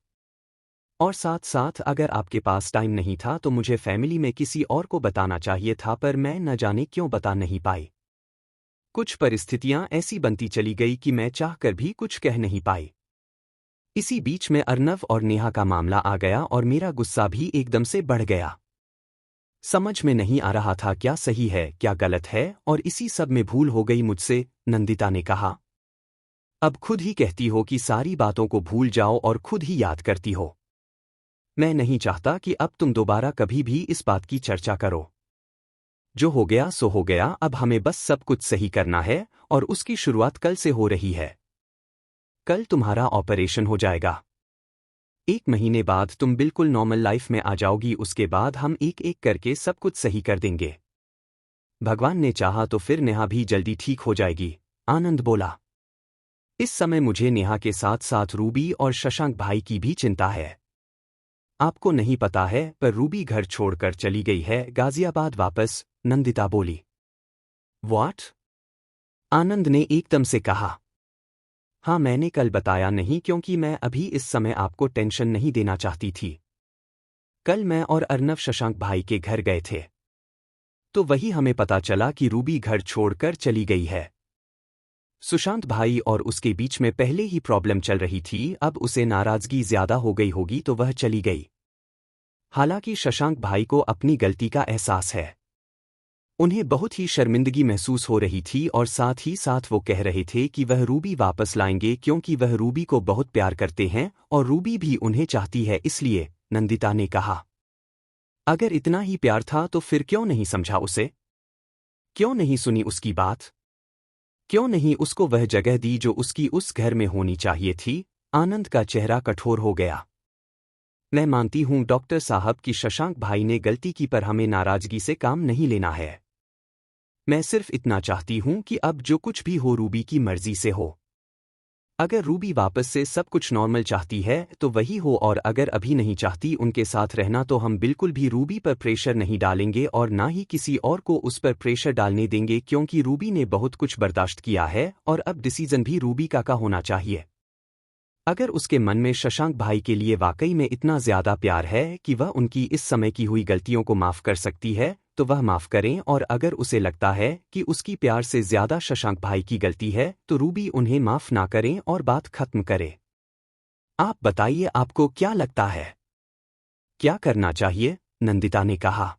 और साथ साथ अगर आपके पास टाइम नहीं था तो मुझे फैमिली में किसी और को बताना चाहिए था, पर मैं न जाने क्यों बता नहीं पाई। कुछ परिस्थितियां ऐसी बनती चली गई कि मैं चाहकर भी कुछ कह नहीं पाई। इसी बीच में अर्नव और नेहा का मामला आ गया और मेरा गुस्सा भी एकदम से बढ़ गया। समझ में नहीं आ रहा था क्या सही है क्या गलत है, और इसी सब में भूल हो गई मुझसे, नंदिता ने कहा। अब खुद ही कहती हो कि सारी बातों को भूल जाओ और खुद ही याद करती हो। मैं नहीं चाहता कि अब तुम दोबारा कभी भी इस बात की चर्चा करो। जो हो गया सो हो गया, अब हमें बस सब कुछ सही करना है और उसकी शुरुआत कल से हो रही है। कल तुम्हारा ऑपरेशन हो जाएगा। 1 महीने बाद तुम बिल्कुल नॉर्मल लाइफ में आ जाओगी। उसके बाद हम एक एक करके सब कुछ सही कर देंगे। भगवान ने चाहा तो फिर नेहा भी जल्दी ठीक हो जाएगी, आनंद बोला। इस समय मुझे नेहा के साथ साथ रूबी और शशांक भाई की भी चिंता है। आपको नहीं पता है, पर रूबी घर छोड़कर चली गई है गाजियाबाद वापस, नंदिता बोली। व्हाट? आनंद ने एकदम से कहा। हाँ, मैंने कल बताया नहीं क्योंकि मैं अभी इस समय आपको टेंशन नहीं देना चाहती थी। कल मैं और अर्नव शशांक भाई के घर गए थे, तो वही हमें पता चला कि रूबी घर छोड़कर चली गई है। सुशांत भाई और उसके बीच में पहले ही प्रॉब्लम चल रही थी, अब उसे नाराजगी ज्यादा हो गई होगी तो वह चली गई। हालांकि शशांक भाई को अपनी गलती का एहसास है। उन्हें बहुत ही शर्मिंदगी महसूस हो रही थी और साथ ही साथ वो कह रहे थे कि वह रूबी वापस लाएंगे क्योंकि वह रूबी को बहुत प्यार करते हैं और रूबी भी उन्हें चाहती है। इसलिए नंदिता ने कहा, अगर इतना ही प्यार था तो फिर क्यों नहीं समझा उसे? क्यों नहीं सुनी उसकी बात? क्यों नहीं उसको वह जगह दी जो उसकी उस घर में होनी चाहिए थी? आनंद का चेहरा कठोर हो गया। मैं मानती हूं डॉक्टर साहब कि शशांक भाई ने गलती की, पर हमें नाराजगी से काम नहीं लेना है। मैं सिर्फ इतना चाहती हूं कि अब जो कुछ भी हो रूबी की मर्जी से हो। अगर रूबी वापस से सब कुछ नॉर्मल चाहती है तो वही हो, और अगर अभी नहीं चाहती उनके साथ रहना तो हम बिल्कुल भी रूबी पर प्रेशर नहीं डालेंगे और ना ही किसी और को उस पर प्रेशर डालने देंगे, क्योंकि रूबी ने बहुत कुछ बर्दाश्त किया है और अब डिसीजन भी रूबी का होना चाहिए। अगर उसके मन में शशांक भाई के लिए वाकई में इतना ज्यादा प्यार है कि वह उनकी इस समय की हुई गलतियों को माफ कर सकती है तो वह माफ करें, और अगर उसे लगता है कि उसकी प्यार से ज्यादा शशांक भाई की गलती है तो रूबी उन्हें माफ ना करें और बात खत्म करे। आप बताइए, आपको क्या लगता है, क्या करना चाहिए? नंदिता ने कहा।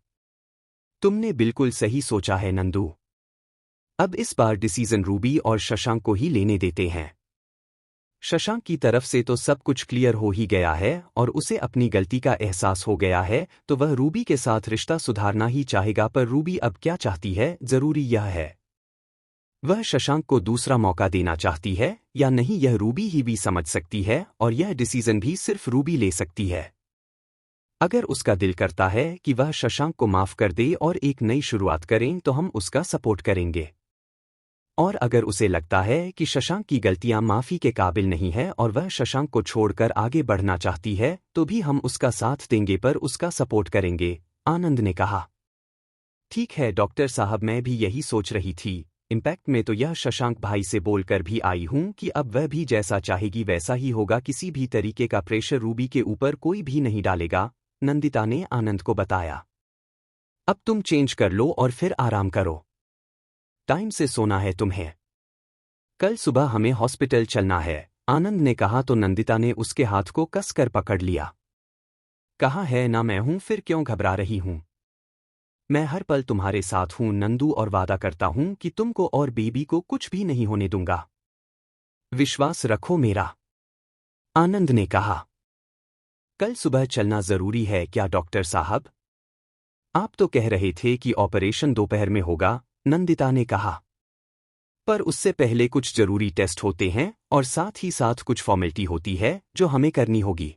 तुमने बिल्कुल सही सोचा है नंदू। अब इस बार डिसीजन रूबी और शशांक को ही लेने देते हैं। शशांक की तरफ से तो सब कुछ क्लियर हो ही गया है और उसे अपनी गलती का एहसास हो गया है, तो वह रूबी के साथ रिश्ता सुधारना ही चाहेगा। पर रूबी अब क्या चाहती है, जरूरी यह है वह शशांक को दूसरा मौका देना चाहती है या नहीं, यह रूबी ही भी समझ सकती है और यह डिसीजन भी सिर्फ रूबी ले सकती है। अगर उसका दिल करता है कि वह शशांक को माफ कर दे और एक नई शुरुआत करें तो हम उसका सपोर्ट करेंगे, और अगर उसे लगता है कि शशांक की गलतियां माफी के काबिल नहीं है और वह शशांक को छोड़कर आगे बढ़ना चाहती है तो भी हम उसका साथ देंगे, पर उसका सपोर्ट करेंगे, आनंद ने कहा। ठीक है डॉक्टर साहब, मैं भी यही सोच रही थी। इम्पैक्ट में तो यह शशांक भाई से बोलकर भी आई हूं कि अब वह भी जैसा चाहेगी वैसा ही होगा, किसी भी तरीके का प्रेशर रूबी के ऊपर कोई भी नहीं डालेगा, नंदिता ने आनंद को बताया। अब तुम चेंज कर लो और फिर आराम करो, टाइम से सोना है तुम्हें। कल सुबह हमें हॉस्पिटल चलना है, आनंद ने कहा तो नंदिता ने उसके हाथ को कसकर पकड़ लिया। कहा है ना मैं हूं, फिर क्यों घबरा रही हूं? मैं हर पल तुम्हारे साथ हूं नंदू, और वादा करता हूं कि तुमको और बेबी को कुछ भी नहीं होने दूंगा। विश्वास रखो मेरा, आनंद ने कहा। कल सुबह चलना जरूरी है क्या डॉक्टर साहब? आप तो कह रहे थे कि ऑपरेशन दोपहर में होगा, नंदिता ने कहा। पर उससे पहले कुछ जरूरी टेस्ट होते हैं और साथ ही साथ कुछ फॉर्मेलिटी होती है जो हमें करनी होगी।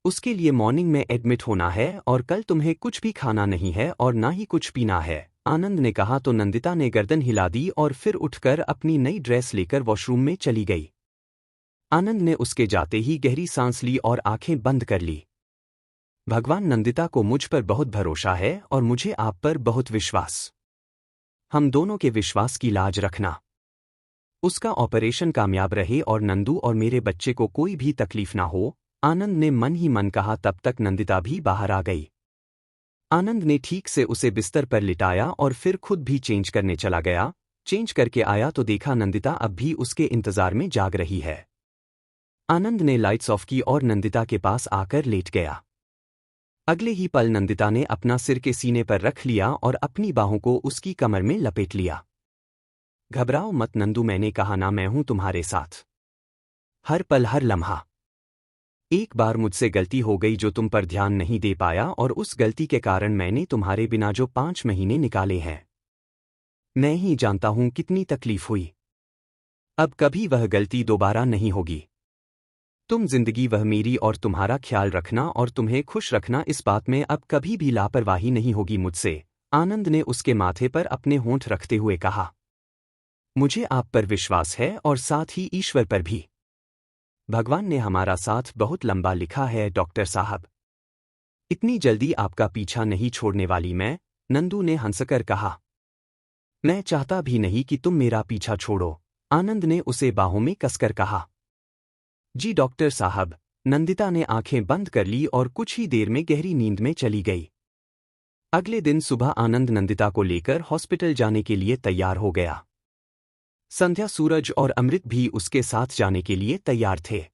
उसके लिए मॉर्निंग में एडमिट होना है और कल तुम्हें कुछ भी खाना नहीं है और ना ही कुछ पीना है, आनंद ने कहा तो नंदिता ने गर्दन हिला दी और फिर उठकर अपनी नई ड्रेस लेकर वॉशरूम में चली गई। आनंद ने उसके जाते ही गहरी सांस ली और आंखें बंद कर ली। भगवान, नंदिता को मुझ पर बहुत भरोसा है और मुझे आप पर बहुत विश्वास। हम दोनों के विश्वास की लाज रखना। उसका ऑपरेशन कामयाब रहे और नंदू और मेरे बच्चे को कोई भी तकलीफ ना हो, आनंद ने मन ही मन कहा। तब तक नंदिता भी बाहर आ गई। आनंद ने ठीक से उसे बिस्तर पर लिटाया और फिर खुद भी चेंज करने चला गया। चेंज करके आया तो देखा नंदिता अब भी उसके इंतजार में जाग रही है। आनंद ने लाइट्स ऑफ की और नंदिता के पास आकर लेट गया। अगले ही पल नंदिता ने अपना सिर के सीने पर रख लिया और अपनी बाहों को उसकी कमर में लपेट लिया। घबराओ मत नंदू, मैंने कहा ना, मैं हूं तुम्हारे साथ, हर पल हर लम्हा। एक बार मुझसे गलती हो गई जो तुम पर ध्यान नहीं दे पाया, और उस गलती के कारण मैंने तुम्हारे बिना जो 5 महीने निकाले हैं, मैं ही जानता हूं कितनी तकलीफ हुई। अब कभी वह गलती दोबारा नहीं होगी। तुम जिंदगी वह मेरी और तुम्हारा ख्याल रखना और तुम्हें खुश रखना, इस बात में अब कभी भी लापरवाही नहीं होगी मुझसे। आनंद ने उसके माथे पर अपने होंठ रखते हुए कहा। मुझे आप पर विश्वास है और साथ ही ईश्वर पर भी। भगवान ने हमारा साथ बहुत लंबा लिखा है डॉक्टर साहब। इतनी जल्दी आपका पीछा नहीं छोड़ने वाली मैं, नंदू ने हंसकर कहा। मैं चाहता भी नहीं कि तुम मेरा पीछा छोड़ो, आनंद ने उसे बाहों में कसकर कहा। जी डॉक्टर साहब, नंदिता ने आंखें बंद कर ली और कुछ ही देर में गहरी नींद में चली गई। अगले दिन सुबह आनंद नंदिता को लेकर हॉस्पिटल जाने के लिए तैयार हो गया। संध्या, सूरज और अमृत भी उसके साथ जाने के लिए तैयार थे।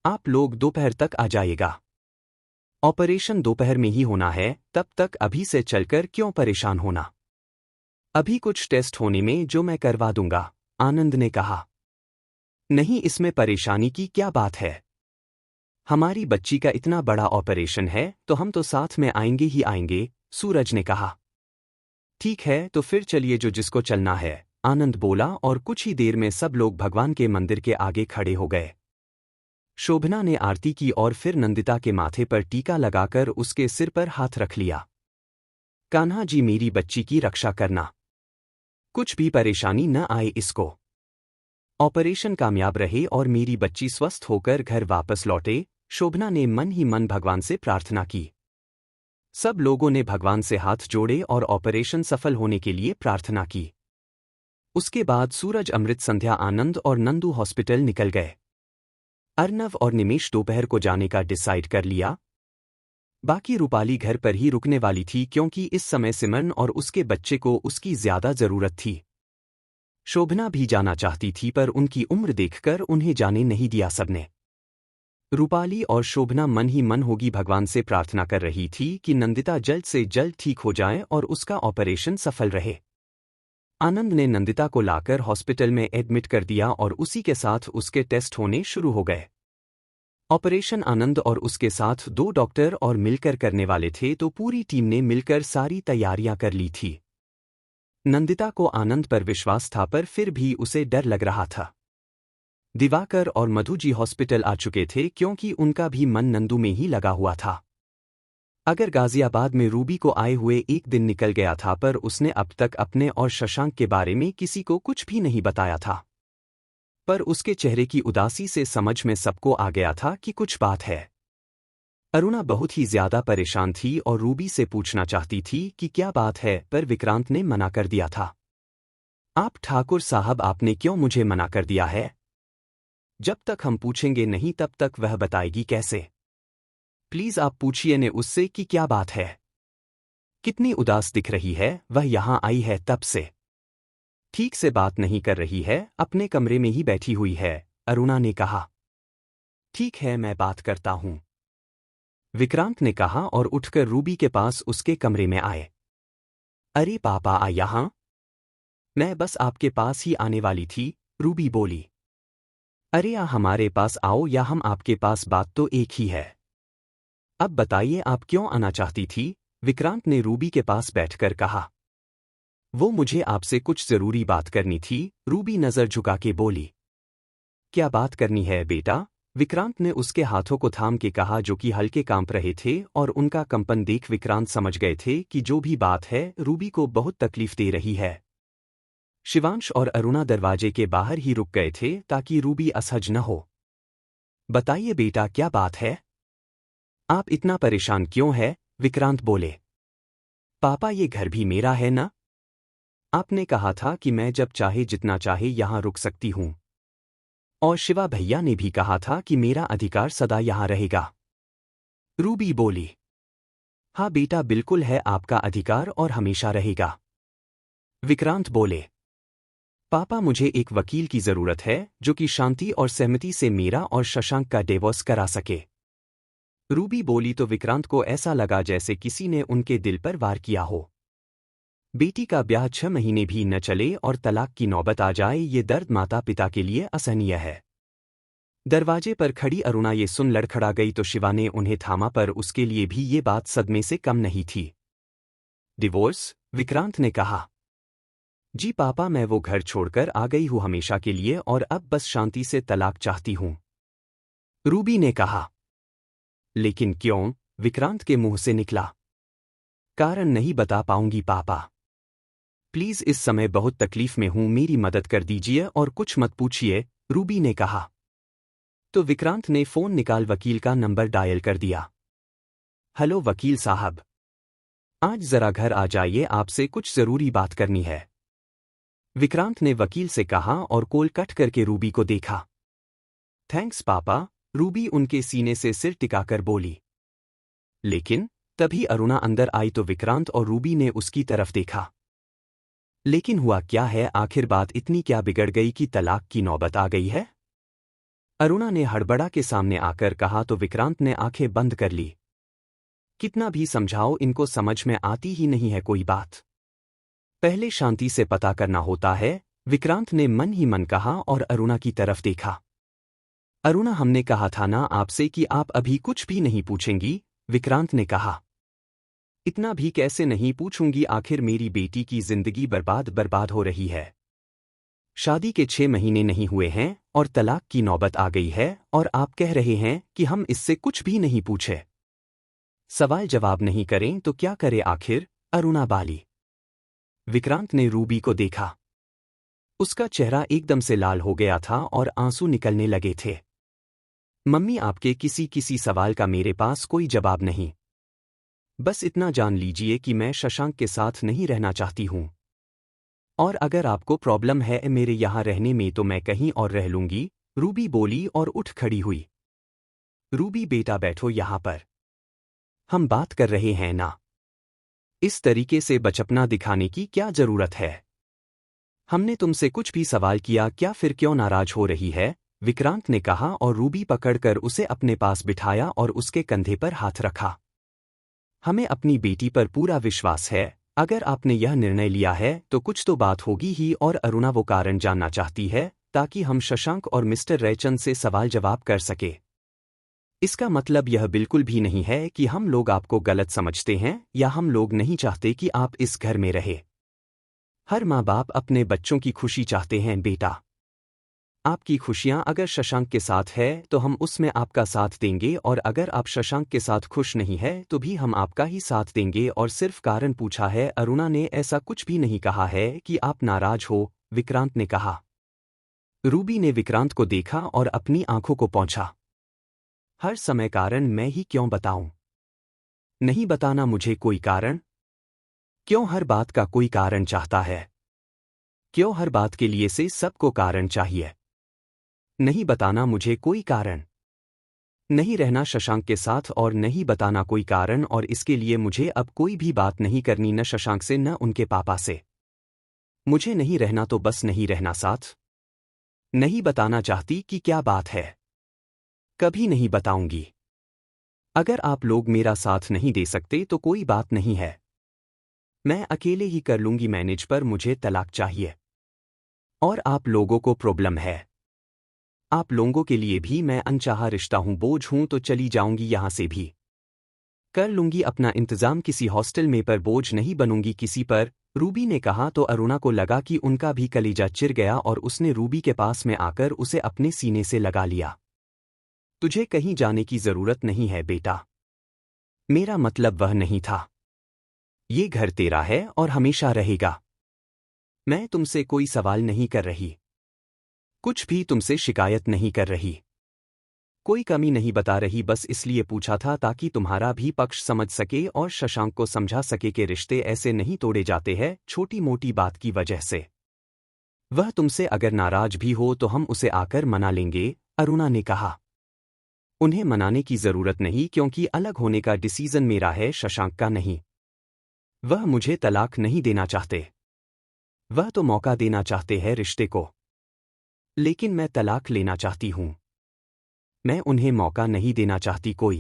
आप लोग दोपहर तक आ जाइएगा। ऑपरेशन दोपहर में ही होना है, तब तक अभी से चलकर क्यों परेशान होना। अभी कुछ टेस्ट होने में जो मैं करवा दूंगा, आनंद ने कहा। नहीं, इसमें परेशानी की क्या बात है। हमारी बच्ची का इतना बड़ा ऑपरेशन है तो हम तो साथ में आएंगे ही आएंगे, सूरज ने कहा। ठीक है तो फिर चलिए, जो जिसको चलना है, आनंद बोला और कुछ ही देर में सब लोग भगवान के मंदिर के आगे खड़े हो गए। शोभना ने आरती की और फिर नंदिता के माथे पर टीका लगाकर उसके सिर पर हाथ रख लिया। कान्हा जी, मेरी बच्ची की रक्षा करना, कुछ भी परेशानी न आए इसको। ऑपरेशन कामयाब रहे और मेरी बच्ची स्वस्थ होकर घर वापस लौटे, शोभना ने मन ही मन भगवान से प्रार्थना की। सब लोगों ने भगवान से हाथ जोड़े और ऑपरेशन सफल होने के लिए प्रार्थना की। उसके बाद सूरज, अमृत, संध्या, आनंद और नंदू हॉस्पिटल निकल गए। अर्नव और निमेश दोपहर को जाने का डिसाइड कर लिया। बाकी रूपाली घर पर ही रुकने वाली थी क्योंकि इस समय सिमरन और उसके बच्चे को उसकी ज्यादा जरूरत थी। शोभना भी जाना चाहती थी पर उनकी उम्र देखकर उन्हें जाने नहीं दिया सबने। रूपाली और शोभना मन ही मन होगी भगवान से प्रार्थना कर रही थी कि नंदिता जल्द से जल्द ठीक हो जाए और उसका ऑपरेशन सफल रहे। आनंद ने नंदिता को लाकर हॉस्पिटल में एडमिट कर दिया और उसी के साथ उसके टेस्ट होने शुरू हो गए। ऑपरेशन आनंद और उसके साथ 2 डॉक्टर और मिलकर करने वाले थे तो पूरी टीम ने मिलकर सारी तैयारियां कर ली थी। नंदिता को आनंद पर विश्वास था पर फिर भी उसे डर लग रहा था। दिवाकर और मधु जी हॉस्पिटल आ चुके थे क्योंकि उनका भी मन नंदू में ही लगा हुआ था। अगर गाजियाबाद में रूबी को आए हुए एक दिन निकल गया था पर उसने अब तक अपने और शशांक के बारे में किसी को कुछ भी नहीं बताया था। पर उसके चेहरे की उदासी से समझ में सबको आ गया था कि कुछ बात है। अरुणा बहुत ही ज्यादा परेशान थी और रूबी से पूछना चाहती थी कि क्या बात है, पर विक्रांत ने मना कर दिया था। आप ठाकुर साहब, आपने क्यों मुझे मना कर दिया है? जब तक हम पूछेंगे नहीं तब तक वह बताएगी कैसे? प्लीज आप पूछिए ने उससे कि क्या बात है। कितनी उदास दिख रही है, वह यहां आई है तब से ठीक से बात नहीं कर रही है, अपने कमरे में ही बैठी हुई है, अरुणा ने कहा। ठीक है, मैं बात करता हूं, विक्रांत ने कहा और उठकर रूबी के पास उसके कमरे में आए। अरे पापा, आ यहां। मैं बस आपके पास ही आने वाली थी, रूबी बोली। अरे आ हमारे पास आओ या हम आपके पास, बात तो एक ही है। अब बताइए आप क्यों आना चाहती थी, विक्रांत ने रूबी के पास बैठकर कहा। वो मुझे आपसे कुछ जरूरी बात करनी थी, रूबी नजर झुका के बोली। क्या बात करनी है बेटा, विक्रांत ने उसके हाथों को थाम के कहा जो कि हल्के कांप रहे थे और उनका कंपन देख विक्रांत समझ गए थे कि जो भी बात है रूबी को बहुत तकलीफ दे रही है। शिवांश और अरुणा दरवाजे के बाहर ही रुक गए थे ताकि रूबी असहज न हो। बताइए बेटा, क्या बात है? आप इतना परेशान क्यों है, विक्रांत बोले। पापा, ये घर भी मेरा है ना? आपने कहा था कि मैं जब चाहे जितना चाहे यहां रुक सकती हूं। और शिवा भैया ने भी कहा था कि मेरा अधिकार सदा यहां रहेगा, रूबी बोली। हाँ बेटा, बिल्कुल है आपका अधिकार और हमेशा रहेगा, विक्रांत बोले। पापा, मुझे एक वकील की जरूरत है जो कि शांति और सहमति से मेरा और शशांक का डिवोर्स करा सके, रूबी बोली। तो विक्रांत को ऐसा लगा जैसे किसी ने उनके दिल पर वार किया हो। बेटी का ब्याह 6 महीने भी न चले और तलाक की नौबत आ जाए, ये दर्द माता पिता के लिए असहनीय है। दरवाजे पर खड़ी अरुणा ये सुन लड़खड़ा गई तो शिवा ने उन्हें थामा, पर उसके लिए भी ये बात सदमे से कम नहीं थी। डिवोर्स, विक्रांत ने कहा। जी पापा, मैं वो घर छोड़कर आ गई हूँ हमेशा के लिए और अब बस शांति से तलाक चाहती हूँ, रूबी ने कहा। लेकिन क्यों? विक्रांत के मुंह से निकला। कारण नहीं बता पाऊंगी पापा। प्लीज, इस समय बहुत तकलीफ में हूं, मेरी मदद कर दीजिए और कुछ मत पूछिए, रूबी ने कहा। तो विक्रांत ने फोन निकाल वकील का नंबर डायल कर दिया। हेलो वकील साहब, आज जरा घर आ जाइए, आपसे कुछ जरूरी बात करनी है, विक्रांत ने वकील से कहा और कॉल कट करके रूबी को देखा। थैंक्स पापा, रूबी उनके सीने से सिर टिकाकर बोली। लेकिन तभी अरुणा अंदर आई तो विक्रांत और रूबी ने उसकी तरफ देखा। लेकिन हुआ क्या है? आखिर बात इतनी क्या बिगड़ गई कि तलाक की नौबत आ गई है? अरुणा ने हड़बड़ा के सामने आकर कहा तो विक्रांत ने आंखें बंद कर ली। कितना भी समझाओ, इनको समझ में आती ही नहीं है कोई बात। पहले शांति से पता करना होता है, विक्रांत ने मन ही मन कहा और अरुणा की तरफ देखा। अरुणा, हमने कहा था ना आपसे कि आप अभी कुछ भी नहीं पूछेंगी, विक्रांत ने कहा। इतना भी कैसे नहीं पूछूंगी? आखिर मेरी बेटी की जिंदगी बर्बाद हो रही है। शादी के 6 महीने नहीं हुए हैं और तलाक की नौबत आ गई है और आप कह रहे हैं कि हम इससे कुछ भी नहीं पूछे। सवाल जवाब नहीं करें तो क्या करे आखिर? अरुणा बाली। विक्रांत ने रूबी को देखा। उसका चेहरा एकदम से लाल हो गया था और आंसू निकलने लगे थे। मम्मी, आपके किसी सवाल का मेरे पास कोई जवाब नहीं। बस इतना जान लीजिए कि मैं शशांक के साथ नहीं रहना चाहती हूं। और अगर आपको प्रॉब्लम है मेरे यहां रहने में तो मैं कहीं और रह लूंगी, रूबी बोली और उठ खड़ी हुई। रूबी बेटा, बैठो यहां पर। हम बात कर रहे हैं ना। इस तरीके से बचपना दिखाने की क्या जरूरत है? हमने तुमसे कुछ भी सवाल किया क्या? फिर क्यों नाराज हो रही है? विक्रांत ने कहा और रूबी पकड़कर उसे अपने पास बिठाया और उसके कंधे पर हाथ रखा। हमें अपनी बेटी पर पूरा विश्वास है। अगर आपने यह निर्णय लिया है तो कुछ तो बात होगी ही और अरुणा वो कारण जानना चाहती है ताकि हम शशांक और मिस्टर रयचंद से सवाल जवाब कर सके। इसका मतलब यह बिल्कुल भी नहीं है कि हम लोग आपको गलत समझते हैं या हम लोग नहीं चाहते कि आप इस घर में रहे। हर माँ बाप अपने बच्चों की खुशी चाहते हैं बेटा। आपकी खुशियां अगर शशांक के साथ है तो हम उसमें आपका साथ देंगे और अगर आप शशांक के साथ खुश नहीं है तो भी हम आपका ही साथ देंगे और सिर्फ कारण पूछा है। अरुणा ने ऐसा कुछ भी नहीं कहा है कि आप नाराज हो, विक्रांत ने कहा। रूबी ने विक्रांत को देखा और अपनी आंखों को पोंछा। हर समय कारण मैं ही क्यों बताऊं? नहीं बताना मुझे कोई कारण? क्यों हर बात का कोई कारण चाहता है? क्यों हर बात के लिए से सबको कारण चाहिए? नहीं बताना मुझे कोई कारण। नहीं रहना शशांक के साथ और नहीं बताना कोई कारण और इसके लिए मुझे अब कोई भी बात नहीं करनी, न शशांक से न उनके पापा से। मुझे नहीं रहना तो बस नहीं रहना साथ। नहीं बताना चाहती कि क्या बात है। कभी नहीं बताऊंगी। अगर आप लोग मेरा साथ नहीं दे सकते तो कोई बात नहीं है। मैं अकेले ही कर लूंगी मैनेज, पर मुझे तलाक चाहिए। और आप लोगों को प्रॉब्लम है। आप लोगों के लिए भी मैं अनचाहा रिश्ता हूं, बोझ हूं, तो चली जाऊंगी यहां से भी। कर लूंगी अपना इंतजाम किसी हॉस्टल में, पर बोझ नहीं बनूंगी किसी पर, रूबी ने कहा तो अरुणा को लगा कि उनका भी कलीजा चिर गया और उसने रूबी के पास में आकर उसे अपने सीने से लगा लिया। तुझे कहीं जाने की जरूरत नहीं है बेटा। मेरा मतलब वह नहीं था। ये घर तेरा है और हमेशा रहेगा। मैं तुमसे कोई सवाल नहीं कर रही। कुछ भी तुमसे शिकायत नहीं कर रही। कोई कमी नहीं बता रही, बस इसलिए पूछा था ताकि तुम्हारा भी पक्ष समझ सके और शशांक को समझा सके कि रिश्ते ऐसे नहीं तोड़े जाते हैं छोटी मोटी बात की वजह से। वह तुमसे अगर नाराज भी हो तो हम उसे आकर मना लेंगे, अरुणा ने कहा। उन्हें मनाने की जरूरत नहीं क्योंकि अलग होने का डिसीजन मेरा है, शशांक का नहीं। वह मुझे तलाक नहीं देना चाहते। वह तो मौका देना चाहते हैं रिश्ते को। लेकिन मैं तलाक लेना चाहती हूं। मैं उन्हें मौका नहीं देना चाहती कोई।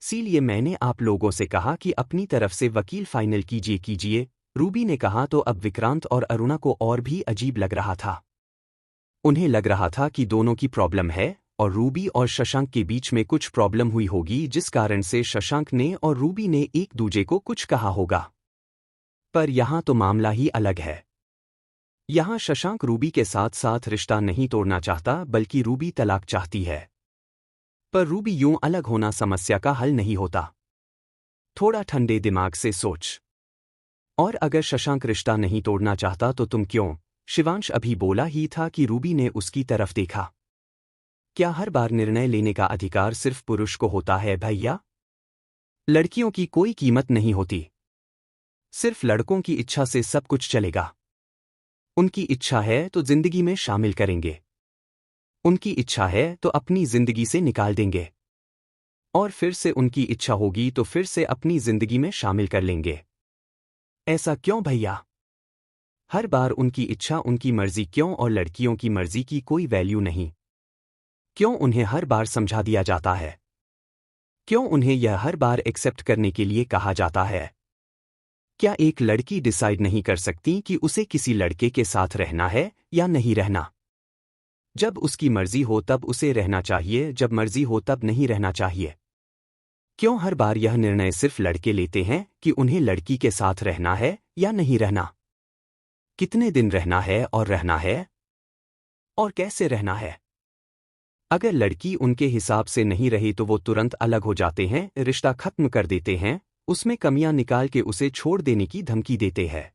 इसीलिए मैंने आप लोगों से कहा कि अपनी तरफ से वकील फाइनल कीजिए, रूबी ने कहा तो अब विक्रांत और अरुणा को और भी अजीब लग रहा था। उन्हें लग रहा था कि दोनों की प्रॉब्लम है और रूबी और शशांक के बीच में कुछ प्रॉब्लम हुई होगी जिस कारण से शशांक ने और रूबी ने एक दूजे को कुछ कहा होगा। पर यहां तो मामला ही अलग है। यहाँ शशांक रूबी के साथ साथ रिश्ता नहीं तोड़ना चाहता बल्कि रूबी तलाक चाहती है। पर रूबी यूं अलग होना समस्या का हल नहीं होता। थोड़ा ठंडे दिमाग से सोच। और अगर शशांक रिश्ता नहीं तोड़ना चाहता तो तुम क्यों? शिवांश अभी बोला ही था कि रूबी ने उसकी तरफ देखा। क्या हर बार निर्णय लेने का अधिकार सिर्फ पुरुष को होता है भैया? लड़कियों की कोई कीमत नहीं होती। सिर्फ लड़कों की इच्छा से सब कुछ चलेगा। उनकी इच्छा है तो जिंदगी में शामिल करेंगे। उनकी इच्छा है तो अपनी जिंदगी से निकाल देंगे। और फिर से उनकी इच्छा होगी तो फिर से अपनी जिंदगी में शामिल कर लेंगे। ऐसा क्यों भैया? हर बार उनकी इच्छा उनकी मर्जी क्यों और लड़कियों की मर्जी की कोई वैल्यू नहीं? क्यों उन्हें हर बार समझा दिया जाता है? क्यों उन्हें यह हर बार एक्सेप्ट करने के लिए कहा जाता है? क्या एक लड़की डिसाइड नहीं कर सकती कि उसे किसी लड़के के साथ रहना है या नहीं रहना? जब उसकी मर्जी हो तब उसे रहना चाहिए, जब मर्जी हो तब नहीं रहना चाहिए। क्यों हर बार यह निर्णय सिर्फ लड़के लेते हैं कि उन्हें लड़की के साथ रहना है या नहीं रहना? कितने दिन रहना है और रहना है? और कैसे रहना है? अगर लड़की उनके हिसाब से नहीं रही तो वो तुरंत अलग हो जाते हैं, रिश्ता खत्म कर देते हैं, उसमें कमियां निकाल के उसे छोड़ देने की धमकी देते हैं।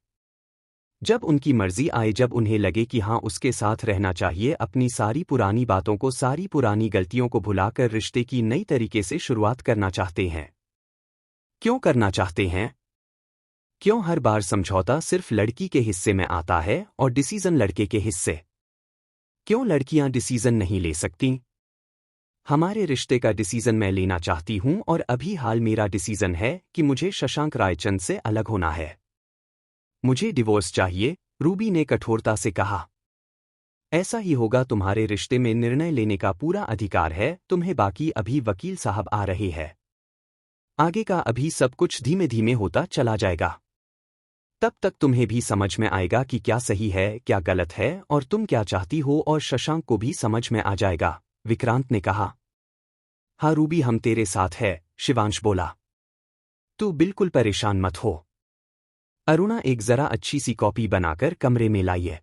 जब उनकी मर्जी आए, जब उन्हें लगे कि हाँ उसके साथ रहना चाहिए, अपनी सारी पुरानी बातों को, सारी पुरानी गलतियों को भुलाकर रिश्ते की नई तरीके से शुरुआत करना चाहते हैं। क्यों करना चाहते हैं? क्यों हर बार समझौता सिर्फ लड़की के हिस्से में आता है और डिसीजन लड़के के हिस्से? क्यों लड़कियां डिसीजन नहीं ले सकती? हमारे रिश्ते का डिसीजन मैं लेना चाहती हूं और अभी हाल मेरा डिसीजन है कि मुझे शशांक रायचंद से अलग होना है। मुझे डिवोर्स चाहिए, रूबी ने कठोरता से कहा। ऐसा ही होगा, तुम्हारे रिश्ते में निर्णय लेने का पूरा अधिकार है तुम्हें। बाकी अभी वकील साहब आ रहे हैं। आगे का अभी सब कुछ धीमे धीमे होता चला जाएगा। तब तक तुम्हें भी समझ में आएगा कि क्या सही है क्या गलत है और तुम क्या चाहती हो, और शशांक को भी समझ में आ जाएगा, विक्रांत ने कहा। हाँ रूबी, हम तेरे साथ है, शिवांश बोला। तू बिल्कुल परेशान मत हो। अरुणा एक जरा अच्छी सी कॉपी बनाकर कमरे में लाइए,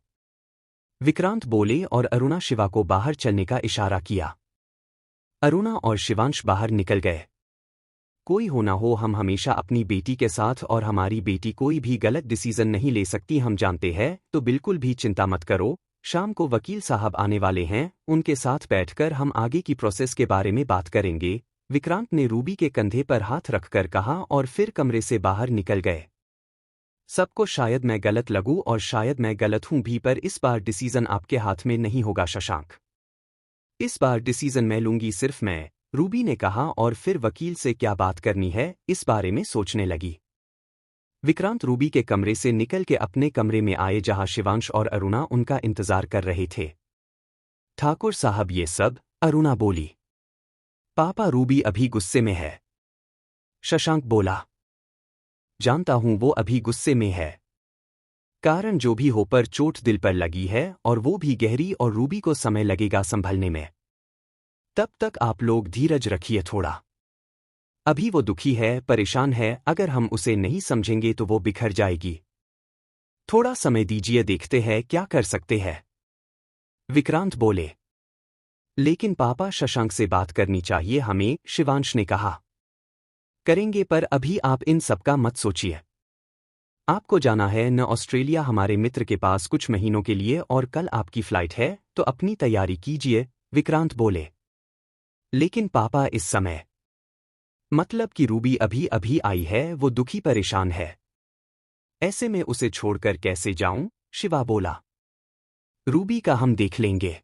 विक्रांत बोले और अरुणा शिवा को बाहर चलने का इशारा किया। अरुणा और शिवांश बाहर निकल गए। कोई हो ना हो, हम हमेशा अपनी बेटी के साथ, और हमारी बेटी कोई भी गलत डिसीजन नहीं ले सकती, हम जानते हैं, तो बिल्कुल भी चिंता मत करो। शाम को वकील साहब आने वाले हैं, उनके साथ बैठकर हम आगे की प्रोसेस के बारे में बात करेंगे, विक्रांत ने रूबी के कंधे पर हाथ रखकर कहा और फिर कमरे से बाहर निकल गए। सबको शायद मैं गलत लगूं और शायद मैं गलत हूं भी, पर इस बार डिसीजन आपके हाथ में नहीं होगा शशांक। इस बार डिसीजन मैं लूंगी, सिर्फ मैं, रूबी ने कहा और फिर वकील से क्या बात करनी है इस बारे में सोचने लगी। विक्रांत रूबी के कमरे से निकल के अपने कमरे में आए जहां शिवांश और अरुणा उनका इंतजार कर रहे थे। ठाकुर साहब ये सब, अरुणा बोली। पापा, रूबी अभी गुस्से में है, शशांक बोला। जानता हूं वो अभी गुस्से में है, कारण जो भी हो, पर चोट दिल पर लगी है और वो भी गहरी, और रूबी को समय लगेगा संभलने में। तब तक आप लोग धीरज रखिए थोड़ा। अभी वो दुखी है, परेशान है, अगर हम उसे नहीं समझेंगे तो वो बिखर जाएगी। थोड़ा समय दीजिए, देखते हैं क्या कर सकते हैं, विक्रांत बोले। लेकिन पापा, शशांक से बात करनी चाहिए हमें, शिवांश ने कहा। करेंगे, पर अभी आप इन सबका मत सोचिए। आपको जाना है न ऑस्ट्रेलिया हमारे मित्र के पास कुछ महीनों के लिए, और कल आपकी फ्लाइट है, तो अपनी तैयारी कीजिए, विक्रांत बोले। लेकिन पापा, इस समय, मतलब कि रूबी अभी अभी आई है, वो दुखी परेशान है, ऐसे में उसे छोड़कर कैसे जाऊं, शिवा बोला। रूबी का हम देख लेंगे,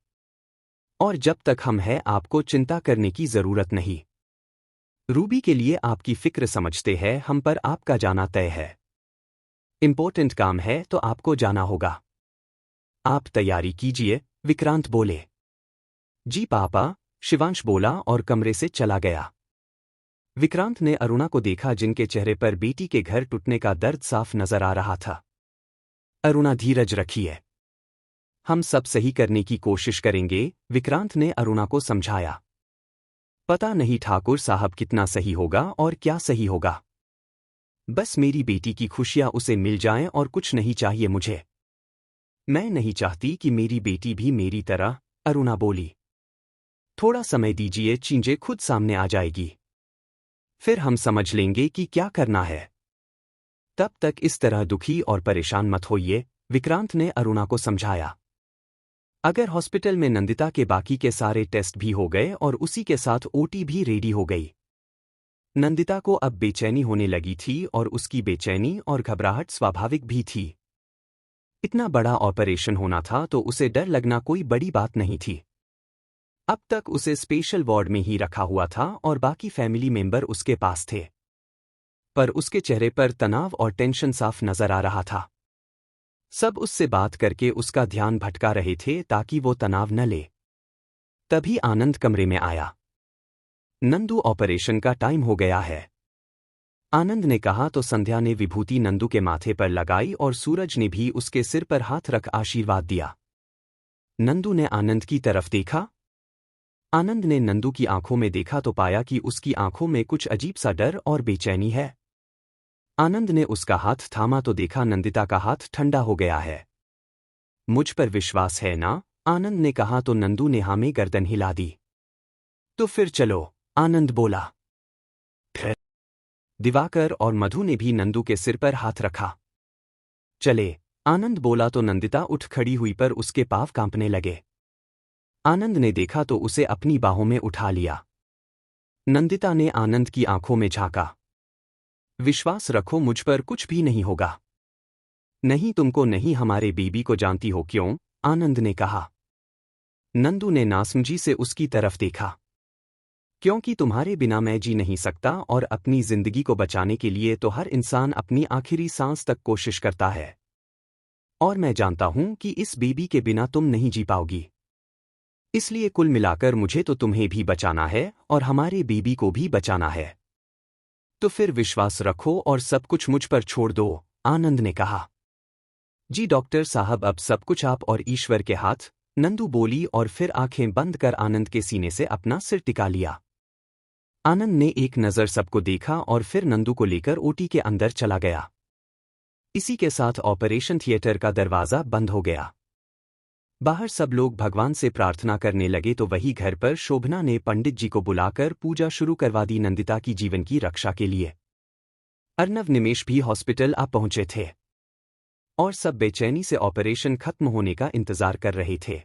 और जब तक हम हैं आपको चिंता करने की जरूरत नहीं। रूबी के लिए आपकी फिक्र समझते हैं हम, पर आपका जाना तय है। इंपॉर्टेंट काम है तो आपको जाना होगा। आप तैयारी कीजिए, विक्रांत बोले। जी पापा, शिवांश बोला और कमरे से चला गया। विक्रांत ने अरुणा को देखा, जिनके चेहरे पर बेटी के घर टूटने का दर्द साफ नजर आ रहा था। अरुणा, धीरज रखिए, हम सब सही करने की कोशिश करेंगे, विक्रांत ने अरुणा को समझाया। पता नहीं ठाकुर साहब कितना सही होगा और क्या सही होगा, बस मेरी बेटी की खुशियां उसे मिल जाएं और कुछ नहीं चाहिए मुझे। मैं नहीं चाहती कि मेरी बेटी भी मेरी तरह, अरुणा बोली। थोड़ा समय दीजिए, चीजें खुद सामने आ जाएगी। फिर हम समझ लेंगे कि क्या करना है। तब तक इस तरह दुखी और परेशान मत होइए, विक्रांत ने अरुणा को समझाया। अगर हॉस्पिटल में नंदिता के बाकी के सारे टेस्ट भी हो गए और उसी के साथ ओटी भी रेडी हो गई। नंदिता को अब बेचैनी होने लगी थी और उसकी बेचैनी और घबराहट स्वाभाविक भी थी। इतना बड़ा ऑपरेशन होना था तो उसे डर लगना कोई बड़ी बात नहीं थी। अब तक उसे स्पेशल वार्ड में ही रखा हुआ था और बाकी फैमिली मेंबर उसके पास थे। पर उसके चेहरे पर तनाव और टेंशन साफ नजर आ रहा था। सब उससे बात करके उसका ध्यान भटका रहे थे ताकि वो तनाव न ले। तभी आनंद कमरे में आया। नंदू, ऑपरेशन का टाइम हो गया है, आनंद ने कहा तो संध्या ने विभूति नंदू के माथे पर लगाई और सूरज ने भी उसके सिर पर हाथ रख आशीर्वाद दिया। नंदू ने आनंद की तरफ देखा। आनंद ने नंदू की आंखों में देखा तो पाया कि उसकी आंखों में कुछ अजीब सा डर और बेचैनी है। आनंद ने उसका हाथ थामा तो देखा नंदिता का हाथ ठंडा हो गया है। मुझ पर विश्वास है ना? आनंद ने कहा तो नंदू ने हाँ में गर्दन हिला दी। तो फिर चलो, आनंद बोला। फिर दिवाकर और मधु ने भी नंदू के सिर पर हाथ रखा। चले, आनंद बोला तो नंदिता उठ खड़ी हुई पर उसके पाँव कांपने लगे। आनंद ने देखा तो उसे अपनी बाहों में उठा लिया। नंदिता ने आनंद की आंखों में झांका। विश्वास रखो, मुझ पर कुछ भी नहीं होगा। नहीं, तुमको नहीं, हमारे बेबी को जानती हो क्यों? आनंद ने कहा। नंदू ने नासमझी से उसकी तरफ देखा। क्योंकि तुम्हारे बिना मैं जी नहीं सकता और अपनी जिंदगी को बचाने के लिए तो हर इंसान अपनी आखिरी सांस तक कोशिश करता है। और मैं जानता हूं कि इस बेबी के बिना तुम नहीं जी पाओगी। इसलिए कुल मिलाकर मुझे तो तुम्हें भी बचाना है और हमारे बेबी को भी बचाना है। तो फिर विश्वास रखो और सब कुछ मुझ पर छोड़ दो, आनंद ने कहा। जी डॉक्टर साहब, अब सब कुछ आप और ईश्वर के हाथ, नंदू बोली और फिर आंखें बंद कर आनंद के सीने से अपना सिर टिका लिया। आनंद ने एक नज़र सबको देखा और फिर नंदू को लेकर ओटी के अंदर चला गया। इसी के साथ ऑपरेशन थिएटर का दरवाज़ा बंद हो गया। बाहर सब लोग भगवान से प्रार्थना करने लगे तो वही घर पर शोभना ने पंडित जी को बुलाकर पूजा शुरू करवा दी नंदिता की जीवन की रक्षा के लिए। अर्नव निमेश भी हॉस्पिटल आ पहुंचे थे और सब बेचैनी से ऑपरेशन खत्म होने का इंतजार कर रहे थे।